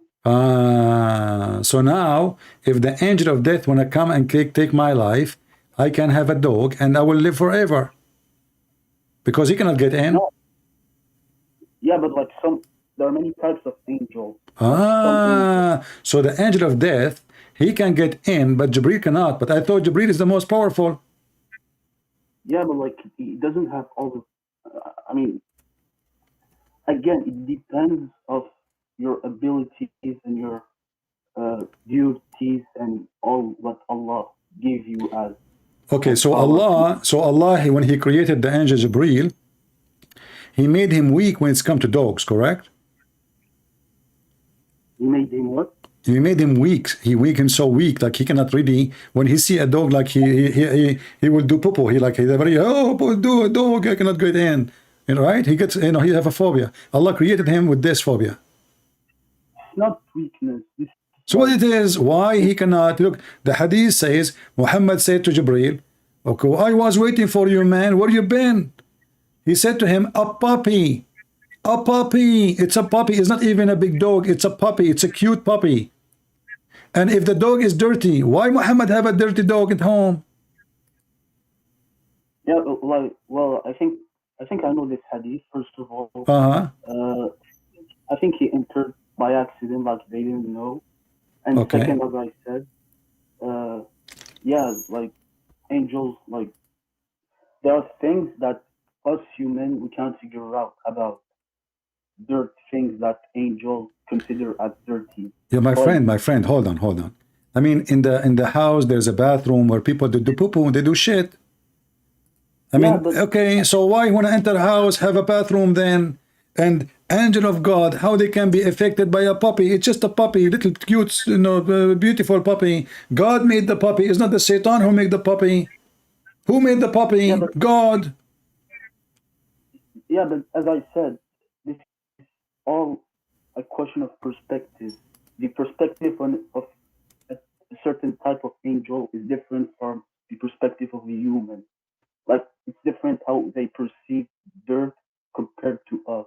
So now, if the angel of death wanna come and take my life, I can have a dog and I will live forever because he cannot get in. No. Yeah, but like there are many types of angels. So the angel of death he can get in, but Jibreel cannot. But I thought Jibreel is the most powerful. Yeah, but like he doesn't have all the. I mean, again, it depends of your abilities and your duties and all what Allah gave you as. Okay, so Allah, when He created the angel Jibreel, he made him weak when it's come to dogs, correct? He made him what? He made him weak. He make him so weak, like he cannot really. When he see a dog, like he will do poo. He like do a dog. I cannot get in. You know, right? He gets, you know, he have a phobia. Allah created him with this phobia. It's not weakness. So what it is? Why he cannot look? The Hadith says Muhammad said to Jibreel, "Okay, I was waiting for you, man. Where you been?" He said to him, "A puppy." A puppy. It's a puppy. It's not even a big dog. It's a puppy. It's a cute puppy. And if the dog is dirty, why Muhammad have a dirty dog at home? Yeah, well, I think I know this hadith. First of all, I think he entered by accident, like they didn't know. And second, as I said, yeah, like angels, like there are things that us human we can't figure out about dirt, things that angels consider as dirty. Yeah, my friend, hold on. I mean, in the house, there's a bathroom where people do poo-poo and they do shit. I mean, okay, so why when I enter a house have a bathroom then? And angel of God, how they can be affected by a puppy? It's just a puppy, little cute, you know, beautiful puppy. God made the puppy. It's not the Satan who made the puppy. Who made the puppy? Yeah, God. Yeah, but as I said, this is all a question of perspective. The perspective of a certain type of angel is different from the perspective of a human. Like, it's different how they perceive dirt compared to us.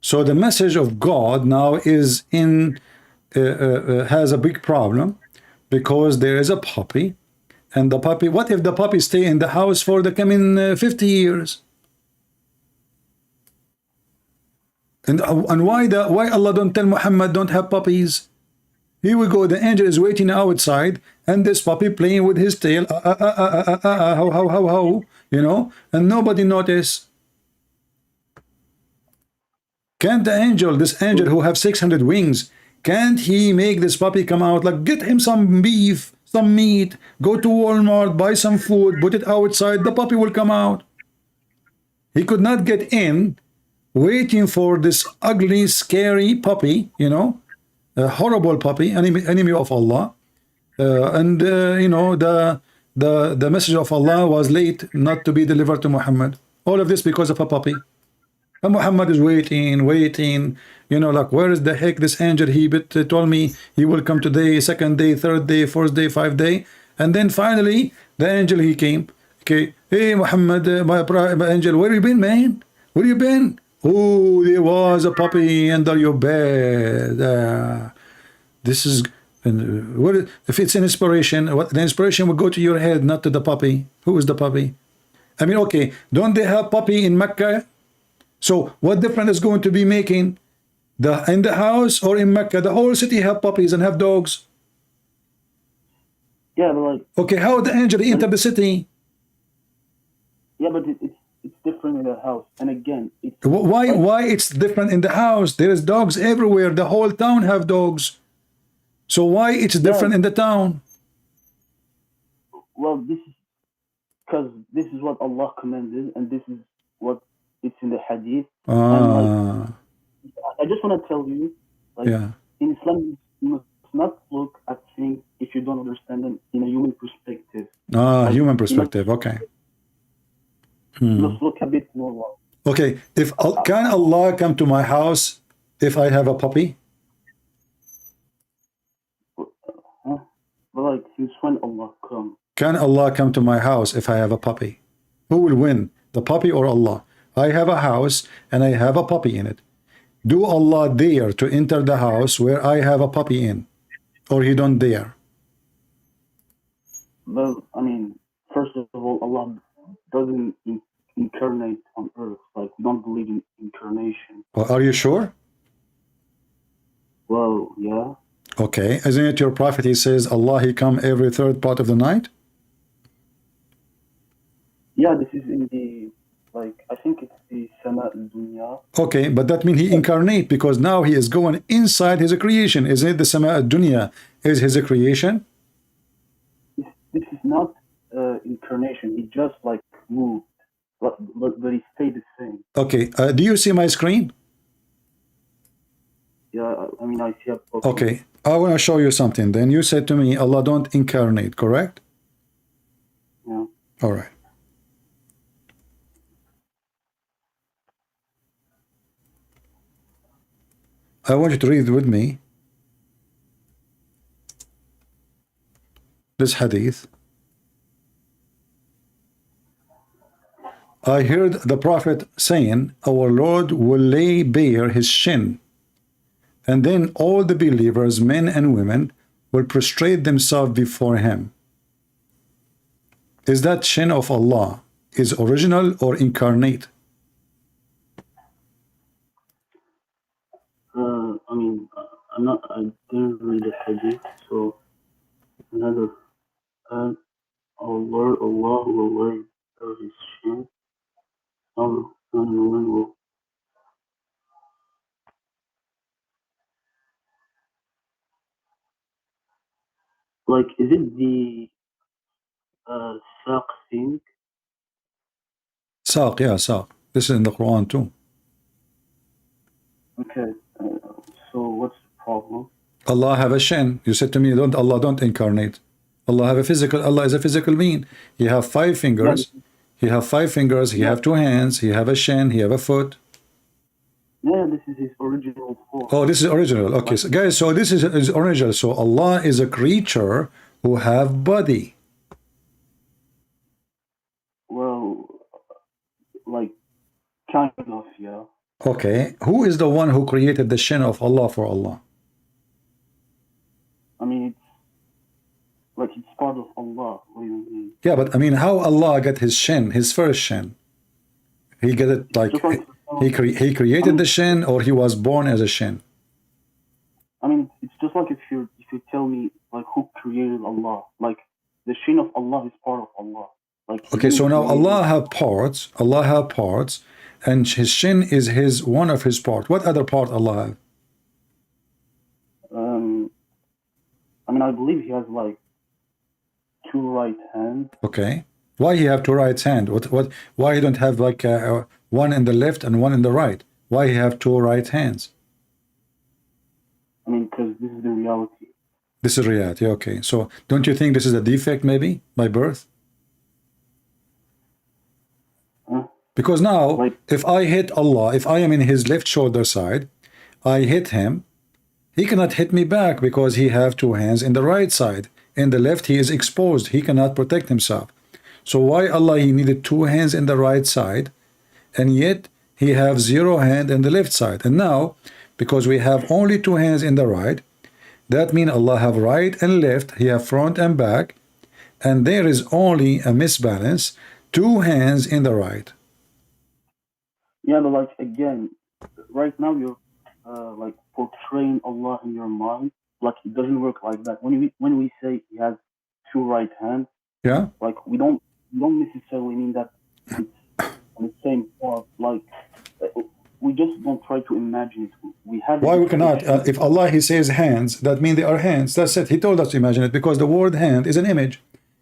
So the message of God now is in has a big problem because there is a puppy, and the puppy. What if the puppy stay in the house for the coming 50 years? And why Allah don't tell Muhammad don't have puppies? Here we go. The angel is waiting outside, and this puppy playing with his tail, how, you know, and nobody notice. Can't the angel, this angel who have 600 wings, can't he make this puppy come out? Like, get him some beef, some meat, go to Walmart, buy some food, put it outside, the puppy will come out. He could not get in, waiting for this ugly, scary puppy, you know, a horrible puppy, enemy of Allah. You know, the message of Allah was late not to be delivered to Muhammad. All of this because of a puppy. And Muhammad is waiting, you know, like, where is the heck this angel? He told me he will come today, second day, third day, fourth day, 5th day. And then finally, the angel, he came. Okay, hey, Muhammad, my angel, where you been, man? Where you been? Oh, there was a puppy under your bed. This is, if it's an inspiration, the inspiration will go to your head, not to the puppy. Who is the puppy? I mean, okay, don't they have puppy in Mecca? So what difference is going to be making in the house or in Mecca? The whole city have puppies and have dogs. Yeah, but like, okay, how the angel enter the city? Yeah, but it's different in the house. And again, why it's different in the house? There is dogs everywhere. The whole town have dogs. So why it's different in the town? Well, this is because this is what Allah commanded, and this is what it's in the Hadith. And like, I just want to tell you, like, in Islam, you must not look at things if you don't understand them in a human perspective. Like, human perspective, okay. You must look a bit more. Okay, can Allah come to my house if I have a puppy? But like, it's when Allah comes. Can Allah come to my house if I have a puppy? Who will win, the puppy or Allah? I have a house and I have a puppy in it. Do Allah dare to enter the house where I have a puppy in? Or he don't dare? Well, I mean, first of all, Allah doesn't incarnate on earth. Like, we don't believe in incarnation. Well, are you sure? Well, yeah. Okay, isn't it your prophet, he says Allah, he come every third part of the night? Yeah, this is in the, like, I think it's the Sama al-Dunya. Okay, but that means he incarnate, because now he is going inside his creation. Isn't it the Sama al-Dunya is his creation? This is not incarnation. He just like moved. but it stayed the same. Okay, do you see my screen? Yeah, I mean, I see. Okay, I want to show you something. Then you said to me, Allah don't incarnate, correct? Yeah. All right. I want you to read with me this hadith. I heard the Prophet saying, our Lord will lay bare his shin, and then all the believers, men and women, will prostrate themselves before him. Is that shin of Allah is original or incarnate? I mean, I didn't read the hadith, so another. Our Lord Allah will lay bare his shin. And women will. Like, is it the saq thing? Saq, yeah, saq. This is in the Quran too. Okay, so what's the problem? Allah have a shin. You said to me, Allah don't incarnate. Allah have a physical. Allah is a physical being. He have 5 fingers. He have 5 fingers. He have 2 hands. He have a shin. He have a foot. Yeah, this is his original form. Oh, this is original. Okay, so guys, so this is original. So Allah is a creature who have body. Well, like, kind of, yeah. Okay, who is the one who created the shin of Allah for Allah? I mean, it's like it's part of Allah. What do you mean? Yeah, but I mean, how Allah got his shin, his first shin? He got it like he created the shin, or he was born as a shin? I mean, it's just like if you tell me like who created Allah, like the shin of Allah is part of Allah. Like, okay, so now Allah have parts. Allah have parts, and his shin is one of his part. What other part Allah have? I mean, I believe he has like 2 right hands. Okay, why he have 2 right hands? What? Why he don't have like one in the left and one in the right? Why he have 2 right hands? I mean, because this is the reality. This is reality. Okay, so don't you think this is a defect maybe by birth? Because now, if I hit Allah, if I am in his left shoulder side, I hit him, he cannot hit me back because he have 2 hands in the right side. In the left, he is exposed. He cannot protect himself. So why Allah, he needed 2 hands in the right side, and yet he have 0 hand in the left side. And now, because we have only 2 hands in the right, that means Allah have right and left, he have front and back, and there is only a misbalance, 2 hands in the right. Yeah, but like, again, right now you're like portraying Allah in your mind. Like, it doesn't work like that. When we say he has 2 right hands, yeah, like we don't necessarily mean that it's on the same part. Like, we just don't try to imagine it. We have. Why we cannot? If Allah he says hands, that means they are hands. That's it. He told us to imagine it because the word hand is an image.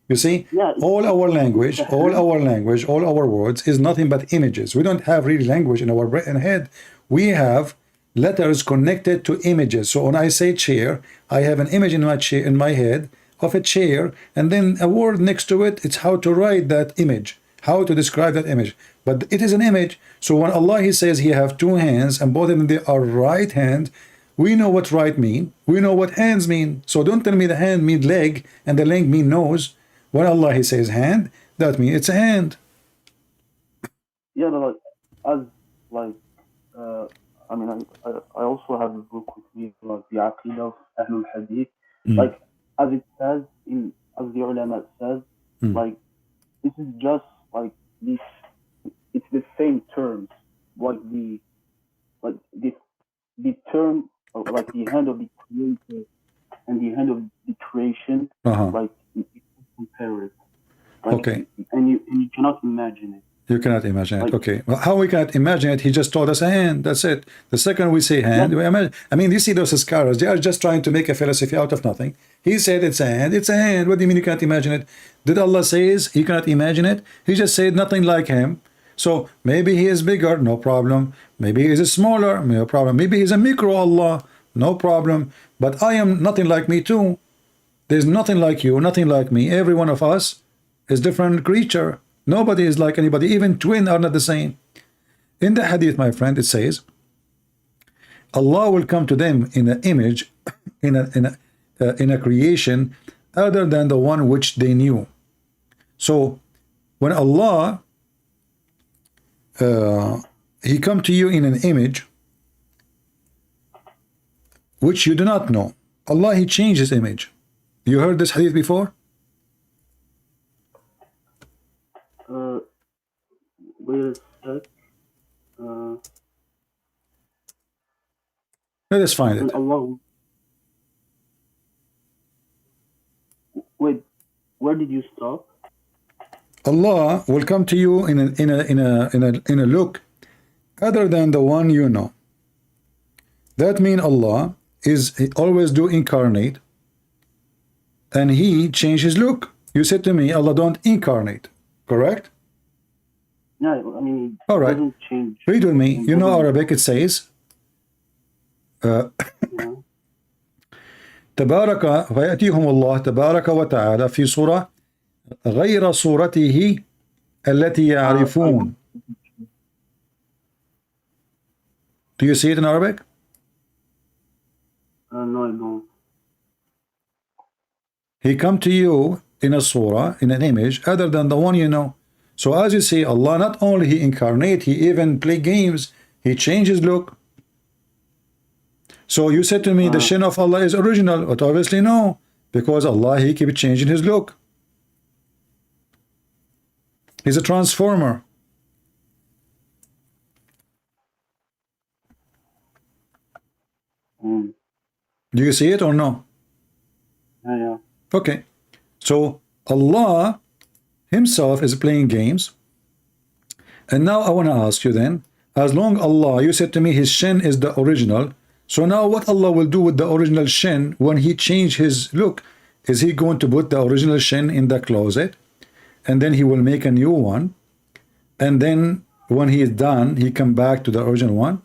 You see, yeah, all our language, all our words is nothing but images. We don't have real language in our brain and head. We have letters connected to images. So when I say chair, I have an image in my chair, in my head of a chair, and then a word next to it. It's how to write that image, how to describe that image. But it is an image. So when Allah he says he have 2 hands and both of them they are right hand, we know what right mean. We know what hands mean. So don't tell me the hand mean leg and the leg mean nose. When Allah he says hand, that means it's a hand. Yeah, but like, I mean, I also have a book with me, like the Aqidah of Ahlul Hadith. Like, as it says, as the ulama says, like, this is just like this, it's the same terms, like the term, like the hand of the creator and the hand of the creation, like, compare it. Like, okay. And you cannot imagine it. You cannot imagine it. Okay. Well, how we cannot imagine it? He just told us a hand. That's it. The second we say hand, we imagine. I mean, you see those scholars, they are just trying to make a philosophy out of nothing. He said it's a hand. It's a hand. What do you mean you cannot imagine it? Did Allah say you cannot imagine it? He just said nothing like him. So maybe he is bigger, no problem. Maybe he is smaller, no problem. Maybe he's a micro Allah, no problem. But I am nothing like me too. There's nothing like you, nothing like me. Every one of us is different creature. Nobody is like anybody. Even twins are not the same. In the hadith, my friend, it says, Allah will come to them in an image, in a creation other than the one which they knew. So when Allah he come to you in an image which you do not know, Allah, he changed his image. You heard this hadith before? Wait a sec. Let us find it. Allah. Wait, where did you stop? Allah will come to you in a look other than the one you know. That means Allah is always do incarnate, and he changed his look. You said to me, Allah don't incarnate, correct? No, I mean, all right. Doesn't change. Read with me. You know Arabic. It says, تبارك فيأتيهم الله تبارك وتعالى في صورة غير صورته التي يعرفون. Do you see it in Arabic? No, I don't. He come to you in a surah, in an image other than the one you know. So as you see, Allah not only he incarnate, he even play games, he changes look. So you said to me the shin of Allah is original, but obviously no, because Allah he keep changing his look. He's a transformer. Do you see it or no? Yeah. Okay. So Allah himself is playing games. And now I want to ask you then, as long Allah, you said to me his shin is the original. So now what Allah will do with the original shin when he change his look? Is he going to put the original shin in the closet? And then he will make a new one? And then when he is done, he come back to the original one?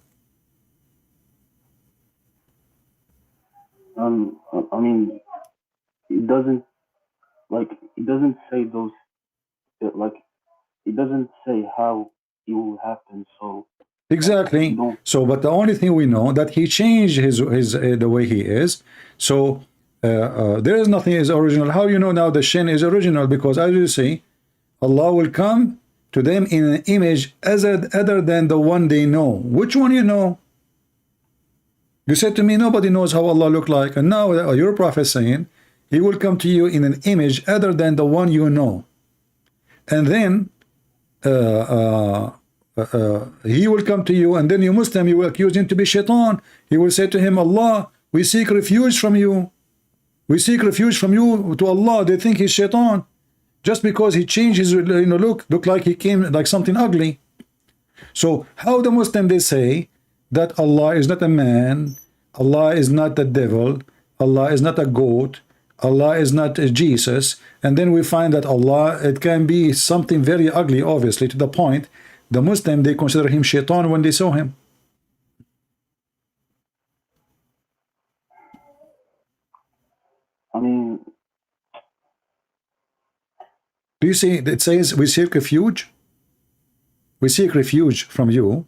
I mean, it doesn't say those, like, it doesn't say how it will happen, so. Exactly. So, but the only thing we know that he changed his the way he is. So there is nothing is original. How you know now the shin is original? Because as you see, Allah will come to them in an image other than the one they know. Which one you know? You said to me nobody knows how Allah look like, and now your prophet saying he will come to you in an image other than the one you know, and then he will come to you, and then you Muslim, you will accuse him to be shaitan. He will say to him, Allah, we seek refuge from you. We seek refuge from you to Allah. They think he's shaitan. Just because he changed his look like he came like something ugly. So how the Muslim they say that Allah is not a man, Allah is not the devil, Allah is not a goat, Allah is not Jesus, and then we find that Allah, it can be something very ugly, obviously, to the point the Muslim, they consider him shaitan when they saw him. I mean, do you see it says we seek refuge? We seek refuge from you,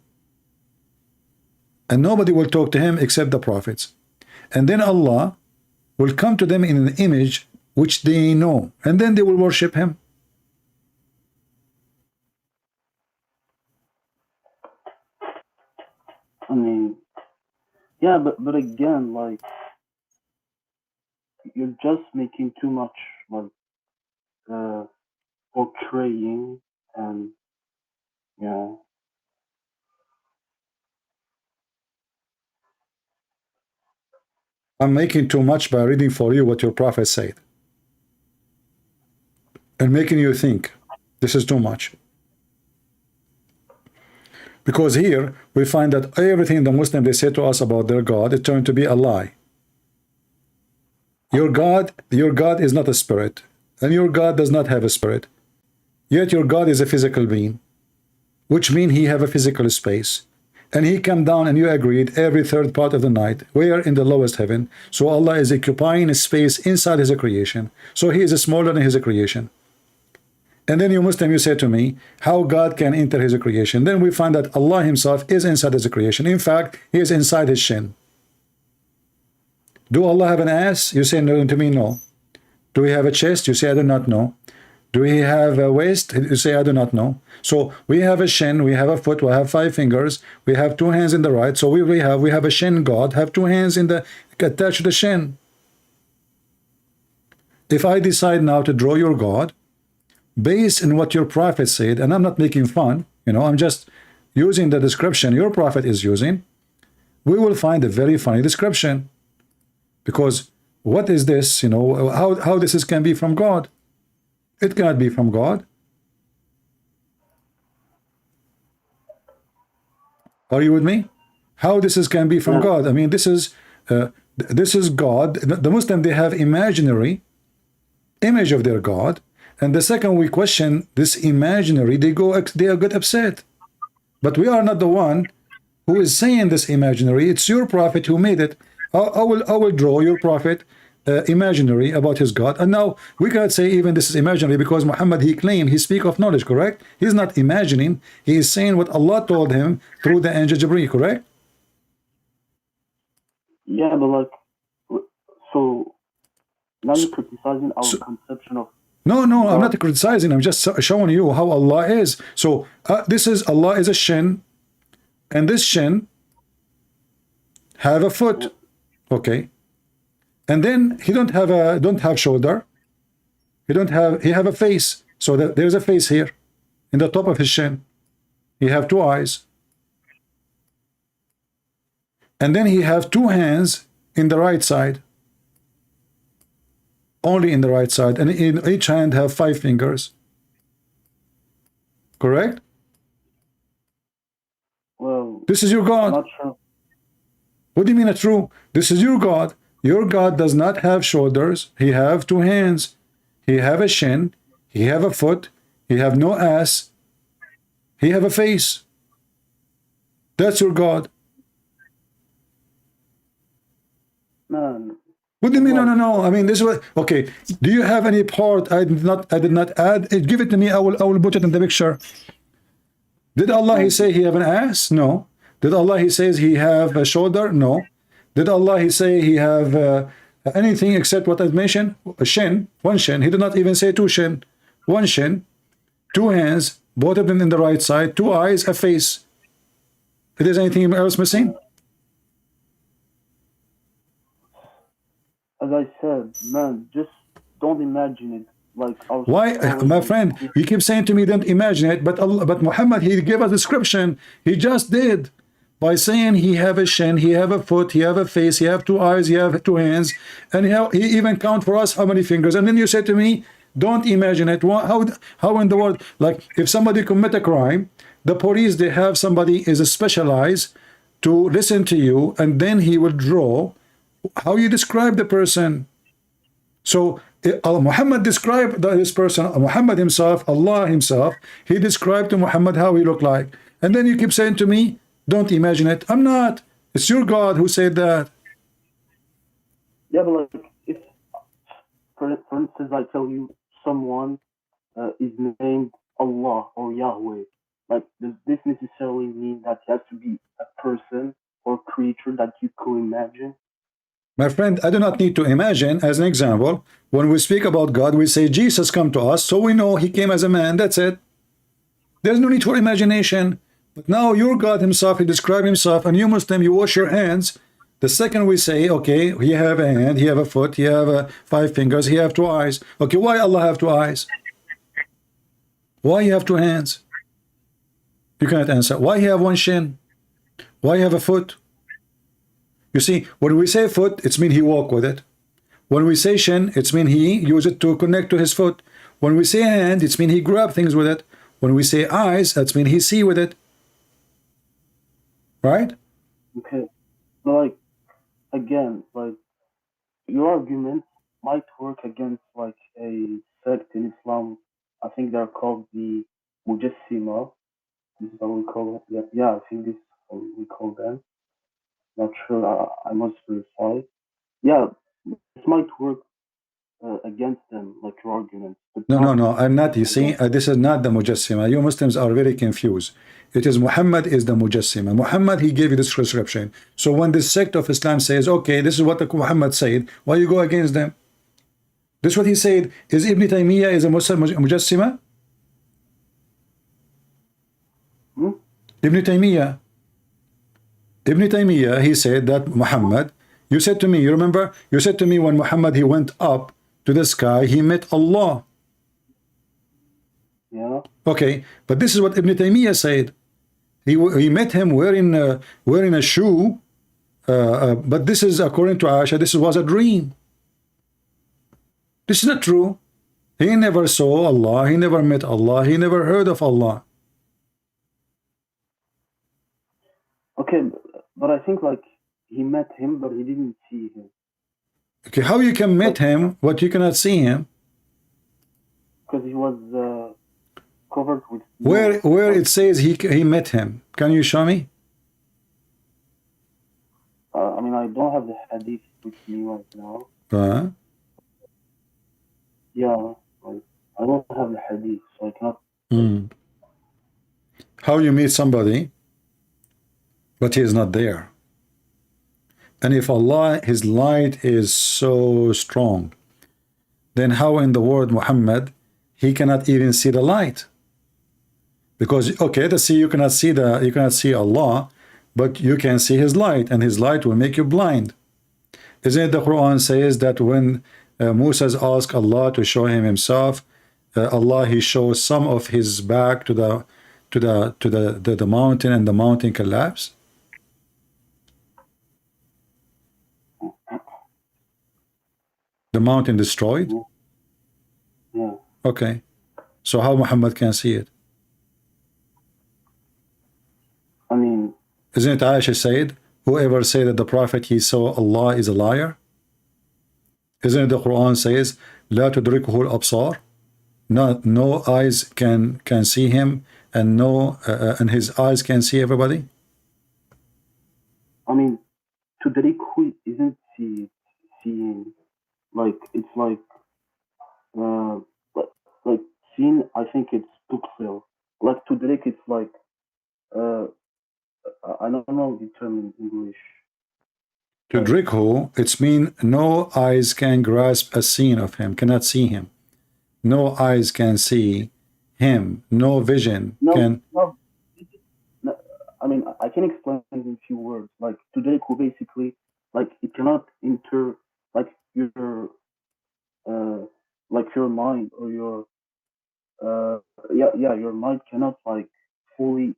and nobody will talk to him except the prophets. And then Allah will come to them in an image which they know, and then they will worship him. I mean, yeah, but again, like, you're just making too much, like, portraying, and, yeah. I'm making too much by reading for you what your prophet said, and making you think this is too much. Because here we find that everything the Muslim they say to us about their God, it turned to be a lie. Your God is not a spirit, and your God does not have a spirit. Yet your God is a physical being. which means he have a physical space. And he come down, and you agreed, every third part of the night. We are in the lowest heaven. So Allah is occupying a space inside his creation. So he is smaller than his creation. And then you Muslim, you say to me, how God can enter his creation? Then we find that Allah himself is inside his creation. In fact, he is inside his shin. Do Allah have an ass? You say no to me, no. Do we have a chest? You say, I do not know. Do we have a waist? You say, I do not know. So we have a shin, we have a foot, we have 5 fingers, we have 2 hands in the right. So we have a shin God, have 2 hands in the attached to the shin. If I decide now to draw your God, based on what your prophet said, and I'm not making fun, you know, I'm just using the description your prophet is using, we will find a very funny description. Because what is this, you know, how this can be from God? It cannot be from God. Are you with me? How this can be from God? I mean, this is God. The Muslim, they have imaginary image of their God, and the second we question this imaginary, they get upset. But we are not the one who is saying this imaginary. It's your prophet who made it. I will draw your prophet imaginary about his God, and now we cannot say even this is imaginary because Muhammad, he claimed, he speak of knowledge, correct? He's not imagining, he is saying what Allah told him through the angel Jibreel, correct? Yeah, but like, so now you're criticizing our conception of. No, I'm not criticizing, I'm just showing you how Allah is. So this is, Allah is a shin, and this shin have a foot, okay? And then he don't have shoulder. He have a face. So there's a face here in the top of his shin. He have 2 eyes. And then he have 2 hands in the right side. Only in the right side. And in each hand have 5 fingers. Correct? Well, this is your God. Not true. What do you mean not true? This is your God. Your God does not have shoulders. He have 2 hands. He have a shin. He have a foot. He have no ass. He have a face. That's your God. No. What do you mean? No. I mean, this is what. Okay. Do you have any part I did not add? Give it to me. I will put it in the picture. Did Allah he say he have an ass? No. Did Allah he says he have a shoulder? No. Did Allah he say he have anything except what I mentioned? A shin, 1 shin. He did not even say 2 shin. 1 shin, 2 hands, both of them in the right side, 2 eyes, a face. If there's anything else missing? As I said, man, just don't imagine it. Like why, my friend? You keep saying to me, don't imagine it, but Muhammad, he gave a description. He just did. By saying he have a shin, he have a foot, he have a face, he have 2 eyes, he have 2 hands, and he even count for us how many fingers. And then you say to me, don't imagine it. How in the world? Like if somebody commit a crime, the police, they have somebody is specialized to listen to you, and then he will draw how you describe the person. So Muhammad described this person, Muhammad himself, Allah himself, he described to Muhammad how he looked like. And then you keep saying to me, don't imagine it. I'm not. It's your God who said that. Yeah, but like, if, for instance, I tell you someone is named Allah or Yahweh, like, does this necessarily mean that he has to be a person or creature that you could imagine? My friend, I do not need to imagine. As an example, when we speak about God, we say Jesus come to us, so we know he came as a man. That's it. There's no need for imagination. But now your God himself, he described himself, and you Muslim, you wash your hands. The second we say, okay, he have a hand, he have a foot, he have 5 fingers, he have 2 eyes. Okay, why Allah have 2 eyes? Why you have 2 hands? You cannot answer. Why he have 1 shin? Why you have a foot? You see, when we say foot, it's mean he walk with it. When we say shin, it's mean he use it to connect to his foot. When we say hand, it's mean he grab things with it. When we say eyes, that's mean he see with it. Right? Okay. But like, again, like, your arguments might work against like a sect in Islam. I think they're called the Mujassima. This is how we call it. Yeah, I think this is how we call them. Not sure. I must verify. Yeah, this might work against them, like your arguments. No, I'm not. You see, this is not the Mujassima. You Muslims are very confused. It is Muhammad is the Mujassima. Muhammad, he gave you this prescription. So when this sect of Islam says, okay, this is what Muhammad said, why you go against them? This is what he said. Is Ibn Taymiyyah is a Muslim Mujassima? Ibn Taymiyyah, he said that Muhammad, you said to me, you remember, you said to me when Muhammad, he went up to the sky, he met Allah. Yeah. Okay, but this is what Ibn Taymiyyah said. He met him wearing a shoe, but this is according to Aisha, this was a dream. This is not true. He never saw Allah, he never met Allah, he never heard of Allah. Okay, but I think like he met him, but he didn't see him. Okay, how you can meet him, but you cannot see him? Because he was covered with. Where it says he met him? Can you show me? I mean, I don't have the hadith with me right now. Yeah, like, I don't have the hadith, so I cannot. How you meet somebody, but he is not there? And if Allah, his light is so strong, then how in the world Muhammad, he cannot even see the light? Because okay, let's see, you cannot see Allah, but you can see his light, and his light will make you blind. Isn't it the Quran says that when Moses asked Allah to show him himself, Allah, he shows some of his back to the mountain, and the mountain collapsed? The mountain destroyed? Yeah. Okay. So how Muhammad can see it? I mean, isn't it Aisha said, whoever said that the Prophet he saw Allah is a liar? Isn't it the Quran says, لا تدركه الأبصار? No eyes can see him, and and his eyes can see everybody? I mean, tudrikhu isn't seeing. Like it's like seen. I think it's tubsir. Like tudrik, it's like I don't know the term in English. Tudrikhu, it's mean no eyes can grasp a scene of him, cannot see him. No eyes can see him. No vision can. No, I mean, I can explain in few words. Like tudrikhu, basically, like it cannot enter like your mind or your your mind cannot like fully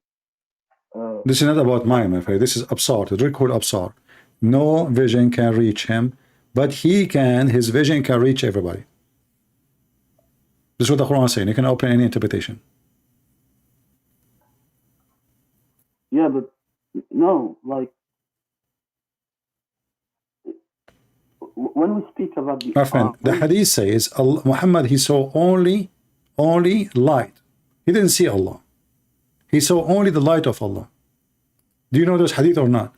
this is not about mind, my friend. This is absar, tudrikhu absar. No vision can reach him, but his vision can reach everybody. This is what the Quran is saying. You can open any interpretation. Yeah, but no, like when we speak about the... My friend, the hadith says Muhammad, he saw only light. He didn't see Allah. He saw only the light of Allah. Do you know this hadith or not?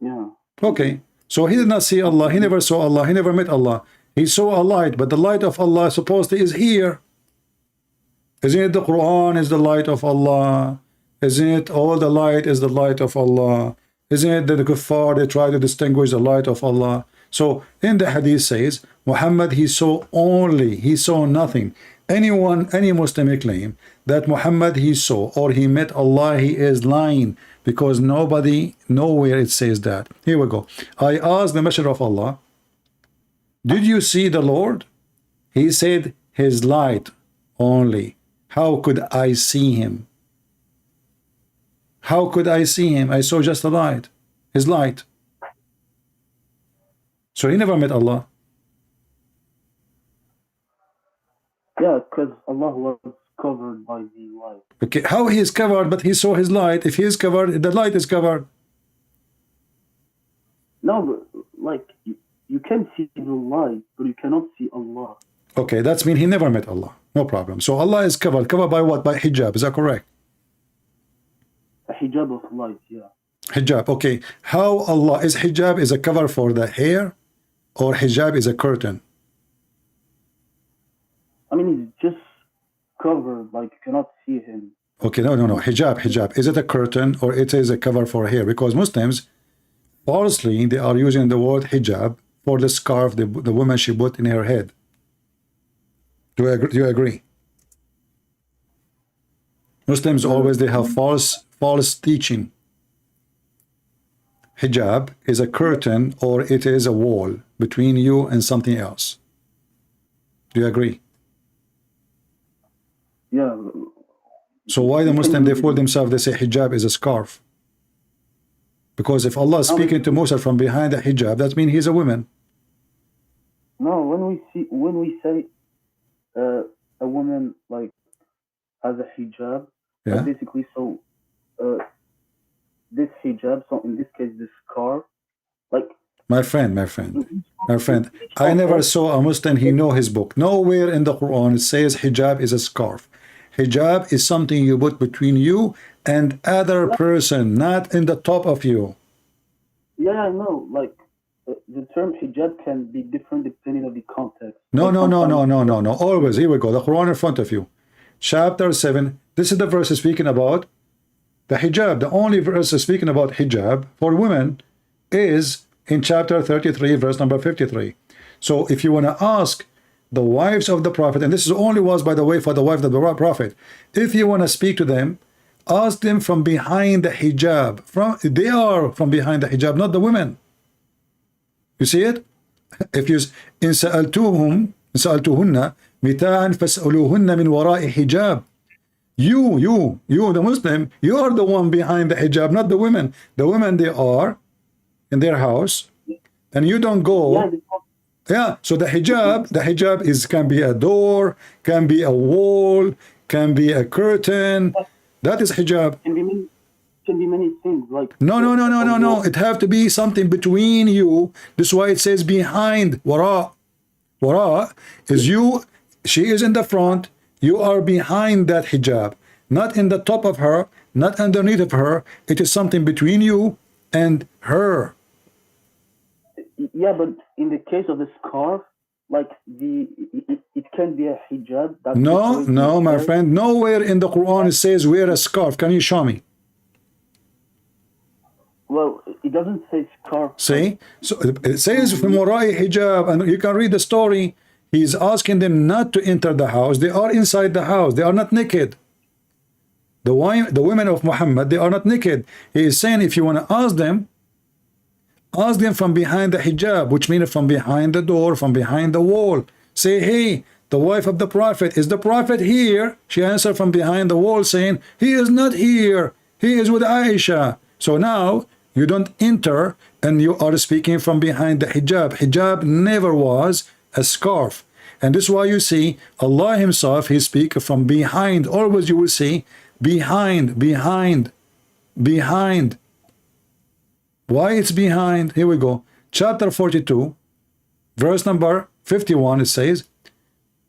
Yeah. Okay. So he did not see Allah. He never saw Allah. He never met Allah. He saw a light, but the light of Allah supposedly is here. Isn't it the Quran is the light of Allah? Isn't it all the light is the light of Allah? Isn't it that the kuffar, they try to distinguish the light of Allah? So in the hadith says, Muhammad, he saw nothing. Any Muslim may claim that Muhammad he saw or he met Allah, he is lying, because nowhere it says that. Here we go. I asked the Messenger of Allah, did you see the Lord? He said, his light only. How could I see him? How could I see him? I saw just the light, his light. So he never met Allah. Yeah, because Allah was covered by the light. Okay, how he is covered, but he saw his light? If he is covered, the light is covered. No, but like you can see the light, but you cannot see Allah. Okay, that's mean he never met Allah. No problem. So Allah is covered. Covered by what? By hijab. Is that correct? A hijab of light, yeah. Hijab. Okay. How Allah is hijab is a cover for the hair, or hijab is a curtain? I mean, it's just covered, like you cannot see him. Okay, no. Hijab. Is it a curtain or it is a cover for hair? Because Muslims, falsely, they are using the word hijab for the scarf the woman she put in her head. Do you agree? Muslims always, they have false teaching. Hijab is a curtain or it is a wall between you and something else. Do you agree? Yeah. So why the Muslim, they fool themselves, they say hijab is a scarf? Because if Allah is speaking to Musa from behind the hijab, that means he's a woman. No, when we say a woman like has a hijab, yeah, basically, so this hijab, so in this case this scarf, like my friend, I never saw a Muslim, he know his book. Nowhere in the Quran it says hijab is a scarf. Hijab is something you put between you and other person, not in the top of you. Yeah, I know. Like the term hijab can be different depending on the context. No. Always, here we go. The Quran in front of you. Chapter 7. This is the verse speaking about the hijab. The only verse speaking about hijab for women is in chapter 33, verse number 53. So if you want to ask the wives of the Prophet, and this is only was, by the way, for the wife of the Prophet, if you want to speak to them, ask them from behind the hijab. They are from behind the hijab, not the women. You see it? If you in sa'altuhunna mita'an fas'aluhunna min wara'i hijab. You, the Muslim, you are the one behind the hijab, not the women. The women, they are in their house, and you don't go. Yeah, so the hijab is can be a door, can be a wall, can be a curtain. That is hijab. Can be many things. Like no. It have to be something between you. This is why it says behind. Wara is you. She is in the front. You are behind that hijab, not in the top of her, not underneath of her. It is something between you and her. Yeah, but in the case of the scarf, like it can be a hijab. No, my friend. Nowhere in the Quran it says wear a scarf. Can you show me? Well, it doesn't say scarf. See? So it says from wara'i hijab, and you can read the story. He's asking them not to enter the house. They are inside the house. They are not naked. The women of Muhammad, they are not naked. He is saying if you want to ask them from behind the hijab, which means from behind the door, from behind the wall. Say, hey, the wife of the Prophet, is the Prophet here? She answered from behind the wall saying, he is not here. He is with Aisha. So now you don't enter and you are speaking from behind the hijab. Hijab never was a scarf. And this is why you see Allah himself, he speaks from behind. Always you will see behind. Why it's behind? Here we go. Chapter 42, verse number 51, it says,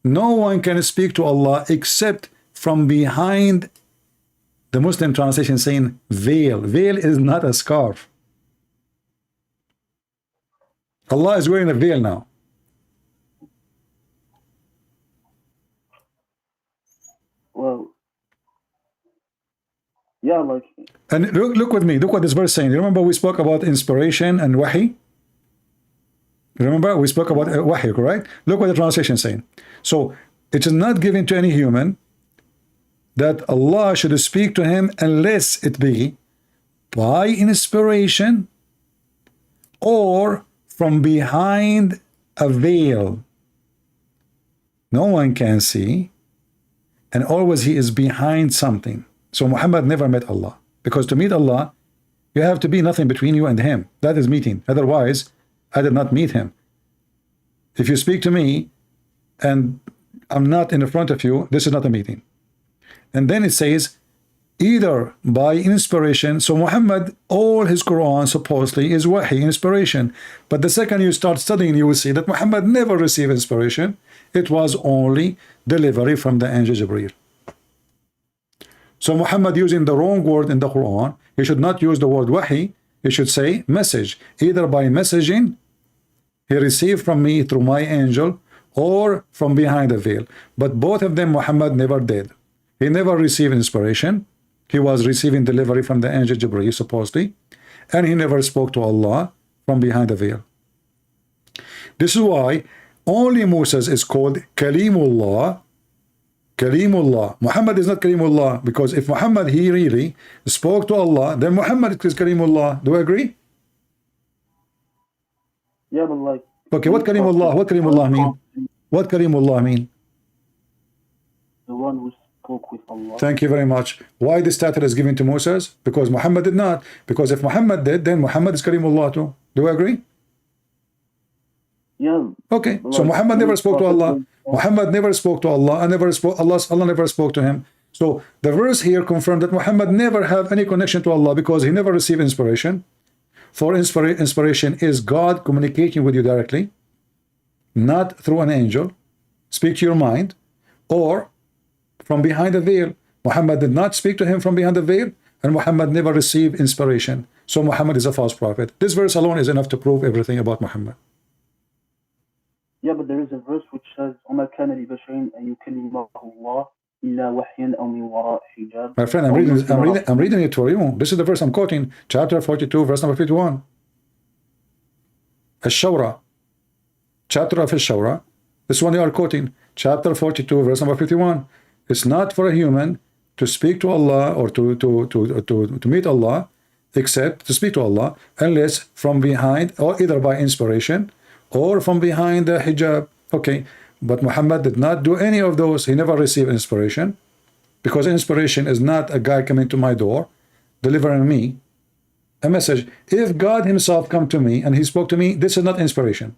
no one can speak to Allah except from behind. The Muslim translation saying veil. Veil is not a scarf. Allah is wearing a veil now. Well, yeah, like. And look with me. Look what this verse is saying. You remember we spoke about inspiration and wahi? Remember we spoke about wahi, correct? Look what the translation is saying. So it is not given to any human that Allah should speak to him unless it be by inspiration or from behind a veil. No one can see, and always he is behind something. So Muhammad never met Allah, because to meet Allah you have to be nothing between you and him. That is meeting. Otherwise I did not meet him. If you speak to me and I'm not in the front of you, this is not a meeting. And then it says either by inspiration. So Muhammad, all his Quran supposedly is wahi, inspiration. But the second you start studying, you will see that Muhammad never received inspiration It was only delivery from the angel Jibreel. So Muhammad using the wrong word in the Quran, he should not use the word wahi, he should say message, either by messaging he received from me through my angel, or from behind the veil. But both of them Muhammad never did. He never received inspiration. He was receiving delivery from the angel Jibreel supposedly, and he never spoke to Allah from behind the veil. This is why only Moses is called Kalimullah. Kalimullah. Muhammad is not Kalimullah, because if Muhammad he really spoke to Allah, then Muhammad is Kalimullah. Do you agree? Yeah, but like. Okay, what Kalimullah? What Kalimullah mean? What Kalimullah mean? The one who spoke with Allah. Thank you very much. Why this title is given to Moses? Because Muhammad did not. Because if Muhammad did, then Muhammad is Kalimullah too. Do you agree? Yeah. Okay, so Muhammad never spoke to Allah. Muhammad never spoke to Allah, and never spoke. Allah never spoke to him. So the verse here confirmed that Muhammad never have any connection to Allah, because he never received inspiration. For inspiration is God communicating with you directly, not through an angel. Speak to your mind, or from behind the veil. Muhammad did not speak to him from behind the veil, and Muhammad never received inspiration. So Muhammad is a false prophet. This verse alone is enough to prove everything about Muhammad. Yeah, but there is a verse which says, وَمَا كَانَ لِبَشَرٍ أَن يُكَلِّمَهُ اللَّهُ إِلَّا وَحْيًا أَوْ مِنْ وَرَاءِ حِجَابٍ. My friend, I'm reading it for you. This is the verse I'm quoting, chapter 42, verse number 51. Ash-Shawra, chapter of Ash-Shawra. This one you are quoting, chapter 42, verse number 51. It's not for a human to speak to Allah or to meet Allah, except to speak to Allah, unless from behind, or either by inspiration, or from behind the hijab. Okay, but Muhammad did not do any of those. He never received inspiration, because inspiration is not a guy coming to my door delivering me a message. If God himself come to me and he spoke to me, this is not inspiration.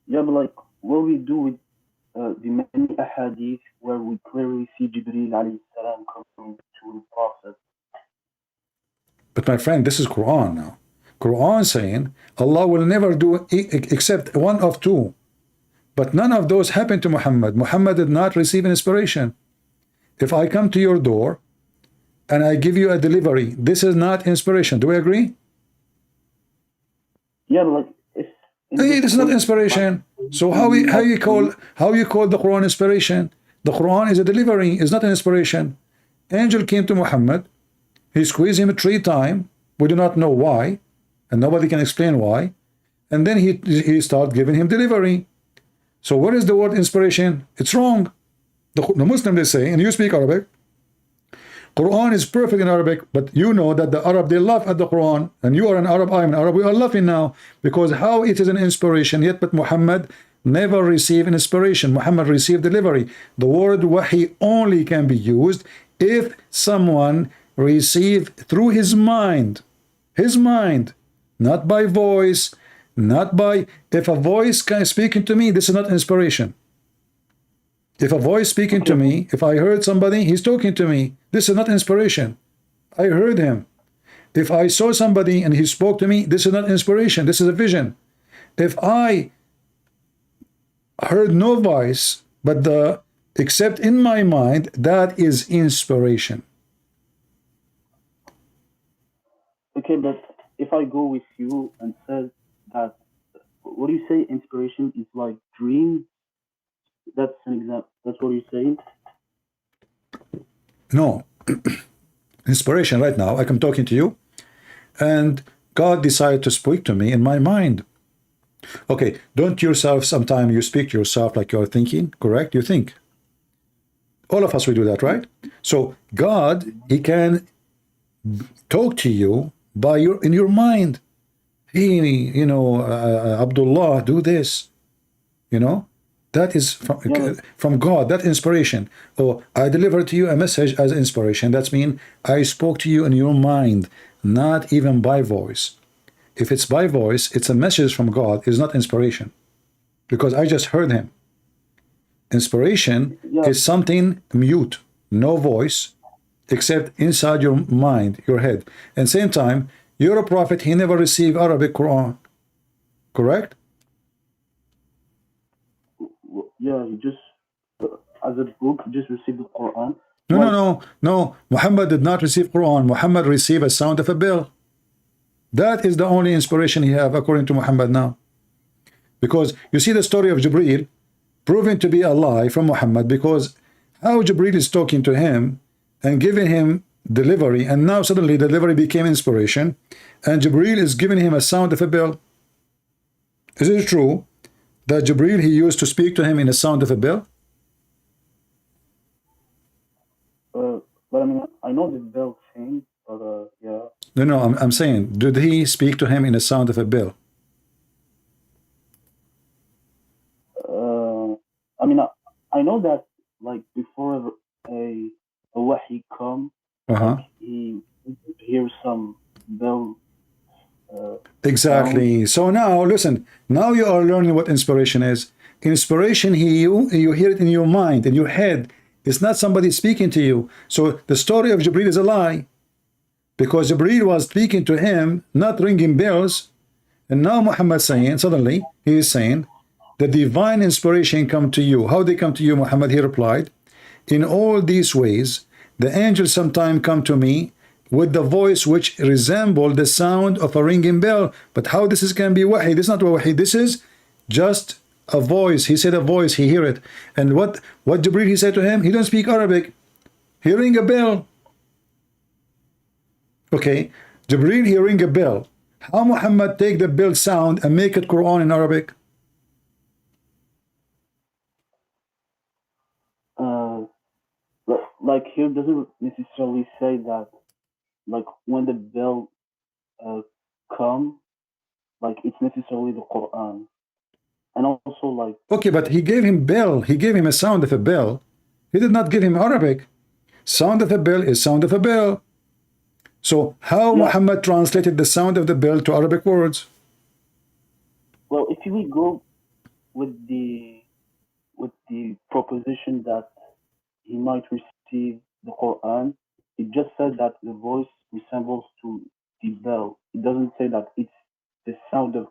Yeah, but like what we do with the many ahadith where we clearly see Jibreel alayhi salam coming to the Prophet. But my friend, this is Quran now. Quran saying Allah will never do except one of two. But none of those happened to Muhammad. Muhammad did not receive inspiration. If I come to your door and I give you a delivery, this is not inspiration. Do we agree? Yeah, but like this is not inspiration. So how you call the Quran inspiration? The Quran is a delivery, is not an inspiration. Angel came to Muhammad, he squeezed him 3 times. We do not know why, and nobody can explain why. And then he started giving him delivery. So what is the word inspiration? It's wrong. The Muslim, they say, and you speak Arabic, Quran is perfect in Arabic, but you know that the Arab, they laugh at the Quran, and you are an Arab, I am an Arab, we are laughing now, because how it is an inspiration, yet but Muhammad never received an inspiration. Muhammad received delivery. The word wahi only can be used if someone received through his mind, not by voice, not by, if a voice can speaking to me, this is not inspiration. If a voice speaking to me, if I heard somebody, he's talking to me, this is not inspiration. I heard him. If I saw somebody and he spoke to me, this is not inspiration, this is a vision. If I heard no voice, but except in my mind, that is inspiration. Okay, but if I go with you and say that, what do you say inspiration is like dreams? That's an example. That's what you're saying? No. Inspiration right now, I'm talking to you, and God decided to speak to me in my mind. Okay, don't yourself, sometimes you speak to yourself like you're thinking, correct? You think. All of us, we do that, right? So God, he can talk to you by in your mind. Hey, you know, Abdullah, do this. You know, that is from God, that inspiration. Oh, I delivered to you a message as inspiration. That means I spoke to you in your mind, not even by voice. If it's by voice, it's a message from God. It's not inspiration, because I just heard him. Inspiration is something mute, no voice, except inside your mind, your head. And same time, you're a prophet, he never received Arabic Quran, correct? Yeah, Yeah, he just, as a book, he just received the Quran. No. Muhammad did not receive Quran. Muhammad received a sound of a bell. That is the only inspiration he have according to Muhammad now. Because you see the story of Jibreel proven to be a lie from Muhammad, because how Jibreel is talking to him and giving him delivery, and now suddenly the delivery became inspiration, and Jibreel is giving him a sound of a bell. Is it true that Jibreel, he used to speak to him in a sound of a bell? But I mean, I know the bell changed, but yeah. No, I'm saying, did he speak to him in a sound of a bell? I mean, I know that like before a wahi come, like, he hears some bell. Exactly. So now, listen. Now you are learning what inspiration is. Inspiration, you hear it in your mind, in your head. It's not somebody speaking to you. So the story of Jibreel is a lie, because Jibreel was speaking to him, not ringing bells. And now Muhammad saying, suddenly he is saying, the divine inspiration come to you. How they come to you, Muhammad? He replied, in all these ways, the angels sometimes come to me with the voice which resemble the sound of a ringing bell. But how this can be wahi? This is not wahi. This is just a voice. He said a voice. He hear it. And what Jibreel he said to him? He don't speak Arabic. He ring a bell. Okay, Jibreel he ring a bell. How Muhammad take the bell sound and make it Quran in Arabic? Like here doesn't necessarily say that, like when the bell come, like it's necessarily the Quran, and also like. Okay, but he gave him bell. He gave him a sound of a bell. He did not give him Arabic. Sound of a bell is sound of a bell. So how Muhammad translated the sound of the bell to Arabic words? Well, if we go with the proposition that he might receive the Quran, it just said that the voice resembles to the bell. It doesn't say that it's the sound of,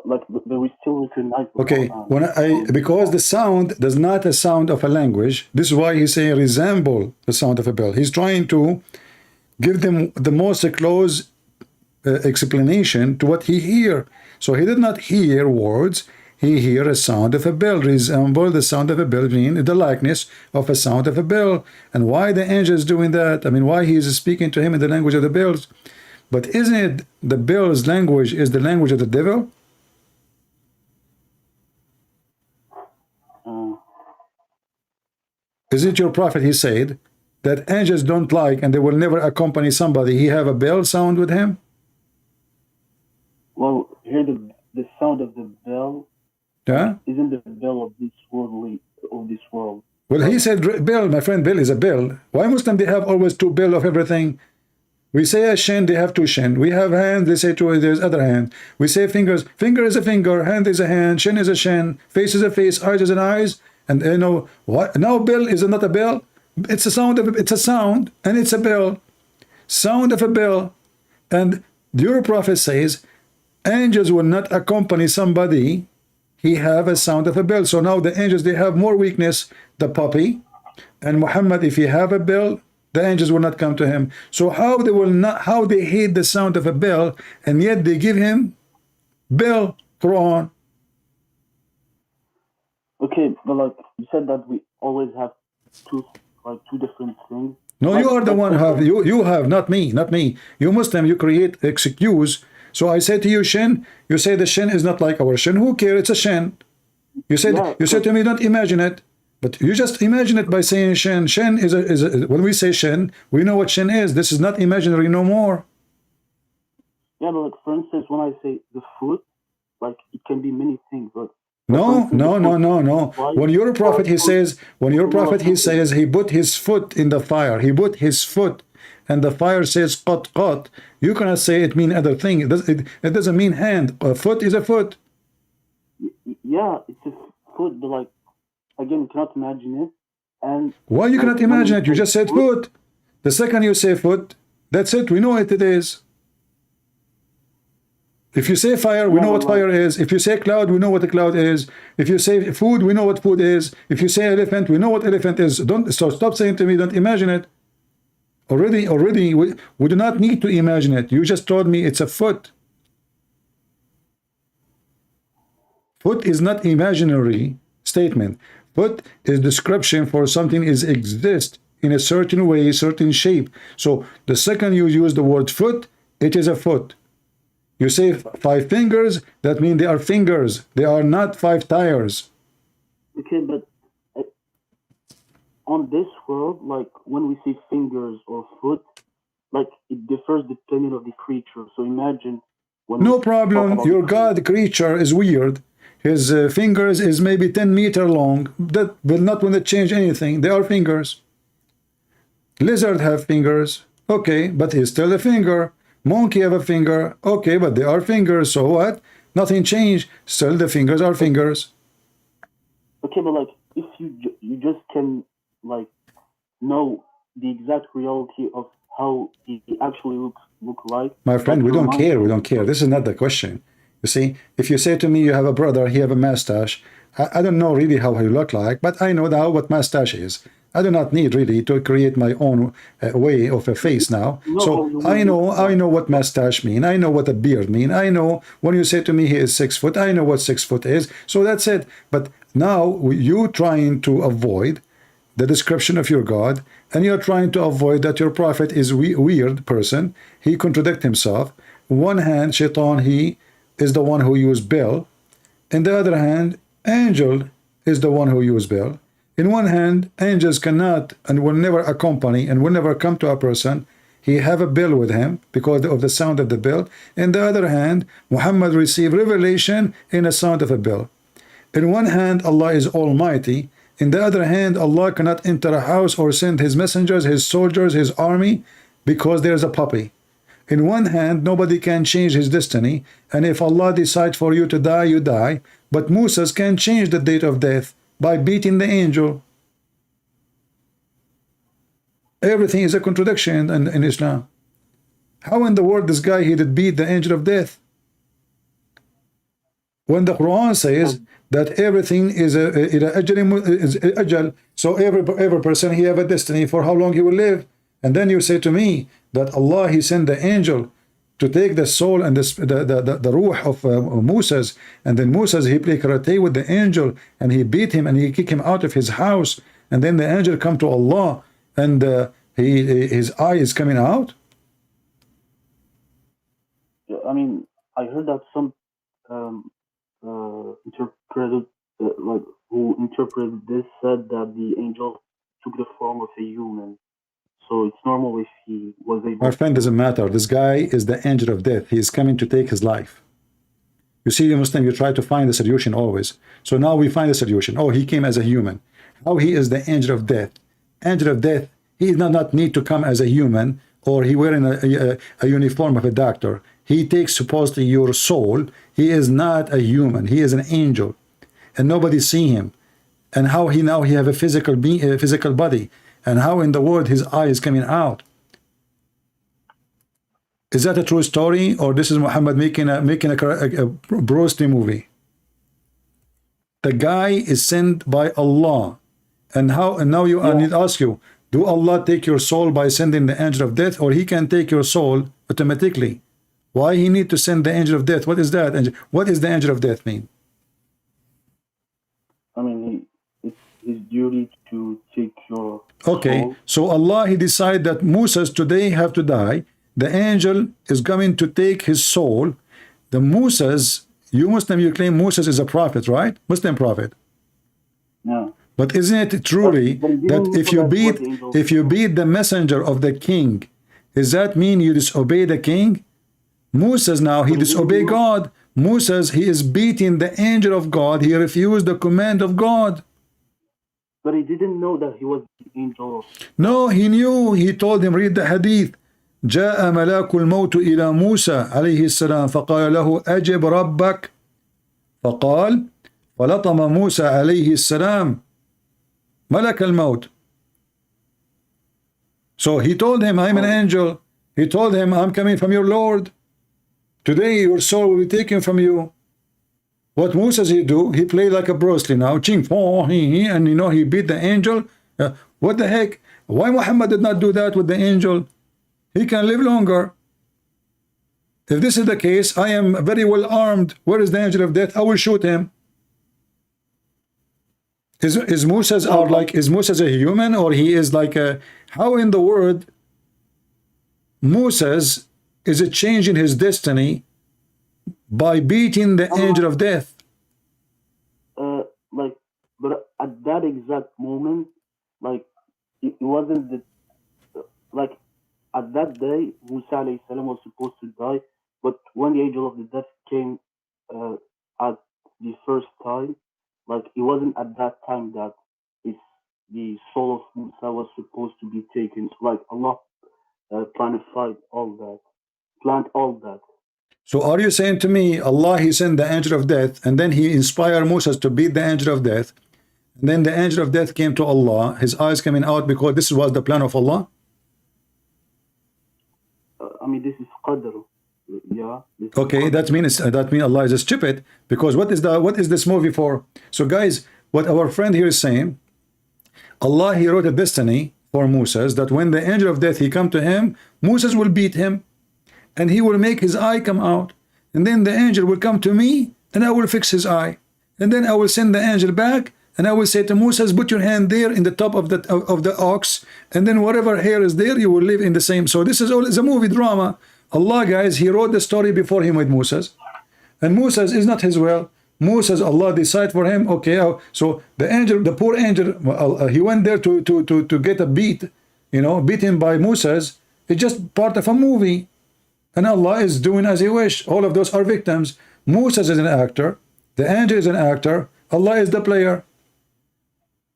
like, but we still recognize the okay, Quran. Because the sound does not a sound of a language. This is why he's saying resemble the sound of a bell. He's trying to give them the most close explanation to what he hear. So he did not hear words. He hear a sound of a bell, resemble the sound of a bell, mean the likeness of a sound of a bell. And why the angel is doing that? I mean, why he is speaking to him in the language of the bells? But isn't it the bell's language is the language of the devil? Isn't your prophet, he said, that angels don't like and they will never accompany somebody? He have a bell sound with him? Well, here the sound of the bell isn't the bell of this world. Well, he said bell, my friend, bell is a bell. Why Muslim they have always two bell of everything? We say a shin, they have two shin. We have hand, they say two, there's other hand. We say fingers, finger is a finger, hand is a hand, shin is a shin, face is a face, eyes is an eyes. And you know what? Now bell is not a bell. It's a sound of it's a sound and it's a bell. Sound of a bell. And your prophet says angels will not accompany somebody. He have a sound of a bell. So now the angels, they have more weakness, the puppy. And Muhammad, if he have a bell, the angels will not come to him. So how they will not, how they hate the sound of a bell, and yet they give him bell, Quran. Okay, but like you said that we always have two different things. No, you are the one who have you have, not me. You Muslim, you create excuse. So I say to you, shin, you say the shin is not like our shin. Who cares? It's a shin. You said you said to me, don't imagine it. But you just imagine it by saying shin. Shin is a when we say shin, we know what shin is. This is not imaginary no more. Yeah, but like for instance, when I say the foot, like it can be many things. But no. When your prophet he says, he put his foot in the fire. He put his foot, and the fire says qat. You cannot say it mean other thing. It doesn't mean hand. A foot is a foot. Yeah, it's a foot, but like again, you cannot imagine it. And why you cannot imagine it? You just said foot. The second you say foot, that's it. We know what it is. If you say fire, we know what fire is. If you say cloud, we know what a cloud is. If you say food, we know what food is. If you say elephant, we know what elephant is. Don't stop saying to me, don't imagine it. Already, we do not need to imagine it. You just told me it's a foot. Foot is not imaginary statement. Foot is description for something is exist in a certain way, certain shape. So the second you use the word foot, it is a foot. You say 5 fingers, that means they are fingers. They are not 5 tires. Okay, but on this world, like when we say fingers or foot, like it differs depending on the creature. So imagine when no problem. Your God creature is weird. His fingers is maybe 10 meters long. That will not want to change anything. They are fingers. Lizard have fingers. Okay, but he's still a finger. Monkey have a finger. Okay, but they are fingers. So what? Nothing changed. Still the fingers are fingers. Okay, but like if you just can like know the exact reality of how he actually look like. My friend, we don't care. We don't care. This is not the question. You see, if you say to me you have a brother, he have a mustache, I don't know really how he look like, but I know now what mustache is. I do not need really to create my own way of a face now. So I know what mustache mean. I know what a beard mean. I know when you say to me he is 6 foot, I know what 6 foot is. So that's it. But now you trying to avoid the description of your God, and you're trying to avoid that your prophet is weird person. He contradict himself. On one hand, Shaitan, he is the one who used Bill. In the other hand, angel is the one who used Bill. In one hand, angels cannot and will never accompany and will never come to a person. He have a bill with him because of the sound of the bill. In the other hand, Muhammad received revelation in a sound of a bill. In one hand, Allah is almighty. In the other hand, Allah cannot enter a house or send his messengers, his soldiers, his army because there's a puppy. In one hand, nobody can change his destiny, and if Allah decides for you to die, you die. But Moses can change the date of death by beating the angel. Everything is a contradiction in Islam. How in the world this guy he did beat the angel of death? When the Quran says that everything is ajal, so every person he have a destiny for how long he will live. And then you say to me that Allah he sent the angel to take the soul and the ruh of Moses, and then Moses he played karate with the angel and he beat him and he kicked him out of his house, and then the angel come to Allah and his eye is coming out. I mean, I heard that some interpreted like who interpreted this said that the angel took the form of a human. So it's normal if he was able. My friend, doesn't matter. This guy is the angel of death. He is coming to take his life. You see, you Muslim, you try to find the solution always. So now we find the solution. Oh, he came as a human. How he is the angel of death? Angel of death, he does not need to come as a human, or he wearing a uniform of a doctor. He takes supposedly your soul. He is not a human. He is an angel, and nobody see him. And how he now he have a physical body. And how in the world his eye is coming out? Is that a true story, or this is Muhammad making a Bruce Lee movie? The guy is sent by Allah, and now you I need to ask you: do Allah take your soul by sending the angel of death, or he can take your soul automatically? Why he need to send the angel of death? What is that? What is the angel of death mean? I mean, it's his duty to take your okay soul. So Allah he decide that Moses today have to die. The angel is coming to take his soul. The Moses, you Muslim, you claim Moses is a prophet, right? Muslim prophet. No. But isn't it truly that if you beat the messenger of the king, does that mean you disobey the king? Moses now he disobey God. Moses he is beating the angel of God. He refused the command of God. But he didn't know that he was the angel. No, he knew. He told him, read the hadith. جاء ملاك الموت إلى موسى عليه السلام فقال له أجب ربك فقال فلطم موسى عليه السلام ملك الموت. So he told him, I'm an angel. He told him, I'm coming from your Lord. Today your soul will be taken from you. What Moses he do? He played like a Bruce Lee now, ching, and you know he beat the angel. What the heck? Why Muhammad did not do that with the angel? He can live longer. If this is the case, I am very well armed. Where is the angel of death? I will shoot him. Is Moses or like is Moses a human, or he is like a, how in the world Moses is it changing his destiny by beating the angel of death? Like, but at that exact moment, like, it wasn't the, like, at that day, Musa alayhi salam was supposed to die, but when the angel of the death came at the first time, like, it wasn't at that time that the soul of Musa was supposed to be taken. Like, Allah planned all that. So are you saying to me, Allah, he sent the angel of death, and then he inspired Moses to beat the angel of death, and then the angel of death came to Allah, his eyes coming out because this was the plan of Allah? I mean, this is qadr. Yeah. Okay, that means Allah is stupid, because what is this movie for? So guys, what our friend here is saying, Allah, he wrote a destiny for Moses that when the angel of death he come to him, Moses will beat him, and he will make his eye come out, and then the angel will come to me, and I will fix his eye, and then I will send the angel back, and I will say to Moses, put your hand there in the top of the ox, and then whatever hair is there, you will live in the same. So this is all is a movie drama. Allah, guys, he wrote the story before him with Moses, and Moses is not his will. Moses, Allah decide for him. Okay, so the angel, the poor angel, he went there to get a beat, you know, beaten by Moses. It's just part of a movie, and Allah is doing as he wish. All of those are victims. Moses is an actor, the angel is an actor, Allah is the player.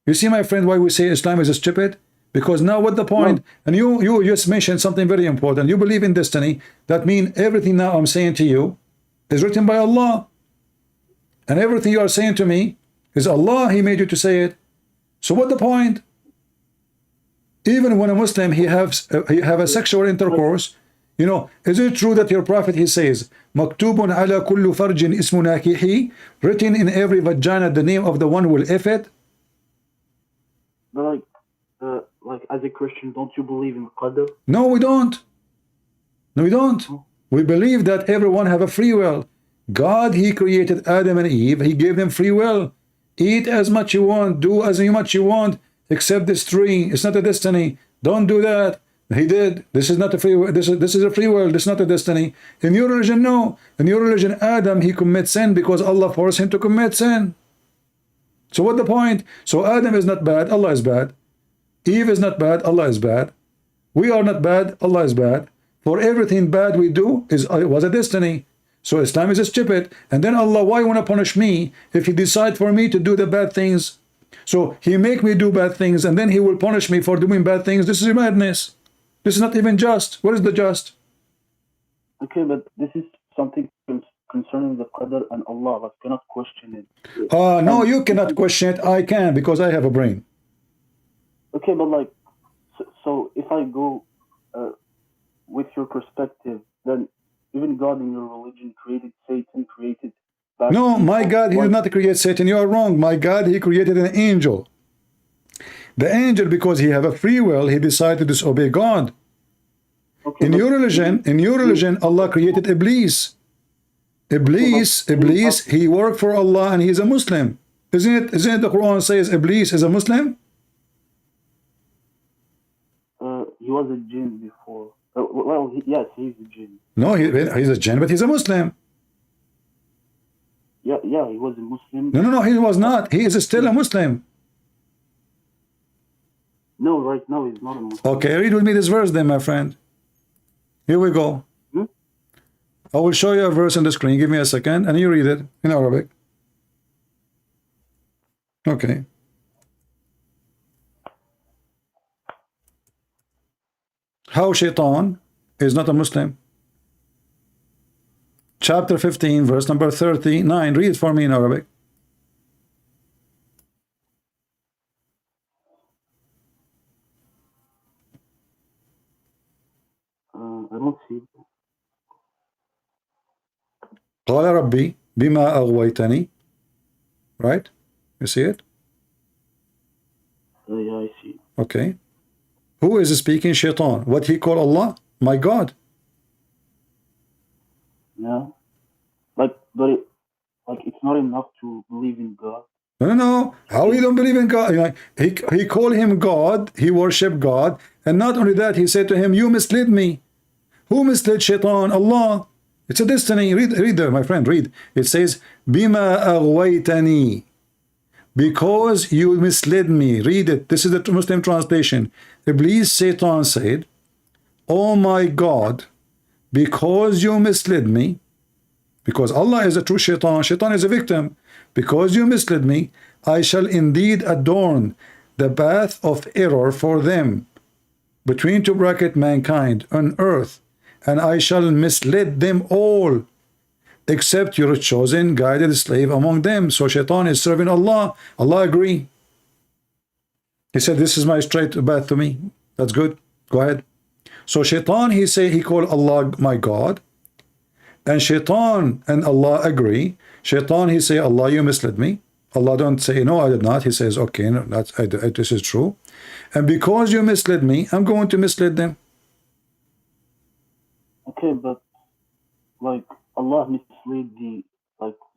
You see, my friend, why we say Islam is stupid? Because now what the point? And you just mentioned something very important. You believe in destiny. That means everything now I'm saying to you is written by Allah. And everything you are saying to me is Allah, he made you to say it. So what the point? Even when a Muslim, he have a sexual intercourse, you know, is it true that your prophet, he says, Maktubun ala kullu farjin ismu nakihi, written in every vagina the name of the one who will F it? But like as a Christian, don't you believe in qadr? No, we don't. No, we don't. We believe that everyone have a free will. God, he created Adam and Eve. He gave them free will. Eat as much you want, do as much you want, except this tree. It's not a destiny. Don't do that. He did. This is not a free will. This is a free will. This is not a destiny. In your religion, no. In your religion, Adam, he commits sin because Allah forced him to commit sin. So what the point? So Adam is not bad, Allah is bad. Eve is not bad, Allah is bad. We are not bad, Allah is bad. For everything bad we do was a destiny. So Islam is stupid. And then Allah, why want to punish me if he decide for me to do the bad things? So he make me do bad things, and then he will punish me for doing bad things. This is madness. This is not even just. What is the just? Okay, but this is something concerning the qadr and Allah. I cannot question it. No, you cannot question it. I can, because I have a brain. Okay, but like, so if I go with your perspective, then even God in your religion created Satan, created... No, my God, he did not create Satan. You are wrong. My God, he created an angel. The angel, because he have a free will, he decided to disobey God. Okay, in your religion, Allah created Iblis. Iblis, he worked for Allah and he is a Muslim. Isn't it the Quran says Iblis is a Muslim? He was a jinn before. Well, yes, he's a jinn. No, he's a jinn, but he's a Muslim. Yeah, he was a Muslim. No, he was not. He is still a Muslim. No, right now he's not a Muslim. Okay, read with me this verse then, my friend. Here we go. I will show you a verse on the screen. Give me a second, and you read it in Arabic. Okay. How Shaitan is not a Muslim. Chapter 15, verse number 39. Read it for me in Arabic. I don't see it. قال ربي بما أغويتني. Right? You see it? Yeah, I see. Okay. Who is speaking? Shaitan. What he call Allah? My God. Yeah. But it's not enough to believe in God. No. How you don't believe in God? Like, he called him God. He worshiped God. And not only that, he said to him, you misled me. Who misled Shaitan? Allah. It's a destiny. Read there, my friend. Read. It says, Bima aghwaytani. Because you misled me. Read it. This is the Muslim translation. Iblis, Satan said, oh my God, because you misled me, because Allah is a true Shaitan, Shaitan is a victim, because you misled me, I shall indeed adorn the path of error for them, between two bracket mankind on earth, and I shall mislead them all, except your chosen guided slave among them. So Shaitan is serving Allah. Allah agree. He said, this is my straight path to me. That's good. Go ahead. So Shaitan, he called Allah my God. And Shaitan and Allah agree. Shaitan, he say, Allah, you misled me. Allah don't say, no, I did not. He says, okay, no, this is true. And because you misled me, I'm going to mislead them. Okay, but like Allah misled the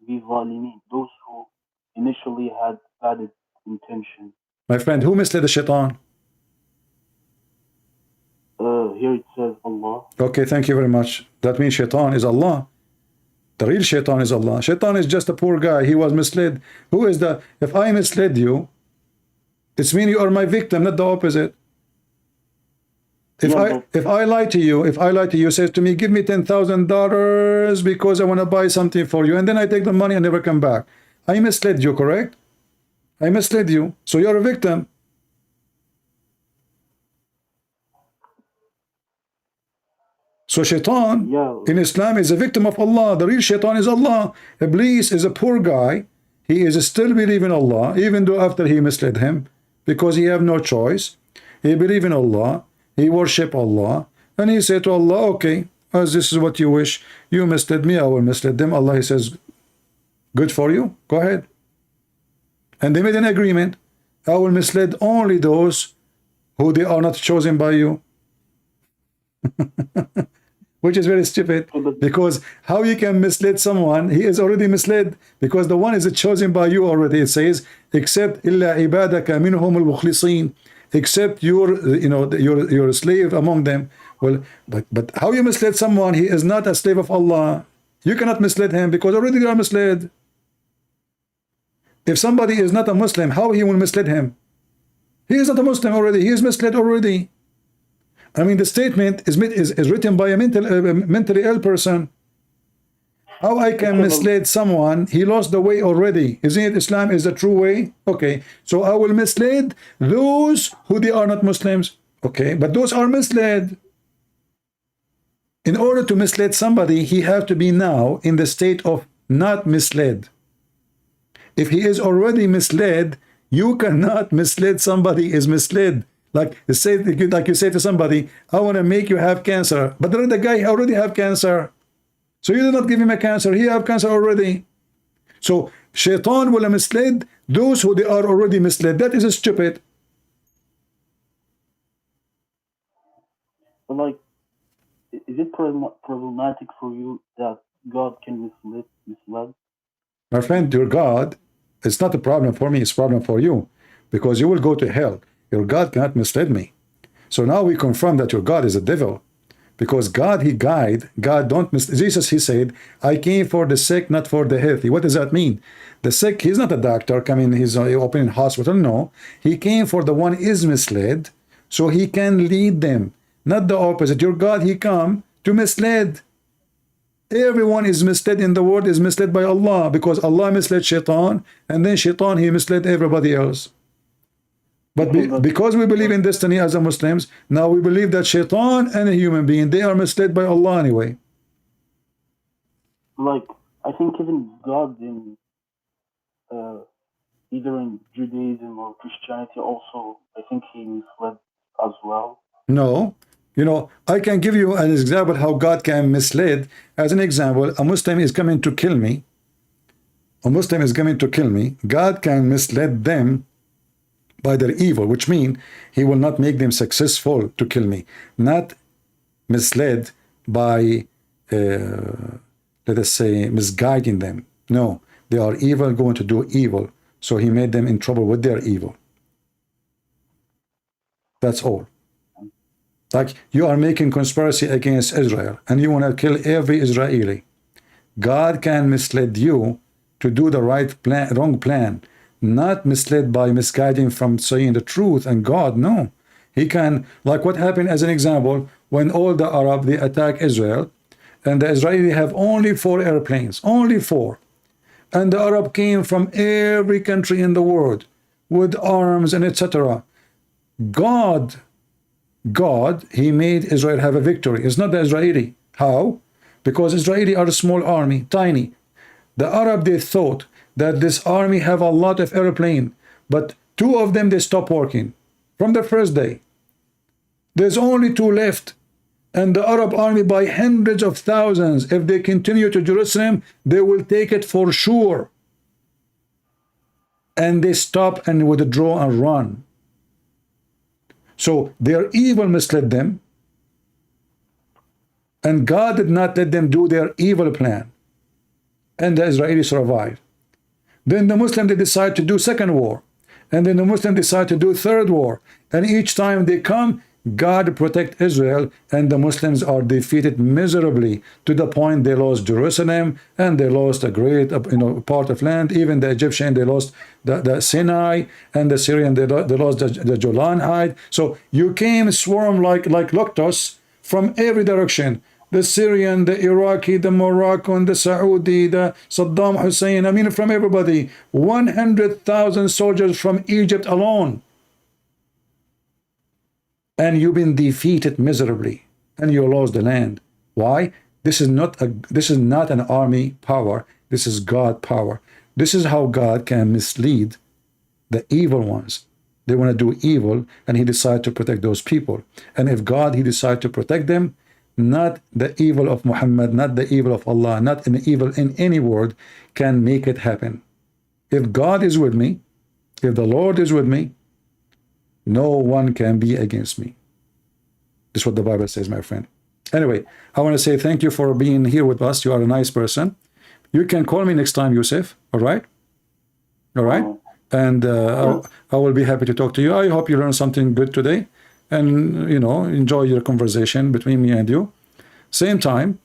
zalimin, those who initially had bad intention. My friend, who misled the Shaitan? Here it says Allah. Okay, thank you very much. That means Shaitan is Allah. The real Shaitan is Allah. Shaitan is just a poor guy. He was misled. Who is the? If I misled you, it's mean you are my victim, not the opposite. If I lie to you, says to me, give me $10,000 because I want to buy something for you, and then I take the money and never come back. I misled you, correct? I misled you, so you're a victim. So Shaitan in Islam is a victim of Allah. The real Shaitan is Allah. Iblis is a poor guy. He is still believing in Allah, even though after he misled him, because he have no choice. He believe in Allah. He worship Allah. And he said to Allah, okay, as this is what you wish, you misled me, I will mislead them. Allah, he says, good for you. Go ahead. And they made an agreement. I will mislead only those who they are not chosen by you. Which is very stupid, because how you can mislead someone? He is already misled, because the one is chosen by you already. It says, except illa ibadaka minhum al-mukhlisin, except your slave among them. Well, but how you mislead someone? He is not a slave of Allah. You cannot mislead him, because already they are misled. If somebody is not a Muslim, how he will mislead him? He is not a Muslim already. He is misled already. I mean, the statement is written by a mentally ill person. How I can mislead someone? He lost the way already. Isn't it Islam is the true way? Okay, so I will mislead those who they are not Muslims. Okay, but those are misled. In order to mislead somebody, he have to be now in the state of not misled. If he is already misled, you cannot mislead somebody is misled. Like you say to somebody, I want to make you have cancer, but the guy already have cancer. So you do not give him a cancer. He have cancer already. So Shaitan will mislead those who they are already misled. That is stupid. But like, is it problematic for you that God can mislead? My friend, your God, it's not a problem for me. It's a problem for you, because you will go to hell. Your God cannot mislead me. So now we confirm that your God is a devil, because God, he guide. God don't mislead. Jesus, he said, I came for the sick, not for the healthy. What does that mean? The sick, he's not a doctor coming, he's opening hospital. No, he came for the one is misled, so he can lead them, not the opposite. Your God, he come to mislead. Everyone is misled in the world is misled by Allah, because Allah misled Shaitan, and then Shaitan, he misled everybody else. But because we believe in destiny as a Muslims, now we believe that Shaitan and a human being, they are misled by Allah anyway. Like, I think even God in either in Judaism or Christianity also, I think he misled as well. No, You know, I can give you an example how God can mislead. As an example, a Muslim is coming to kill me. A Muslim is coming to kill me. God can mislead them by their evil, which means he will not make them successful to kill me. Not misled by, let us say, misguiding them. No, they are evil, going to do evil. So he made them in trouble with their evil. That's all. Like you are making conspiracy against Israel and you want to kill every Israeli. God can mislead you to do the right plan, wrong plan, not misled by misguiding from saying the truth and God. No, he can, like what happened as an example when all the Arab they attack Israel and the Israeli have only 4 airplanes, only 4, and the Arab came from every country in the world with arms and etc. God, he made Israel have a victory. It's not the Israeli. How? Because Israeli are a small army, tiny. The Arab, they thought that this army have a lot of airplane, but 2 of them, they stop working from the first day. There's only 2 left. And the Arab army by hundreds of thousands, if they continue to Jerusalem, they will take it for sure. And they stop and withdraw and run. So their evil misled them. And God did not let them do their evil plan. And the Israelis survived. Then the Muslims, they decide to do second war. And then the Muslims decide to do third war. And each time they come, God protect Israel, and the Muslims are defeated miserably to the point they lost Jerusalem and they lost a great part of land. Even the Egyptian, they lost the Sinai, and the Syrian, they lost the Golan Heights. So you came swarm like locusts from every direction. The Syrian, the Iraqi, the Moroccan, the Saudi, the Saddam Hussein, I mean from everybody. 100,000 soldiers from Egypt alone. And you've been defeated miserably, and you lost the land. Why? This is not an army power. This is God power. This is how God can mislead the evil ones. They want to do evil, and he decides to protect those people. And if God, he decides to protect them, not the evil of Muhammad, not the evil of Allah, not an evil in any word can make it happen. If God is with me, if the Lord is with me, no one can be against me. This is what the Bible says, my friend. Anyway, I want to say thank you for being here with us. You are a nice person. You can call me next time, Yusuf. All right? All right? And I will be happy to talk to you. I hope you learned something good today. And, enjoy your conversation between me and you. Same time,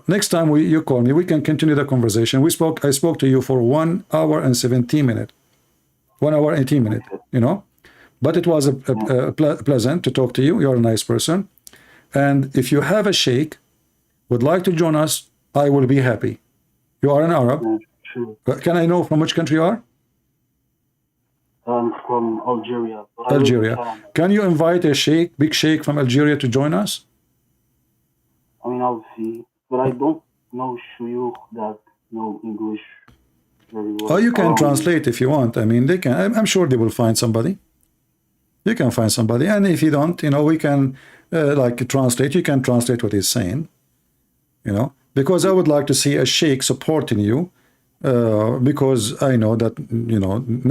next time you call me, we can continue the conversation. I spoke to you for 1 hour and 17 minutes. 1 hour, 18 minutes, But it was pleasant to talk to you. You're a nice person. And if you have a sheikh, would like to join us, I will be happy. You are an Arab. Sure. Can I know from which country you are? I'm from Algeria. Algeria. Can you invite a sheikh, big sheikh from Algeria to join us? I mean, I'll see. But I don't know shuyukh that know English very well. Oh, you can translate if you want. I mean, they can. I'm sure they will find somebody. You can find somebody, and if you don't, we can translate. You can translate what he's saying, because I would like to see a sheikh supporting you, because I know that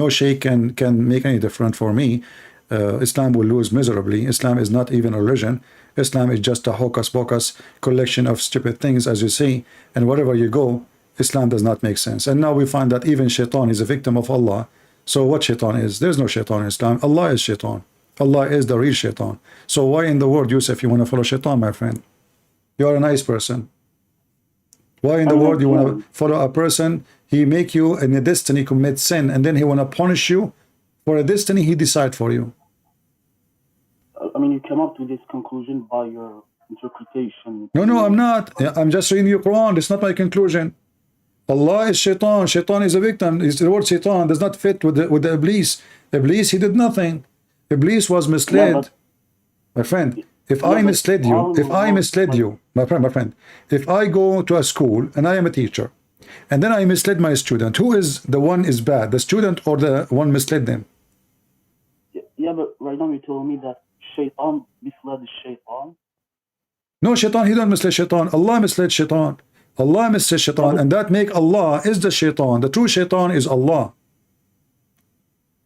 no sheikh can make any difference for me. Islam will lose miserably. Islam is not even a religion. Islam is just a hocus pocus collection of stupid things, as you see, and wherever you go, Islam does not make sense. And now we find that even shaitan is a victim of Allah. So what shaitan is? There's no shaitan in Islam. Allah is shaitan. Allah is the real shaitan. So why in the world, Yusuf, you want to follow shaitan, my friend? You are a nice person. Why in the world you want to follow a person? He make you in a destiny commit sin, and then he want to punish you for a destiny he decide for you. I mean, you came up to this conclusion by your interpretation. No, I'm not. I'm just reading your Quran. It's not my conclusion. Allah is shaitan. Shaitan is a victim. The word shaitan does not fit with the Iblis. Iblis, he did nothing. Iblis was misled. My friend, if I misled you, my friend, if I go to a school and I am a teacher, and then I misled my student, who is the one is bad, the student or the one misled them? Yeah, but right now you told me that shaitan misled the shaitan? No, shaitan, he don't mislead shaitan. Allah misled shaitan. Allah misled shaitan, and that make Allah is the shaitan. The true shaitan is Allah.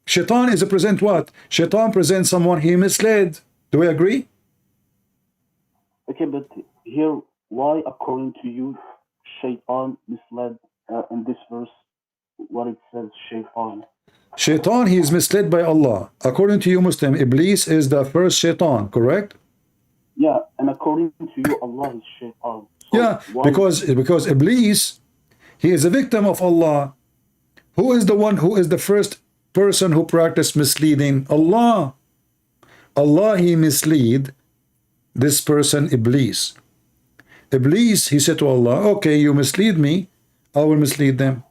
Shaitan is a present what? Shaitan presents someone he misled. Do we agree? Okay, but here, why, according to you, shaitan misled in this verse, what it says, shaitan? Shaitan, he is misled by Allah. According to you, Muslim, Iblis is the first shaitan, correct? Yeah, and according to you, Allah is shaitan. So yeah, because Iblis, he is a victim of Allah. Who is the one who is the first person who practiced misleading? Allah. Allah, he mislead this person, Iblis. Iblis, he said to Allah, okay, you mislead me, I will mislead them.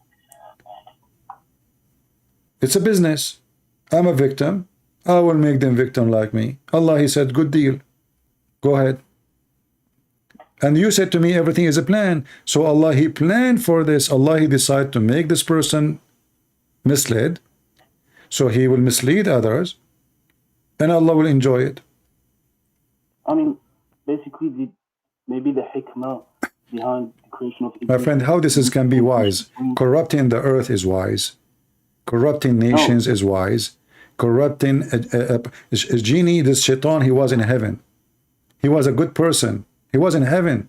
It's a business. I'm a victim. I will make them victim like me. Allah, he said, good deal. Go ahead. And you said to me, everything is a plan. So Allah, he planned for this. Allah, he decided to make this person misled. So he will mislead others. And Allah will enjoy it. I mean, basically, maybe the hikmah behind the creation of... My friend, how this can be wise? Corrupting the earth is wise. Corrupting nations is wise. Corrupting a genie, this shaitan, he was in heaven. He was a good person. He was in heaven.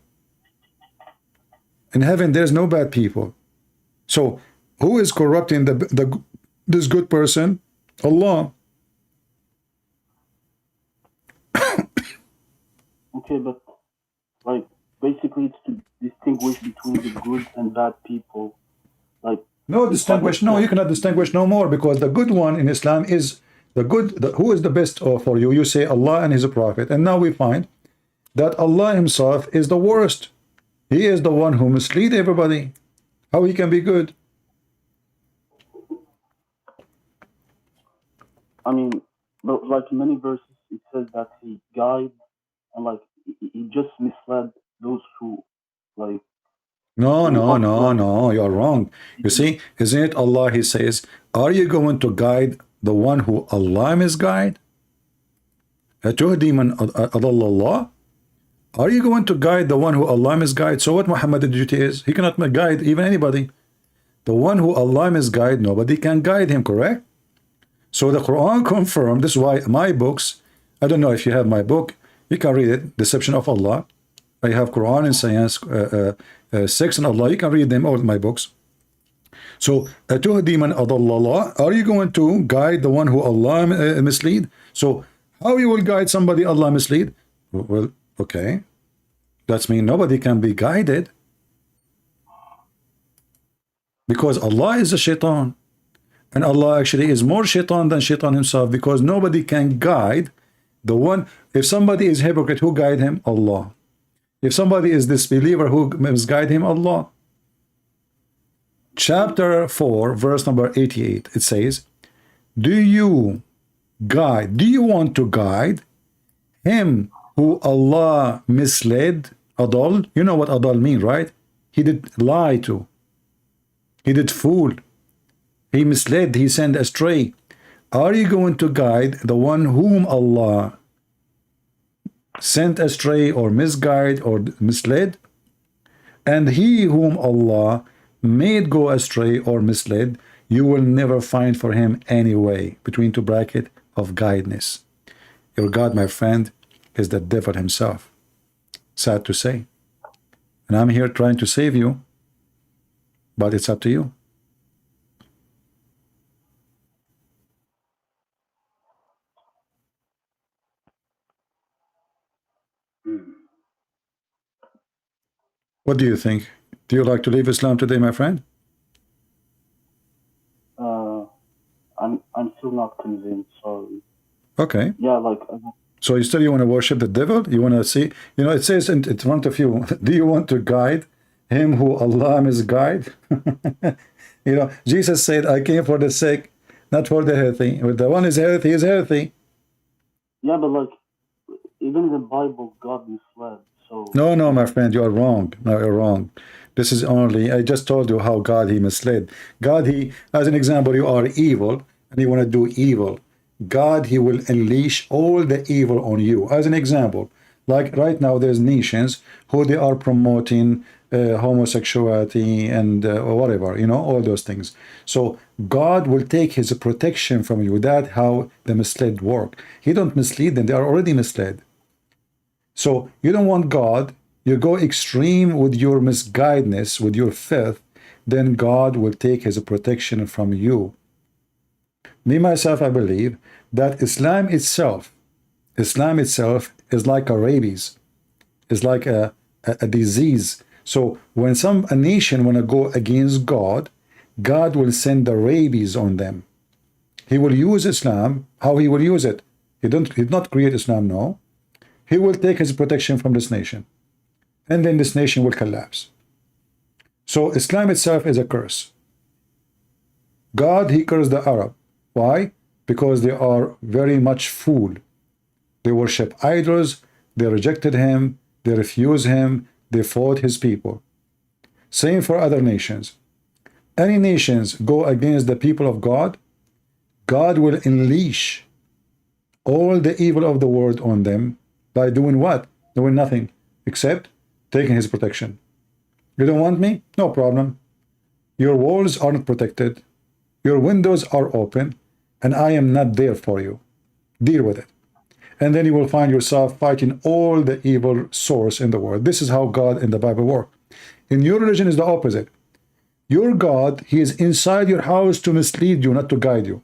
In heaven, there's no bad people. So, who is corrupting this good person? Allah. Okay, but like basically, it's to distinguish between the good and bad people. Like no distinguish. No, you cannot distinguish no more, because the good one in Islam is the good. Who is the best for you? You say Allah and His Prophet, and now we find that Allah Himself is the worst. He is the one who mislead everybody. How he can be good? I mean, but like in many verses, it says that He guides, and like He just misled those who like. No, you're wrong. You see, isn't it Allah? He says, are you going to guide the one who Allah misguide? أَتُهْدِي مَنْ أَضَلَّ اللَّهِ? Are you going to guide the one who Allah misguide? So what Muhammad's duty is? He cannot guide even anybody. The one who Allah misguide, nobody can guide him, correct? So the Quran confirmed, this is why my books, I don't know if you have my book, you can read it, Deception of Allah. I have Quran and Science, Sex and Allah, you can read them, all my books. So, أَتُهْدِي مَنْ أَضَلَّ اللَّهِ, are you going to guide the one who Allah mislead? So, how you will guide somebody Allah mislead? Well, okay, that means nobody can be guided, because Allah is a shaitan, and Allah actually is more shaitan than shaitan himself, because nobody can guide the one. If somebody is hypocrite, who guide him? Allah. If somebody is disbeliever, who misguide him? Allah. Chapter 4, verse number 88, it says, do you want to guide him who Allah misled? Adal, you know what adal mean, right? He did lie to. He did fool. He misled, he sent astray. Are you going to guide the one whom Allah sent astray or misguide or misled? And he whom Allah made go astray or misled, you will never find for him any way, between two brackets, of guidance. Your God, my friend, is the devil himself. Sad to say. And I'm here trying to save you, but it's up to you. What do you think? Do you like to leave Islam today, my friend? I'm still not convinced. Sorry. Okay. Yeah, like. So you still want to worship the devil? You want to see? You know, it says in front of you. Do you want to guide him who Allah misguide? You know, Jesus said, "I came for the sick, not for the healthy. If the one is healthy, is healthy." Yeah, but like, even in the Bible, God misled. So. No, my friend, you are wrong. No, you're wrong. This is only, I just told you how God, he misled. God, he, as an example, you are evil, and you want to do evil. God, he will unleash all the evil on you. As an example, like right now, there's nations who they are promoting homosexuality and whatever, you know, all those things. So God will take his protection from you. That's how the misled work. He don't mislead them. They are already misled. So you don't want God. You go extreme with your misguidedness, with your filth, then God will take his protection from you. Me, myself, I believe that Islam itself is like a rabies, is like a disease. So when a nation want to go against God, God will send the rabies on them. He will use Islam. How he will use it? He did not create Islam, no. He will take his protection from this nation. And then this nation will collapse. So Islam itself is a curse. God, he cursed the Arab. Why? Because they are very much fool. They worship idols, they rejected him, they refused him, they fought his people. Same for other nations. Any nations go against the people of God, God will unleash all the evil of the world on them by doing what? Doing nothing, except taking his protection. You don't want me? No problem. Your walls are not protected. Your windows are open, and I am not there for you. Deal with it. And then you will find yourself fighting all the evil source in the world. This is how God in the Bible works. In your religion is the opposite. Your God, he is inside your house to mislead you, not to guide you.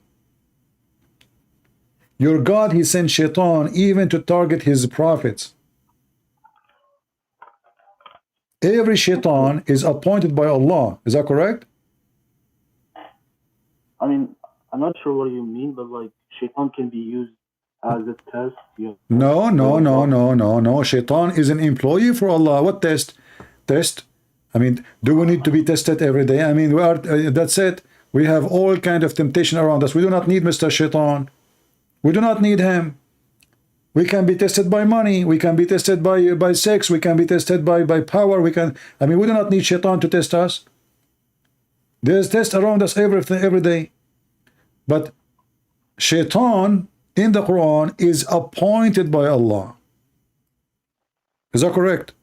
Your God, he sent shaitan even to target his prophets. Every shaitan is appointed by Allah. Is that correct? I mean, I'm not sure what you mean, but like shaitan can be used as a test. Yeah. No. Shaitan is an employee for Allah. What test? Test? I mean, do we need to be tested every day? I mean, we are. That's it. We have all kind of temptation around us. We do not need Mr. Shaitan. We do not need him. We can be tested by money. We can be tested by sex. We can be tested by power. We do not need Shaitan to test us. There's tests around us every day. But Shaitan in the Quran is appointed by Allah. Is that correct?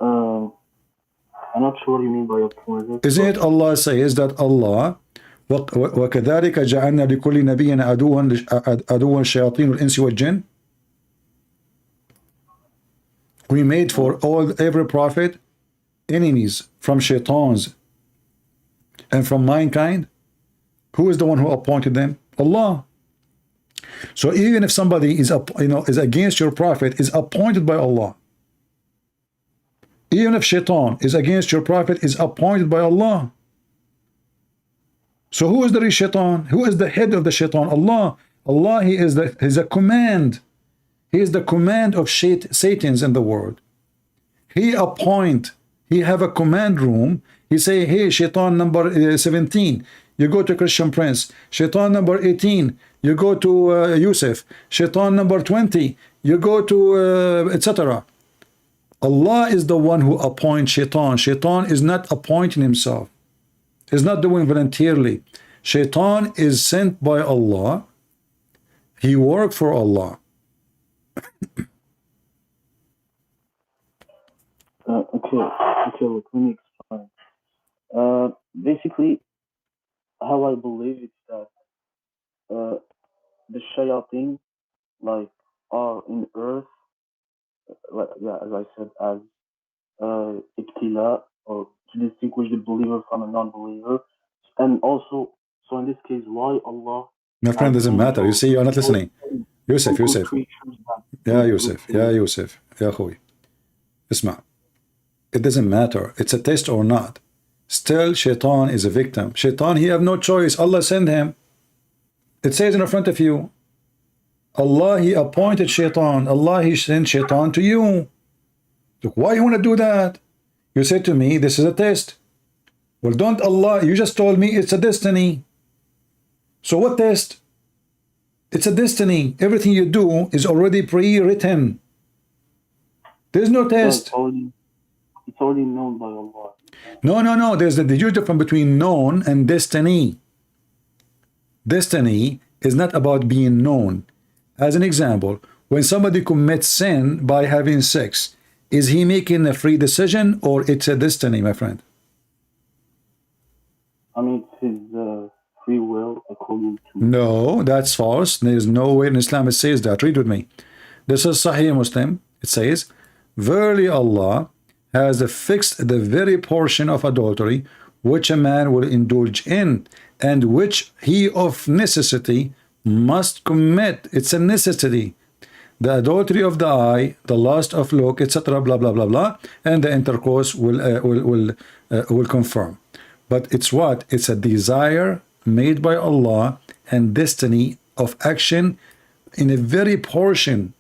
I'm not sure what you mean by appointed. Isn't it Allah says that Allah وَكَذَلِكَ جَعَلْنَا لِكُلِّ نَبِيٍّ عَدُوًّا شَيَاطِينُ الْإِنسِ وَالْجِنِّ. We made for every prophet enemies from shaitans and from mankind. Who is the one who appointed them? Allah. So even if somebody is against your prophet, is appointed by Allah. Even if shaitan is against your prophet, is appointed by Allah. So who is the shaitan? Who is the head of the shaitan? Allah. Allah, he is a command. He is the command of Satans in the world. He have a command room. He say, hey, shaitan number 17, you go to Christian Prince. Shaitan number 18, you go to Yusuf. Shaitan number 20, you go to etc. Allah is the one who appoints shaitan. Shaitan is not appointing himself. He's not doing voluntarily. Shaitan is sent by Allah. He worked for Allah. Okay, look, let me explain. Basically, how I believe it's that the shayateen, like, are in earth, as I said, as ibtila, or to distinguish the believer from a non-believer, and also, so in this case, why Allah... My friend, doesn't matter. You see, you are not listening. Yusuf. Yeah, Yusuf. Yeah, Khoy. Isma. It doesn't matter. It's a test or not. Still, shaitan is a victim. Shaitan, he have no choice. Allah sent him. It says in front of you, Allah, he appointed shaitan. Allah, he sent shaitan to you. Look, why you want to do that? You said to me, this is a test. Well, don't Allah, you just told me it's a destiny. So what test? It's a destiny. Everything you do is already pre-written. There's no test. It's already known by Allah. No. There's the huge difference between known and destiny. Destiny is not about being known. As an example, when somebody commits sin by having sex, is he making a free decision or it's a destiny, my friend? I mean, it's his free will according to... No, that's false. There's no way in Islam it says that. Read with me. This is Sahih Muslim. It says, verily Allah has fixed the very portion of adultery which a man will indulge in, and which he of necessity must commit. It's a necessity. The adultery of the eye, the lust of look, etc., blah blah blah blah, and the intercourse will confirm. But it's what? It's a desire made by Allah and destiny of action in a very portion,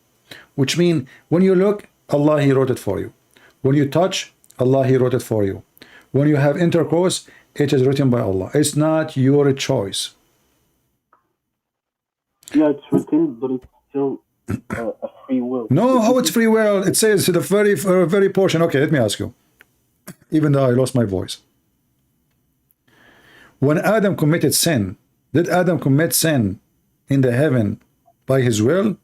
which means when you look, Allah, He wrote it for you. When you touch, Allah, He wrote it for you. When you have intercourse, it is written by Allah. It's not your choice. Yeah, it's written, but it's still a free will. No, how it's free will? It says the very portion. Okay, let me ask you. Even though I lost my voice. When Adam committed sin, did Adam commit sin in the heaven by his will,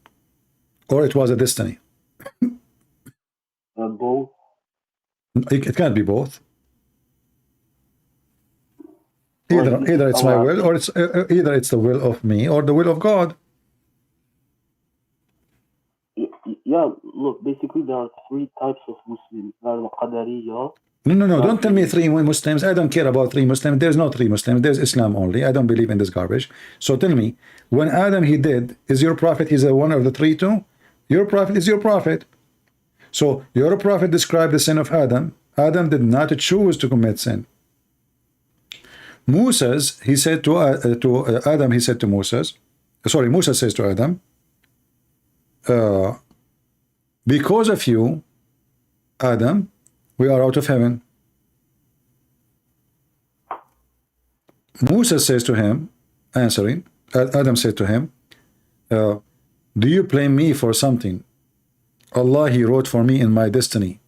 or it was a destiny? Both. It can't be both. Either it's my will, or it's either it's the will of me or the will of God. Yeah, look, basically there are three types of Muslims. There are the Qadariyah. No, don't tell me three Muslims. I don't care about three Muslims. There's no three Muslims. There's Islam only. I don't believe in this garbage. So tell me, when Adam he did, is your prophet, he's a one of the three too? Your prophet is your prophet. So your prophet described the sin of Adam. Adam did not choose to commit sin. Moses, he said to Adam, he said to Moses, sorry, Musa says to Adam, because of you, Adam, we are out of heaven. Musa says to him, answering, Adam said to him, do you blame me for something Allah He wrote for me in my destiny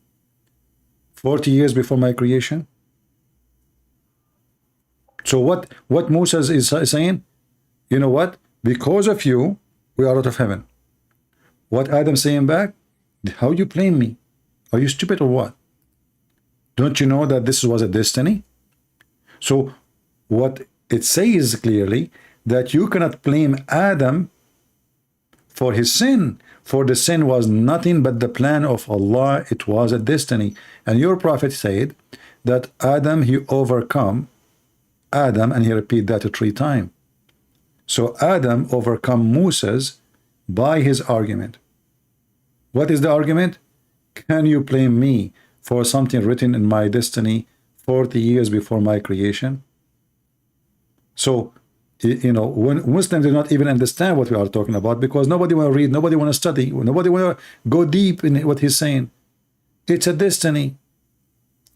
40 years before my creation? So what Moses is saying, you know what? Because of you, we are out of heaven. What Adam saying back? How you blame me? Are you stupid or what? Don't you know that this was a destiny? So what it says clearly that you cannot blame Adam for his sin, for the sin was nothing but the plan of Allah. It was a destiny. And your prophet said that Adam he overcome Adam, and he repeat that 3 times. So Adam overcome Moses by his argument. What is the argument? Can you blame me for something written in my destiny 40 years before my creation? So, you know, when Muslims do not even understand what we are talking about, because nobody want to read, nobody want to study, nobody want to go deep in what he's saying. It's a destiny.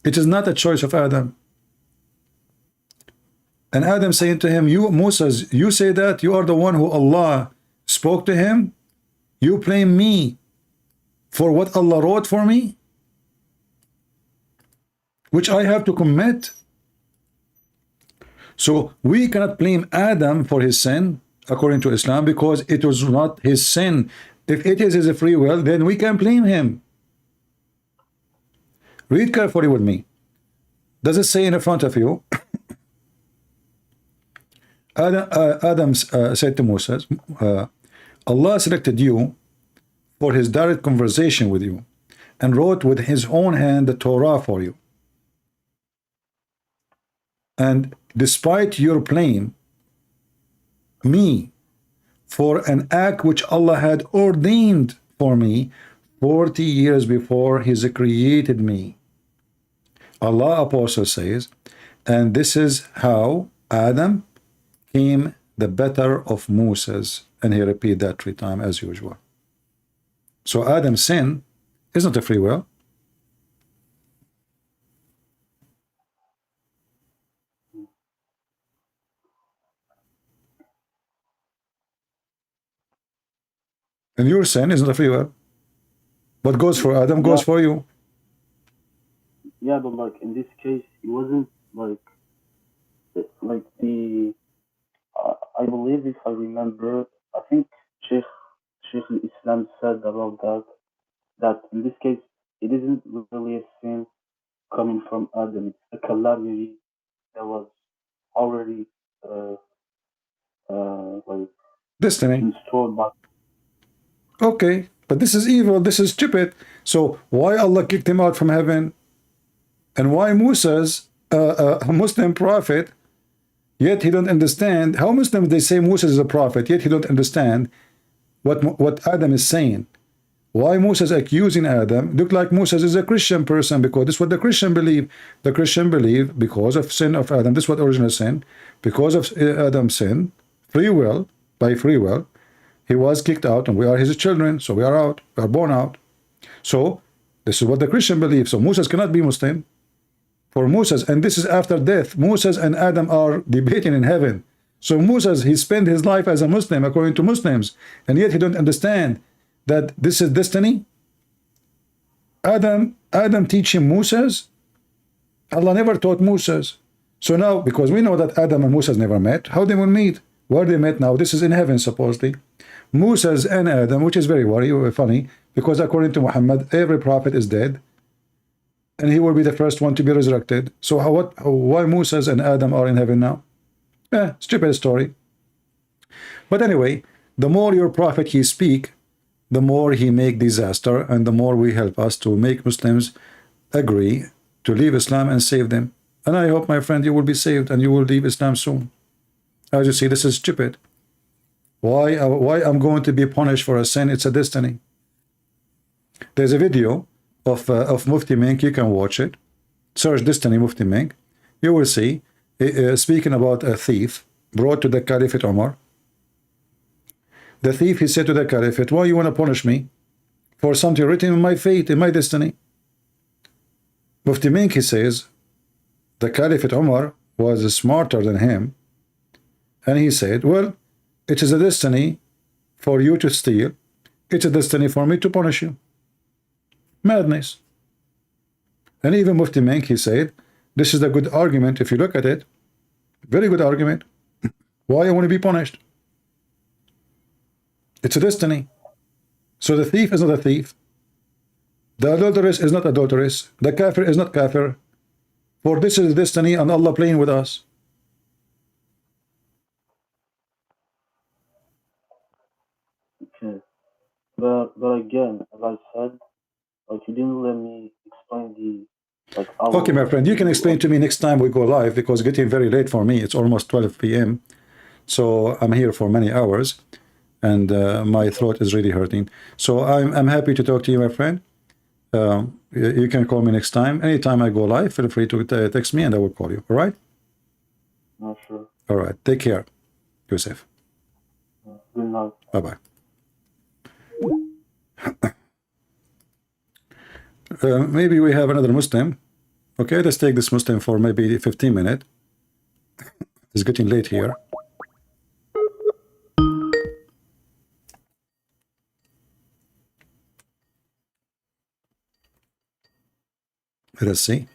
It is not a choice of Adam. And Adam saying to him, you, Moses, you say that you are the one who Allah spoke to him. You blame me for what Allah wrote for me, which I have to commit. So we cannot blame Adam for his sin according to Islam, because it was not his sin. If it is his free will, then we can blame him. Read carefully with me. Does it say in front of you? Adam said to Moses, Allah selected you for his direct conversation with you and wrote with his own hand the Torah for you. And despite your blame me for an act which Allah had ordained for me 40 years before he created me. Allah Apostle says, and this is how Adam came the better of Moses, and he repeat that 3 times as usual. So Adam's sin is not a free will. And your sin is not a free will. What goes for Adam goes for you. Yeah, but like in this case, it wasn't like the I believe, if I remember, I think Sheikh Islam said about that in this case, it isn't really a sin coming from Adam. It's a calamity that was already like Destiny. installed by. Okay, but this is evil. This is stupid. So why Allah kicked him out from heaven? And why Musa's a Muslim prophet, yet he don't understand how Muslims, they say Musa is a prophet, yet he don't understand what Adam is saying. Why Musa is accusing Adam? Look like Musa is a Christian person, because this is what the Christian believe. The Christian believe because of sin of Adam. This is what original sin. Because of Adam's sin, free will, by free will, he was kicked out, and we are his children, so we are out, we are born out. So this is what the Christian believes. So Moses cannot be Muslim. For Moses, and this is after death, Moses and Adam are debating in heaven. So Moses, he spent his life as a Muslim according to Muslims, and yet he don't understand that this is destiny. Adam teaching Moses. Allah never taught Moses. So now, because we know that Adam and Moses never met, how they will meet? Where they met now? This is in heaven supposedly. Moses and Adam, which is very funny, because according to Muhammad, every prophet is dead, and he will be the first one to be resurrected. So why Moses and Adam are in heaven now? Stupid story. But anyway, the more your prophet he speak, the more he make disaster, and the more we help us to make Muslims agree to leave Islam and save them. And I hope, my friend, you will be saved and you will leave Islam soon. As you see, this is stupid. Why I'm going to be punished for a sin? It's a destiny. There's a video of Mufti Menk. You can watch it. Search Destiny Mufti Menk. You will see speaking about a thief brought to the Caliphate Umar. The thief, he said to the Caliphate, why you want to punish me for something written in my fate, in my destiny? Mufti Menk, he says, the Caliphate Umar was smarter than him, and he said, well, it is a destiny for you to steal. It's a destiny for me to punish you. Madness. And even Mufti Menk, he said, this is a good argument. If you look at it, very good argument. Why I want to be punished? It's a destiny. So the thief is not a thief. The adulteress is not adulteress. The kafir is not kafir. For this is destiny, and Allah playing with us. Okay. But again, as I said, like, you didn't let me explain the Okay, my friend, you can explain to me next time we go live, because it's getting very late for me. It's almost 12 p.m. So I'm here for many hours, and my throat is really hurting. So I'm happy to talk to you, my friend. You can call me next time. Anytime I go live, feel free to text me and I will call you. All right? Not sure. All right. Take care. Yusuf. Good night. Bye-bye. Maybe we have another Muslim. Okay, let's take this Muslim for maybe 15 minutes. It's getting late here. Let us see.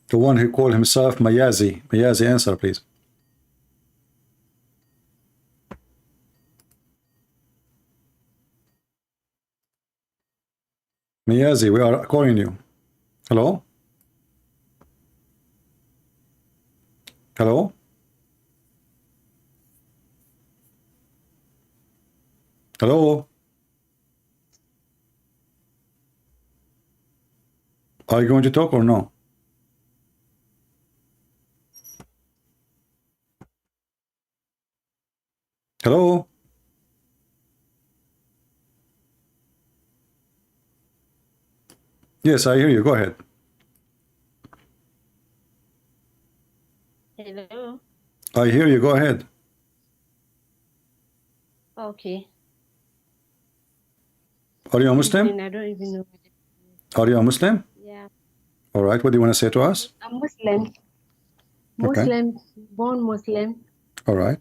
The one who called himself Mayazi. Mayazi, answer, please. Mayazi, we are calling you. Hello? Hello? Hello? Are you going to talk or no? Hello? Yes, I hear you. Go ahead. Hello. I hear you. Go ahead. Okay. Are you a Muslim? I don't even know. Are you a Muslim? Yeah. All right. What do you want to say to us? I'm Muslim. Muslim, born Muslim. All right.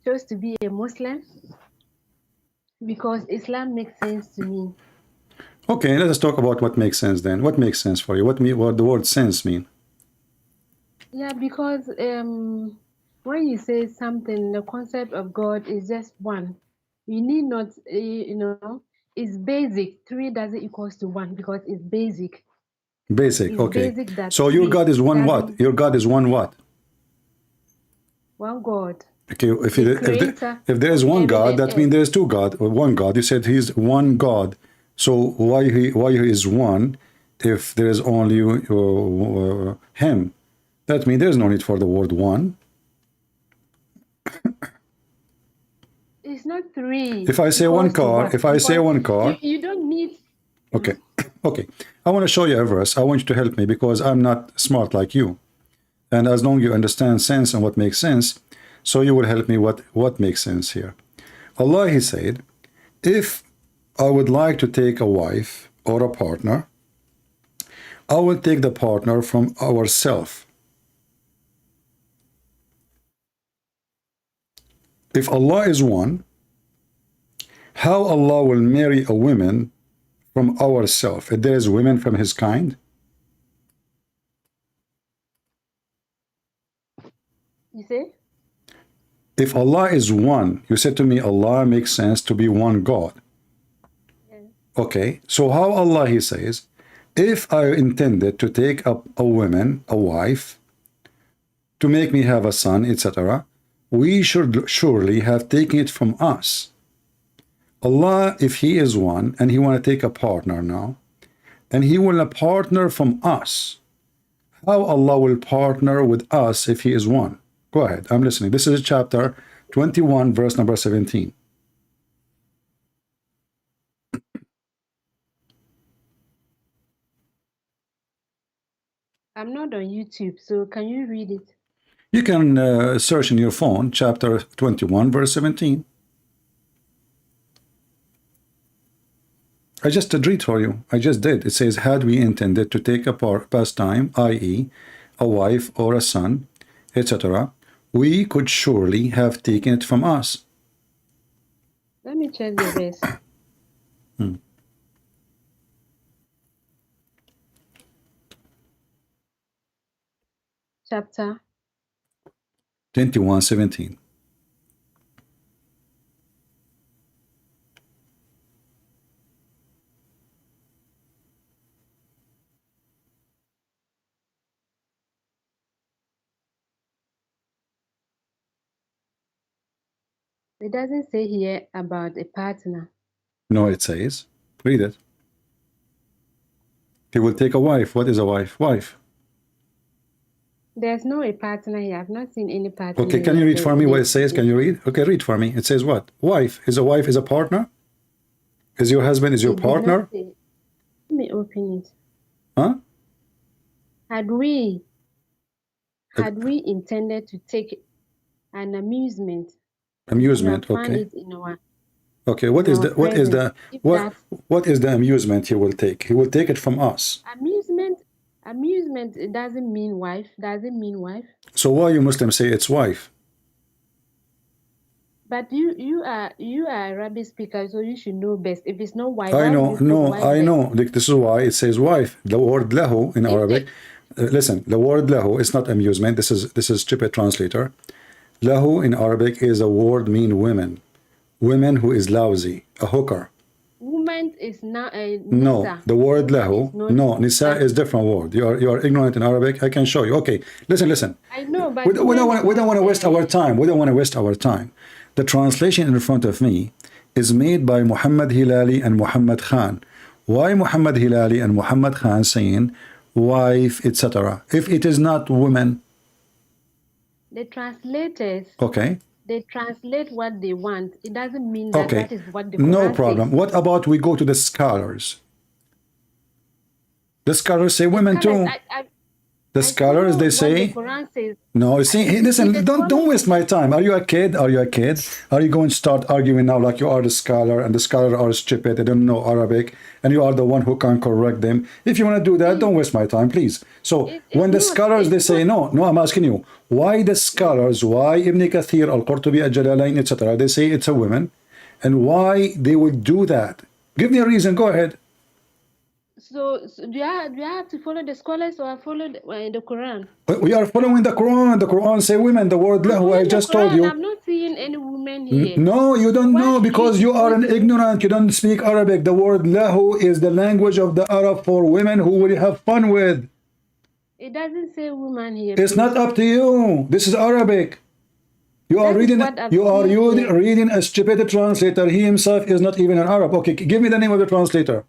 Chose to be a Muslim because Islam makes sense to me. Okay, let us talk about what makes sense then. What makes sense for you? What the word sense mean? Yeah, because when you say something, the concept of God is just one. You need not, it's basic. 3 doesn't equals to 1 because it's basic. Basic, It's okay. basic that So your 3 God is one what? doesn't Your God is one what? one God. Okay, if, The creator if there is of one heaven God, and that earth. means there is two God. One God. You said he's one God. So why he is one if there is only him? That means there is no need for the word one. It's not 3. If I say one equals to car, 1 if I say because one car, you don't need. okay, okay. I want to show you a verse. I want you to help me because I'm not smart like you. And as long as you understand sense and what makes sense, so you will help me what makes sense here. Allah, he said, if I would like to take a wife or a partner, I will take the partner from ourself. If Allah is one, how Allah will marry a woman from ourself? If there is women from his kind? You say? If Allah is one, you said to me, Allah makes sense to be one God. Yes. Okay, so how Allah, he says, if I intended to take up a woman, a wife, to make me have a son, etc., we should surely have taken it from us. Allah, if he is one, and he want to take a partner now, and he will partner from us, how Allah will partner with us if he is one? Go ahead, I'm listening. This is chapter 21, verse number 17. I'm not on YouTube, so can you read it? You can search in your phone, chapter 21, verse 17. I just did read for you. I just did. It says, had we intended to take a pastime, i.e., a wife or a son, etc., we could surely have taken it from us. Let me check the verse. Chapter 21:17. It doesn't say here about a partner. No, it says, read it. He will take a wife. What is a wife? Wife. There's no a partner here. I've not seen any partner. Okay, can you read for me what it says? Can you read? Okay, read for me. It says what? Wife. Is a wife is a partner? Is your husband is your partner? Let me open it. Huh? Had we intended to take an amusement, Amusement, we have found okay. it in our Okay, what is the amusement he will take? He will take it from us. amusement it doesn't mean wife. Doesn't mean wife. So why you Muslims say it's wife? But you are Arabic speaker, so you should know best. If it's not wife, I know, no, I know. This is why it says wife. The word lahu in Arabic. Listen, the word lahu is not amusement. This is stupid translator. Lahu in Arabic is a word mean women. Women who is lousy, a hooker. Woman is not a nisa. No, the word lahu. No, nisa is different word. You are ignorant in Arabic. I can show you. Okay, listen. I know, but we don't want to waste our time. We don't want to waste our time. The translation in front of me is made by Muhammad Hilali and Muhammad Khan. Why Muhammad Hilali and Muhammad Khan saying wife, etc.? If it is not women. The translators. Okay. They translate what they want. It doesn't mean that that is what the Quran no problem. says. What about we go to the scholars? The scholars say women too. The scholars, they say. The Quran says. No, see, listen, don't waste my time. Are you a kid? Are you a kid? Are you going to start arguing now like you are the scholar and the scholar are stupid, they don't know Arabic, and you are the one who can correct them? If you want to do that, don't waste my time, please. So when the scholars, they say, no, I'm asking you, why the scholars, why Ibn Kathir, Al-Qurtubi, Al-Jalalain, etc., they say it's a woman, and why they would do that? Give me a reason, go ahead. So do you have to follow the scholars or follow the Quran? We are following the Quran. The Quran say women. The word lahu, I just told you. I'm not seeing any woman here. No, you don't know because you are an ignorant. You don't speak Arabic. The word lahu is the language of the Arab for women who will have fun with. It doesn't say woman here. It's not up to you. This is Arabic. You are reading. You are reading a stupid translator. He himself is not even an Arab. Okay, give me the name of the translator.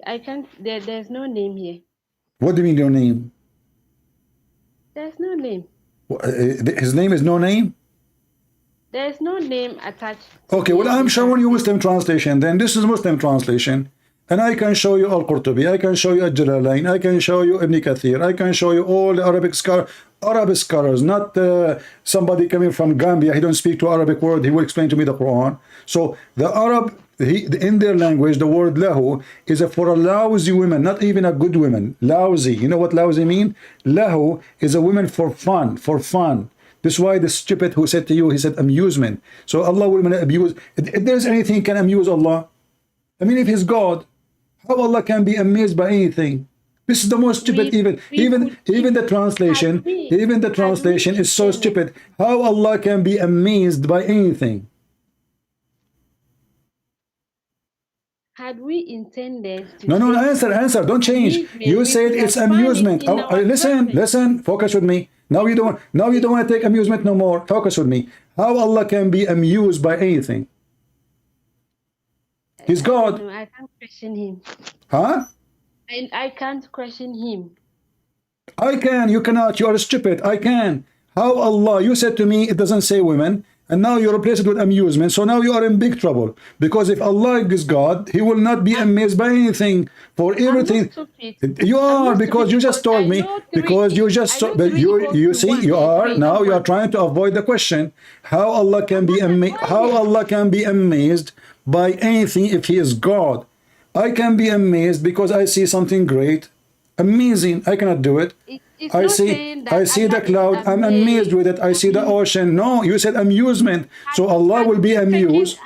I can't. There's no name here. What do you mean no name? There's no name. His name is no name? There's no name attached. Okay, well, I'm showing you Muslim translation. Then this is Muslim translation. And I can show you Al-Qurtubi. I can show you Al-Jalalain. I can show you Ibn Kathir. I can show you all the Arabic scholars, not somebody coming from Gambia. He don't speak to Arabic word. He will explain to me the Quran. So the Arab, in their language, the word lahu is for a lousy woman, not even a good woman. Lousy. You know what lousy mean? Lahu is a woman for fun, This is why the stupid who said to you, he said amusement. So Allah will abuse. If there's anything can amuse Allah, I mean, if he's God, how Allah can be amazed by anything? This is the most stupid. Even the translation is so stupid. How Allah can be amazed by anything? Had we intended to No, answer. Don't change. You said it's amusement. Listen. Focus with me. Now you don't want to take amusement no more. Focus with me. How Allah can be amused by anything? He's God. I can't question him. Huh? And I can't question him. I can. You cannot. You are stupid. I can. How Allah? You said to me it doesn't say women, and now you replace it with amusement. So now you are in big trouble. Because if Allah is God, He will not be amazed by anything. For everything. You are, because you just told me. Because you just you see you are now you are trying to avoid the question. How Allah can be amazed? How Allah can be amazed by anything if He is God? I can be amazed because I see something great, amazing. I cannot do it. I see the cloud. I'm amazed with it. I see the ocean. No, you said amusement. So Allah will be amused.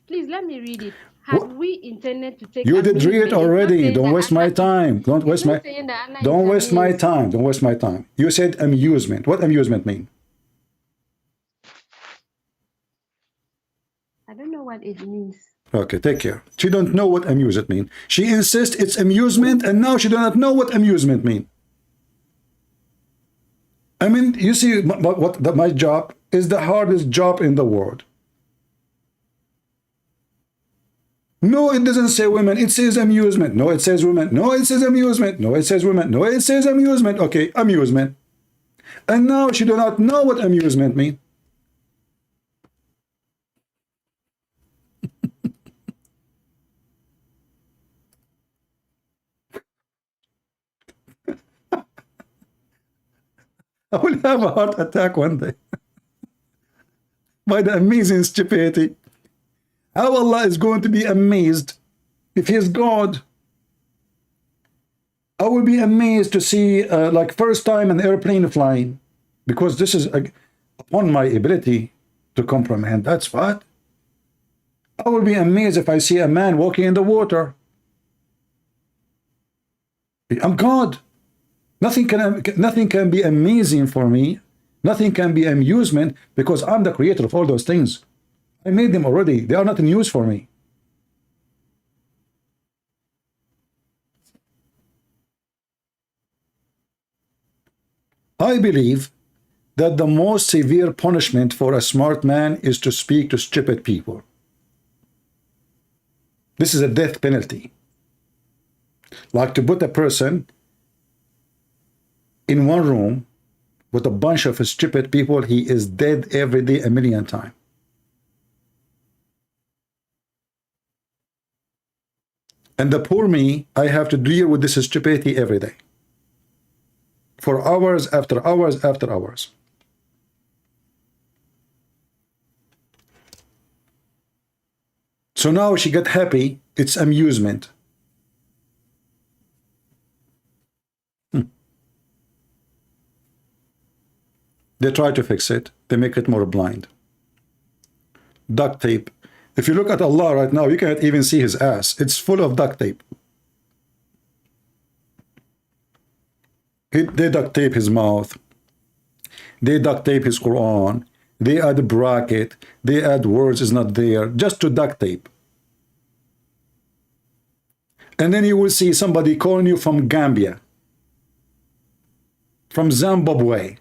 Please let me read it. Had we intended to take you did read it already. Don't waste my time. Don't waste my time. Don't waste my time. You said amusement. What amusement mean? I don't know what it means. Okay, take care. She don't know what amusement mean. She insists it's amusement, and now she do not know what amusement mean. I mean, you see, my job is the hardest job in the world. No, it doesn't say women. It says amusement. No, it says women. No, it says amusement. No, it says women. No, it says amusement. Okay, amusement. And now she do not know what amusement mean. I will have a heart attack one day by the amazing stupidity. How Allah is going to be amazed if He is God? I will be amazed to see like first time an airplane flying, because this is upon my ability to comprehend. That's what. I will be amazed if I see a man walking in the water. I'm God. Nothing can be amazing for me. Nothing can be amusement, because I'm the creator of all those things. I made them already. They are not news for me. I believe that the most severe punishment for a smart man is to speak to stupid people. This is a death penalty. Like to put a person in one room with a bunch of stupid people, he is dead every day 1,000,000 times. And the poor me, I have to deal with this stupidity every day. For hours after hours after hours. So now she got happy, it's amusement. They try to fix it. They make it more blind. Duct tape. If you look at Allah right now, you can't even see his ass. It's full of duct tape. They duct tape his mouth. They duct tape his Quran. They add a bracket. They add words is not there, just to duct tape. And then you will see somebody calling you from Gambia, from Zimbabwe,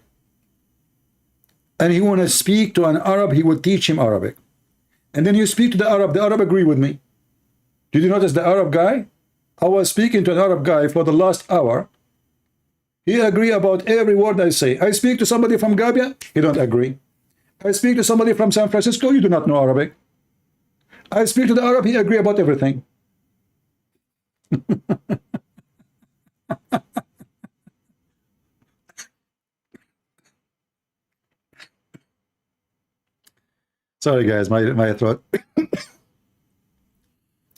and he want to speak to an Arab, he will teach him Arabic. And then you speak to the Arab agree with me. Did you notice the Arab guy? I was speaking to an Arab guy for the last hour. He agree about every word I say. I speak to somebody from Gambia, he don't agree. I speak to somebody from San Francisco, you do not know Arabic. I speak to the Arab, he agree about everything. Sorry guys, my throat.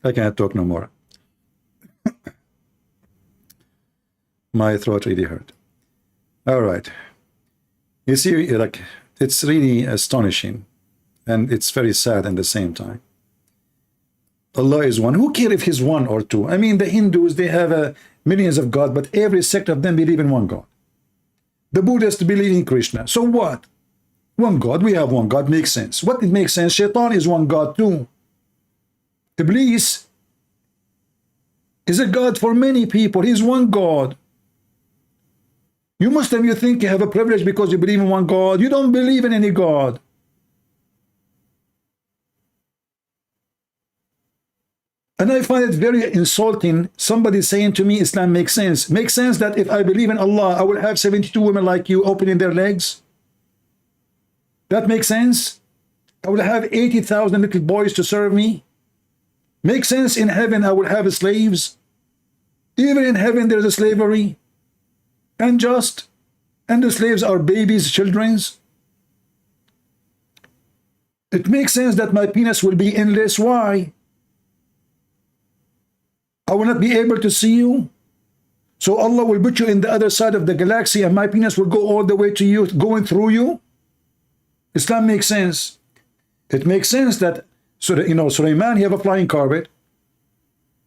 I can't talk no more. My throat really hurt. All right. You see, like, it's really astonishing, and it's very sad at the same time. Allah is one. Who cares if he's one or two? I mean, the Hindus, they have millions of gods, but every sect of them believe in one God. The Buddhists believe in Krishna. So what? One God, we have one God, makes sense. What it makes sense? Shaitan is one God too. Iblis is a God for many people. He's one God. You Muslim, you think you have a privilege because you believe in one God. You don't believe in any God. And I find it very insulting, somebody saying to me, Islam makes sense. Makes sense that if I believe in Allah, I will have 72 women like you opening their legs? That makes sense? I will have 80,000 little boys to serve me? Makes sense in heaven I will have slaves? Even in heaven there is a slavery? Unjust? And the slaves are babies, children's? It makes sense that my penis will be endless. Why? I will not be able to see you. So Allah will put you in the other side of the galaxy and my penis will go all the way to you, going through you. Islam makes sense. It makes sense that, Sulaiman, he have a flying carpet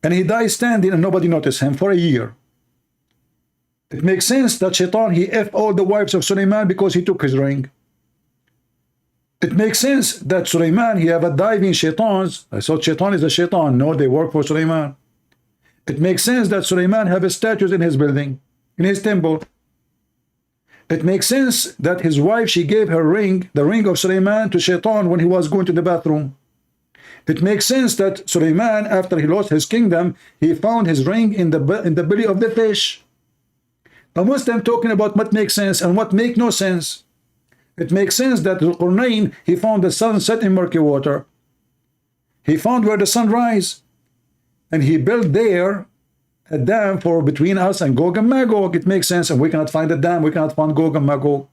and he dies standing and nobody noticed him for a year. It makes sense that Shaitan, he F all the wives of Sulaiman because he took his ring. It makes sense that Sulaiman, he have a diving shaitans. I thought Shaitan is a shaitan. No, they work for Sulaiman. It makes sense that Sulaiman have a statues in his building, in his temple. It makes sense that his wife, she gave her ring, the ring of Sulaiman, to Shaitan when he was going to the bathroom. It makes sense that Sulaiman, after he lost his kingdom, he found his ring in the belly of the fish. A Muslim talking about what makes sense and what make no sense. It makes sense that Zulqarnain, he found the sun set in murky water. He found where the sun rise. And he built there a dam for between us and Gog and Magog. It makes sense, and we cannot find the dam. We cannot find Gog and Magog.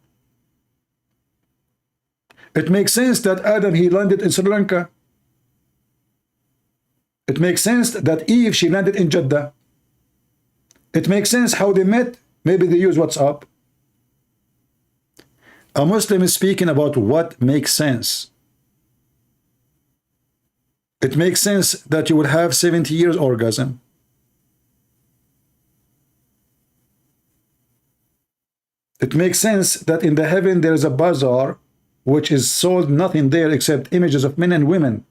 It makes sense that Adam, he landed in Sri Lanka. It makes sense that Eve, she landed in Jeddah. It makes sense how they met. Maybe they use WhatsApp. A Muslim is speaking about what makes sense. It makes sense that you will have 70 years orgasm. It makes sense that in the heaven there is a bazaar which is sold nothing there except images of men and women,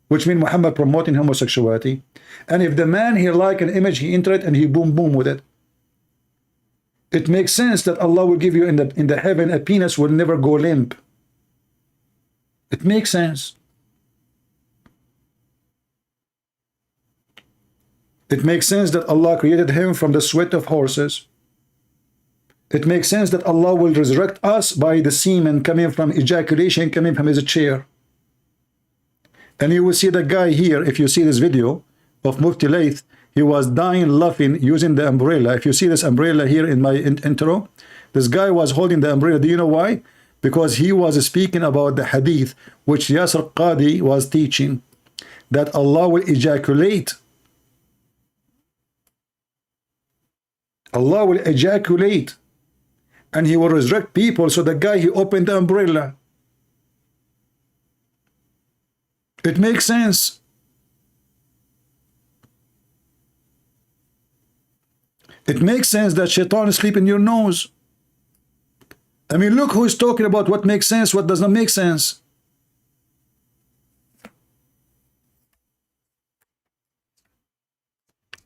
which mean Muhammad promoting homosexuality. And if the man here like an image, he enter it and he boom boom with it. It makes sense that Allah will give you in the heaven a penis will never go limp. It makes sense. It makes sense that Allah created him from the sweat of horses. It makes sense that Allah will resurrect us by the semen coming from ejaculation, coming from his chair. And you will see the guy here, if you see this video of Mufti Layth, he was dying laughing using the umbrella. If you see this umbrella here in my intro, this guy was holding the umbrella. Do you know why? Because he was speaking about the hadith which Yasir Qadi was teaching, that Allah will ejaculate. Allah will ejaculate and he will resurrect people. So the guy, he opened the umbrella. It makes sense. It makes sense that shaitan is sleeping in your nose. I mean, look who is talking about what makes sense, what does not make sense.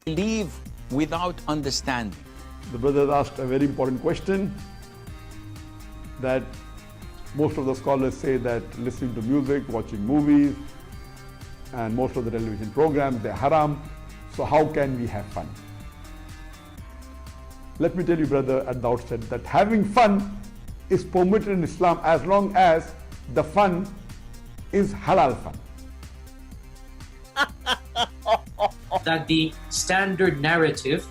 Believe without understanding. The brother asked a very important question, that most of the scholars say that listening to music, watching movies, and most of the television programs, they're haram. So how can we have fun? Let me tell you, brother, at the outset, that having fun is permitted in Islam as long as the fun is halal fun. That the standard narrative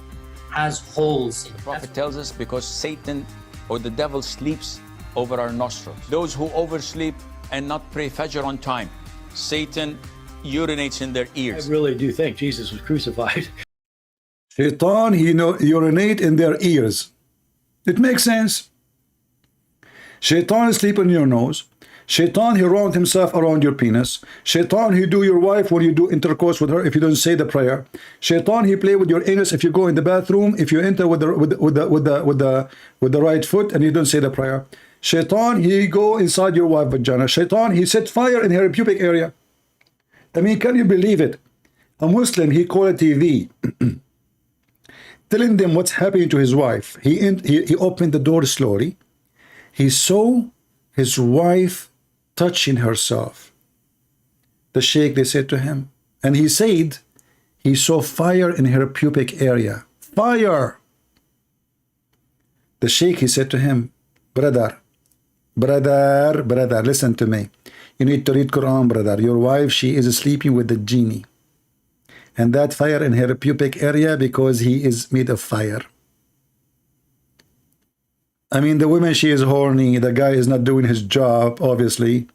has holes in it. The Prophet tells us because Satan or the devil sleeps over our nostrils. Those who oversleep and not pray Fajr on time, Satan urinates in their ears. I really do think Jesus was crucified. Shaitan, urinate in their ears. It makes sense. Shaitan is sleeping in your nose. Shaitan, he round himself around your penis. Shaitan, he do your wife when you do intercourse with her if you don't say the prayer. Shaitan, he play with your anus if you go in the bathroom, if you enter with the right foot and you don't say the prayer. Shaitan, he go inside your wife vagina. Shaitan, he set fire in her pubic area. I mean, can you believe it? A Muslim, he called a TV, telling them what's happening to his wife. He opened the door slowly. He saw his wife touching herself. The sheikh, they said to him, and he said he saw fire in her pubic area. Fire! The sheikh, he said to him, brother, listen to me. You need to read Quran, brother. Your wife, she is sleeping with the genie. And that fire in her pubic area because he is made of fire. I mean, the woman, she is horny. The guy is not doing his job, obviously.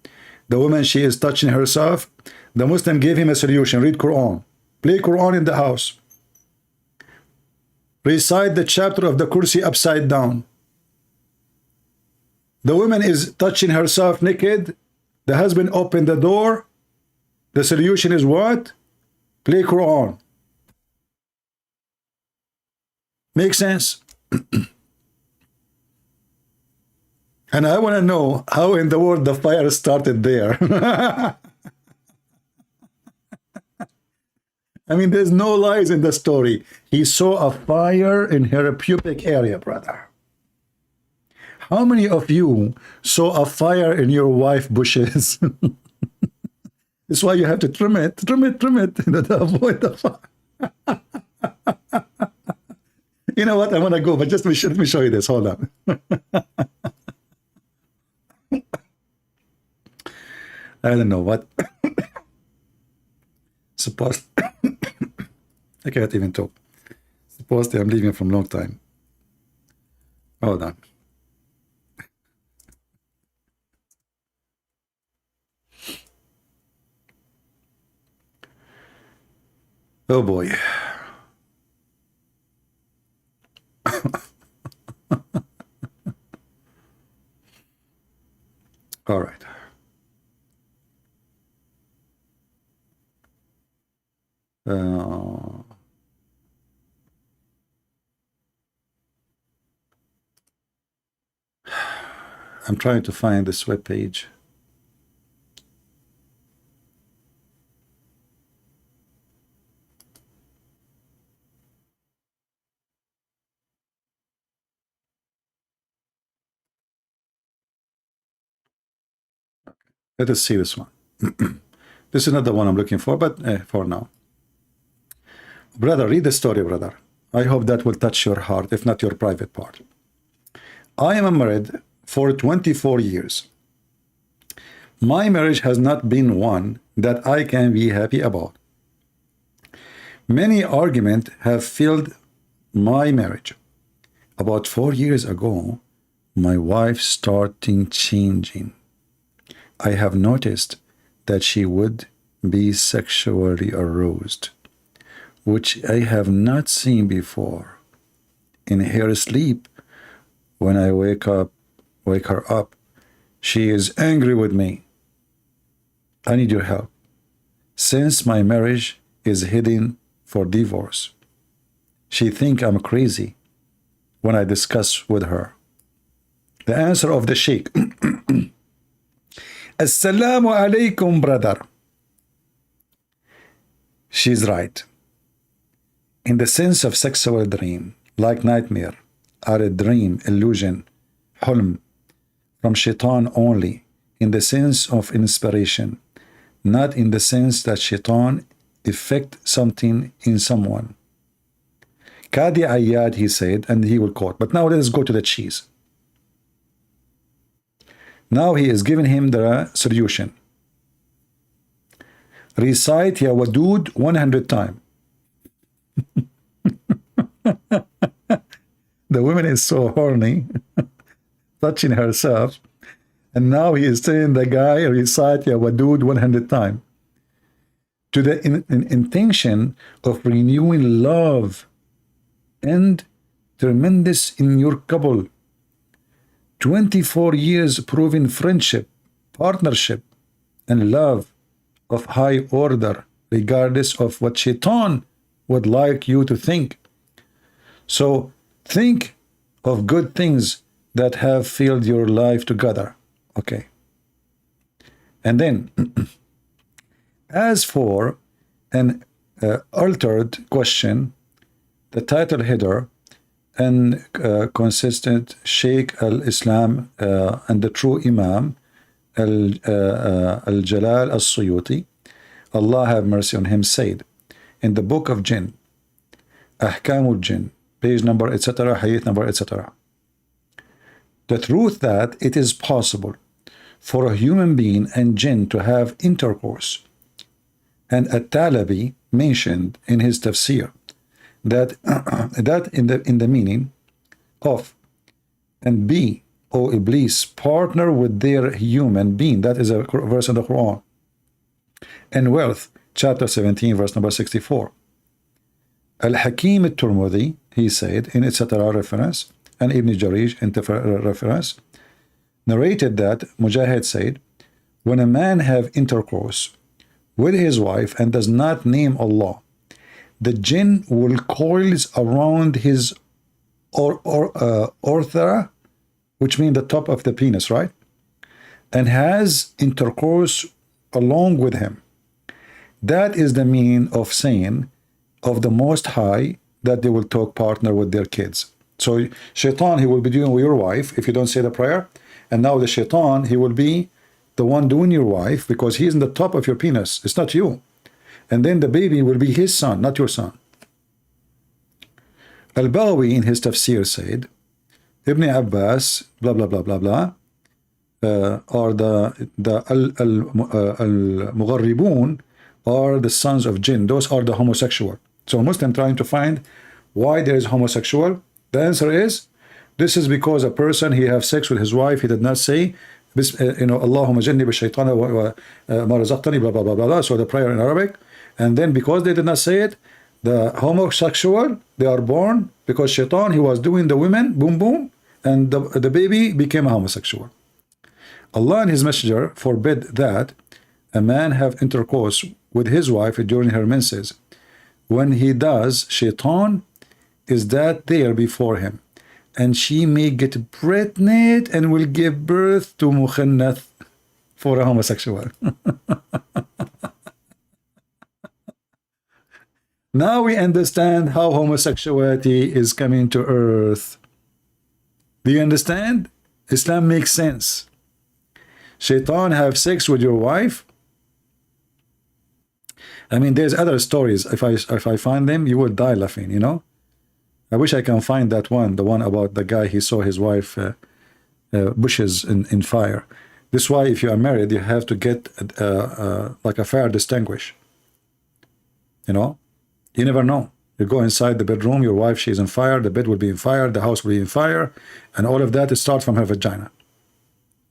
The woman, she is touching herself. The Muslim gave him a solution. Read Quran. Play Quran in the house. Recite the chapter of the Kursi upside down. The woman is touching herself naked. The husband opened the door. The solution is what? Play Quran. Makes sense? And I want to know how in the world the fire started there. I mean, there's no lies in the story. He saw a fire in her pubic area, brother. How many of you saw a fire in your wife bushes? That's why you have to trim it, to avoid the fire. You know what? I want to go, but just let me show you this. Hold on. I don't know what. Supposed I can't even talk. Supposedly I'm leaving from a long time. Hold on. Oh boy. All right. I'm trying to find this web page. Let us see this one. This is not the one I'm looking for, but for now. Brother, read the story, brother. I hope that will touch your heart, if not your private part. I am married for 24 years. My marriage has not been one that I can be happy about. Many arguments have filled my marriage. About 4 years ago, my wife started changing. I have noticed that she would be sexually aroused, which I have not seen before. In her sleep, when I wake her up, she is angry with me. I need your help. since my marriage is heading for divorce. She think I'm crazy when I discuss with her. The answer of the sheikh. Assalamu alaikum, brother. She's right. In the sense of sexual dream, like nightmare, are a dream, illusion, hulm, from shaitan only, in the sense of inspiration, not in the sense that shaitan effect something in someone. Qadi Ayyad, he said, and he will quote. But now let us go to the cheese. Now he is giving him the solution. Recite Ya Wadud 100 times. The woman is so horny, touching herself, and now he is telling the guy, recite Ya Wadud 100 times. To the intention of renewing love and tremendous in your couple. 24 years proving friendship, partnership, and love of high order, regardless of what shaitan would like you to think. So think of good things that have filled your life together. Okay. And then, as for an altered question, the title header and consistent Sheikh al-Islam and the true Imam al-Jalal al-Suyuti, Allah have mercy on him, said in the book of Jinn, Ahkam al-Jinn, page number, etc., hadith number, etc., the truth that it is possible for a human being and jinn to have intercourse, and At-Talabi mentioned in his tafsir that in the meaning of, and be, O Iblis, partner with their human being. That is a verse in the Quran. And wealth, chapter 17, verse number 64. Al-Hakim al-Turmudi, he said in etc. reference, and Ibn Jarij in reference, narrated that Mujahid said, when a man have intercourse with his wife and does not name Allah, the jinn will coils around his orthra, which means the top of the penis, right? And has intercourse along with him. That is the meaning of saying of the Most High that they will talk partner with their kids. So shaitan, he will be doing with your wife if you don't say the prayer. And now the shaitan, he will be the one doing your wife because he's in the top of your penis. It's not you. And then the baby will be his son, not your son. Al-Baghawi in his tafsir said, Ibn Abbas, blah, blah, blah, blah, blah, or the Al-Mugharribun are the sons of jinn. Those are the homosexual. So a Muslim trying to find why there is homosexual. The answer is, this is because a person, he have sex with his wife, he did not say, Allahumma jannib ash-shaytana wa ma razaqtani, blah, blah, blah, blah. So the prayer in Arabic. And then because they did not say it, the homosexual, they are born because shaitan, he was doing the women, boom, boom, and the baby became a homosexual. Allah and his messenger forbid that a man have intercourse with his wife during her menses. When he does, shaitan is that there before him, and she may get pregnant and will give birth to mukhannath, for a homosexual. Now we understand how homosexuality is coming to earth. Do you understand? Islam makes sense. Shaitan have sex with your wife. I mean, there's other stories. If I find them, you will die laughing, you know. I wish I can find that one, the one about the guy, he saw his wife bushes in fire. This is why if you are married, you have to get like a fire extinguisher. You know, you never know. You go inside the bedroom, your wife, she's on fire, the bed will be in fire, the house will be in fire, and all of that is starts from her vagina.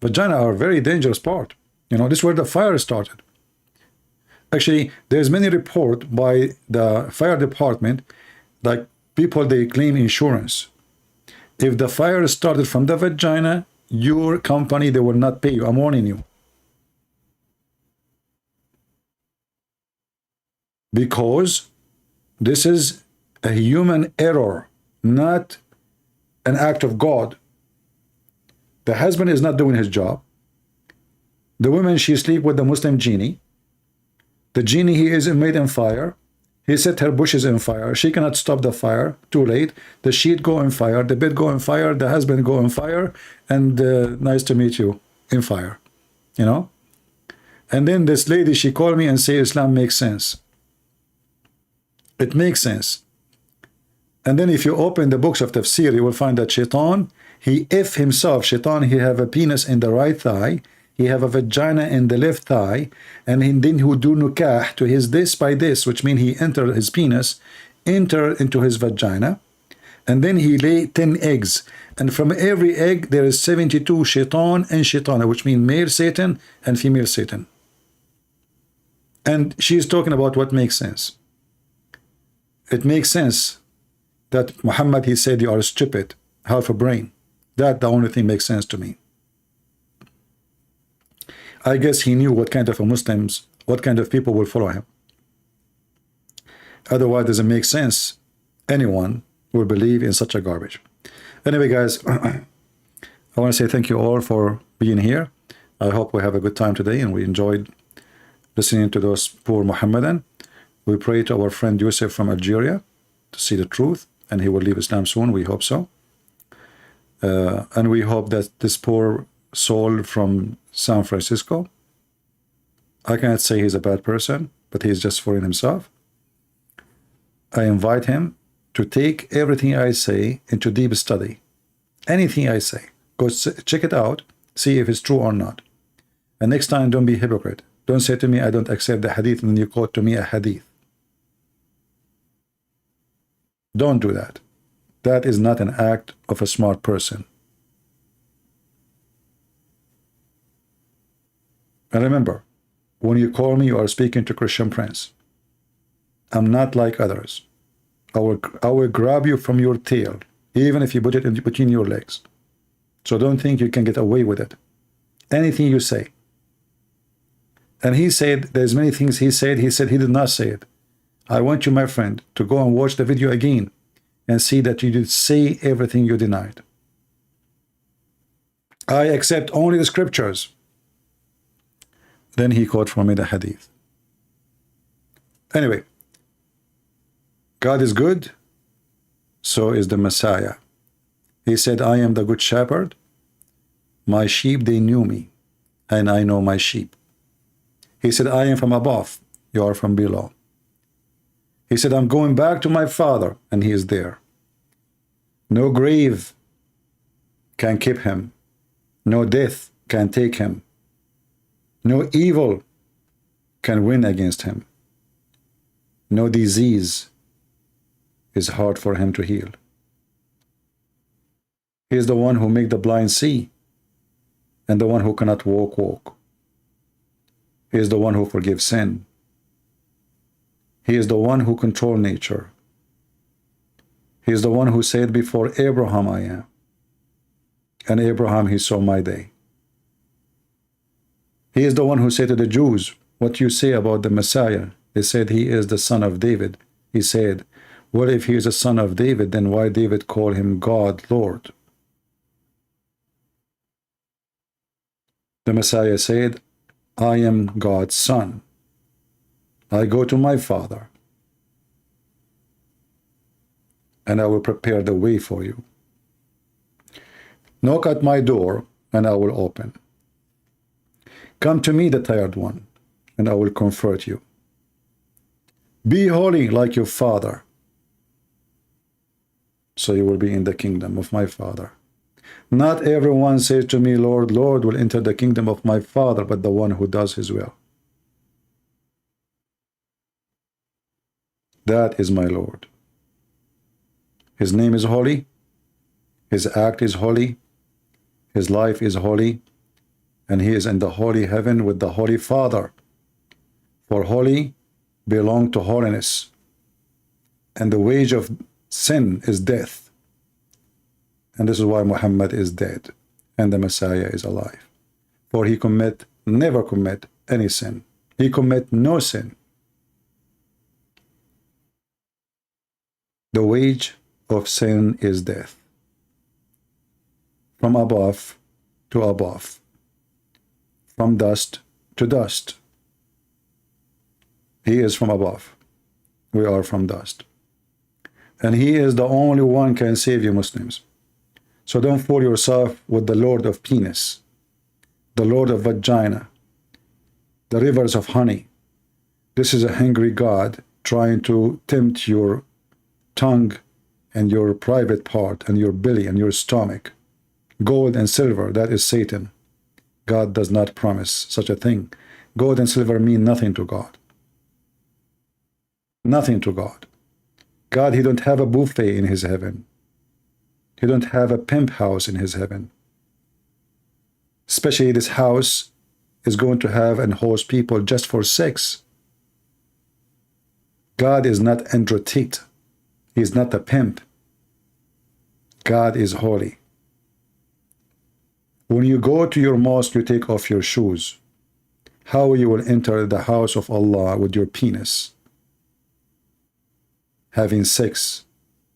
Vagina are a very dangerous part. You know, this is where the fire started. Actually, there's many reports by the fire department, like people, they claim insurance. If the fire started from the vagina, your company, they will not pay you. I'm warning you. because this is a human error, not an act of God. The husband is not doing his job. The woman, she sleep with the Muslim genie. The genie, he is made in fire. He set her bushes in fire. She cannot stop the fire. Too late. The sheet go in fire. The bed go in fire. The husband go in fire. And nice to meet you in fire. You know? And then this lady, she called me and say Islam makes sense. It makes sense. And then if you open the books of tafsir, you will find that Shaitan, he himself, Shaitan, he have a penis in the right thigh. He have a vagina in the left thigh, and then he would do nukah to his this by this, which means he enter his penis, enter into his vagina, and then he lay 10 eggs. And from every egg, there is 72 shaitan and shaitana, which means male Satan and female Satan. And she is talking about what makes sense. It makes sense that Muhammad, he said, you are stupid, half a brain. That the only thing makes sense to me. I guess he knew what kind of Muslims, what kind of people will follow him. Otherwise, doesn't make sense. Anyone will believe in such a garbage. Anyway, guys, I want to say thank you all for being here. I hope we have a good time today and we enjoyed listening to those poor Mohammedan. We pray to our friend Yusuf from Algeria to see the truth, and he will leave Islam soon. We hope so. And we hope that this poor soul from San Francisco, I cannot say he's a bad person, but he's just fooling himself. I invite him to take everything I say into deep study. Anything I say, go check it out, see if it's true or not. And next time, don't be a hypocrite. Don't say to me, I don't accept the hadith, and then you quote to me a hadith. Don't do that. That is not an act of a smart person. And remember, when you call me, you are speaking to Christian Prince. I'm not like others. I will grab you from your tail, even if you put it in between your legs. So don't think you can get away with it. Anything you say. And he said, there's many things he said he did not say it. I want you, my friend, to go and watch the video again and see that you did say everything you denied. I accept only the scriptures. Then he quoted from me the hadith. Anyway, God is good, so is the Messiah. He said, I am the good shepherd. My sheep, they knew me, and I know my sheep. He said, I am from above, you are from below. He said, I'm going back to my Father, and he is there. No grave can keep him. No death can take him. No evil can win against him. No disease is hard for him to heal. He is the one who makes the blind see, and the one who cannot walk. He is the one who forgives sin. He is the one who controls nature. He is the one who said, before Abraham I am. And Abraham, he saw my day. He is the one who said to the Jews, what you say about the Messiah? They said he is the son of David. He said, well, if he is the son of David, then why David call him God, Lord? The Messiah said, I am God's son. I go to my Father, and I will prepare the way for you. Knock at my door, and I will open. Come to me, the tired one, and I will comfort you. Be holy like your Father, so you will be in the kingdom of my Father. Not everyone says to me, Lord, Lord, will enter the kingdom of my Father, but the one who does his will. That is my Lord. His name is holy. His act is holy. His life is holy. And he is in the holy heaven with the Holy Father. For holy belong to holiness. And the wage of sin is death. And this is why Muhammad is dead and the Messiah is alive. For he never commit any sin. He commit no sin. The wage of sin is death. From above to above. From dust to dust. He is from above. We are from dust. And he is the only one can save you, Muslims. So don't fool yourself with the Lord of penis, the Lord of vagina, the rivers of honey. This is a hungry God trying to tempt your tongue and your private part and your belly and your stomach. Gold and silver, that is Satan. God does not promise such a thing. Gold and silver mean nothing to God. Nothing to God. God, he don't have a buffet in his heaven. He don't have a pimp house in his heaven. Especially this house is going to have and host people just for sex. God is not androtit. He is not a pimp. God is holy. When you go to your mosque, you take off your shoes. How you will enter the house of Allah with your penis? Having sex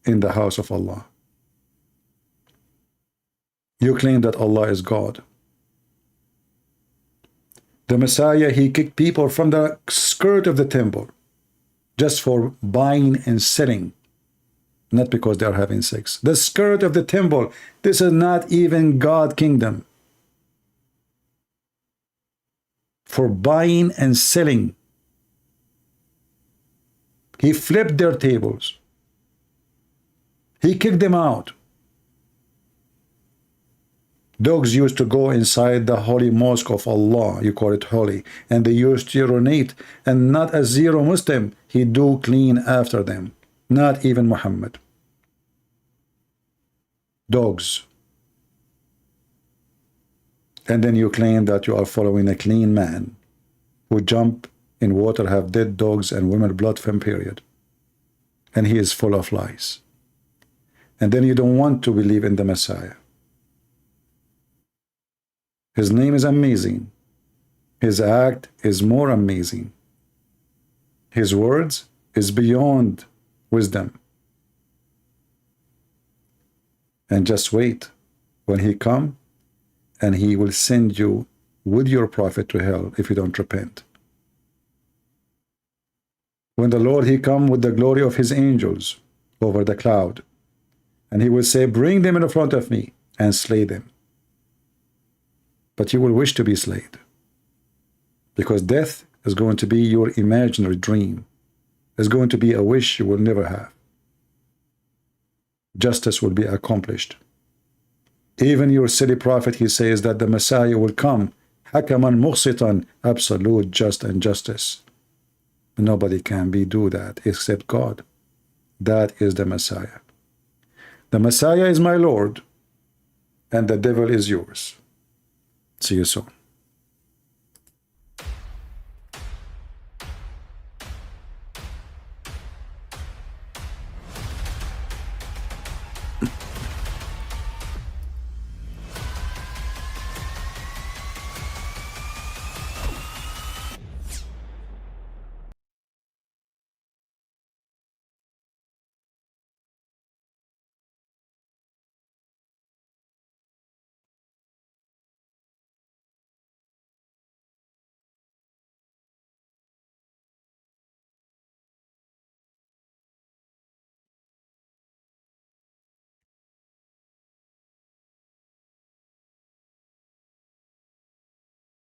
in the house of Allah. You claim that Allah is God. The Messiah, he kicked people from the skirt of the temple just for buying and selling, not because they are having sex. The skirt of the temple, this is not even God's kingdom. For buying and selling. He flipped their tables. He kicked them out. Dogs used to go inside the holy mosque of Allah, you call it holy, and they used to urinate, and not a zero Muslim, he do clean after them, not even Muhammad. Dogs. And then you claim that you are following a clean man who jump in water, have dead dogs and women blood from period. And he is full of lies. And then you don't want to believe in the Messiah. His name is amazing. His act is more amazing. His words is beyond wisdom. And just wait. When he come, and he will send you with your prophet to hell if you don't repent. When the Lord, he come with the glory of his angels over the cloud, and he will say, bring them in front of me and slay them. But you will wish to be slayed, because death is going to be your imaginary dream. It's going to be a wish you will never have. Justice will be accomplished. Even your silly prophet, he says that the Messiah will come, hakaman muqsitan, absolute just and justice. Nobody can do that except God. That is the Messiah. The Messiah is my Lord, and the devil is yours. See you soon.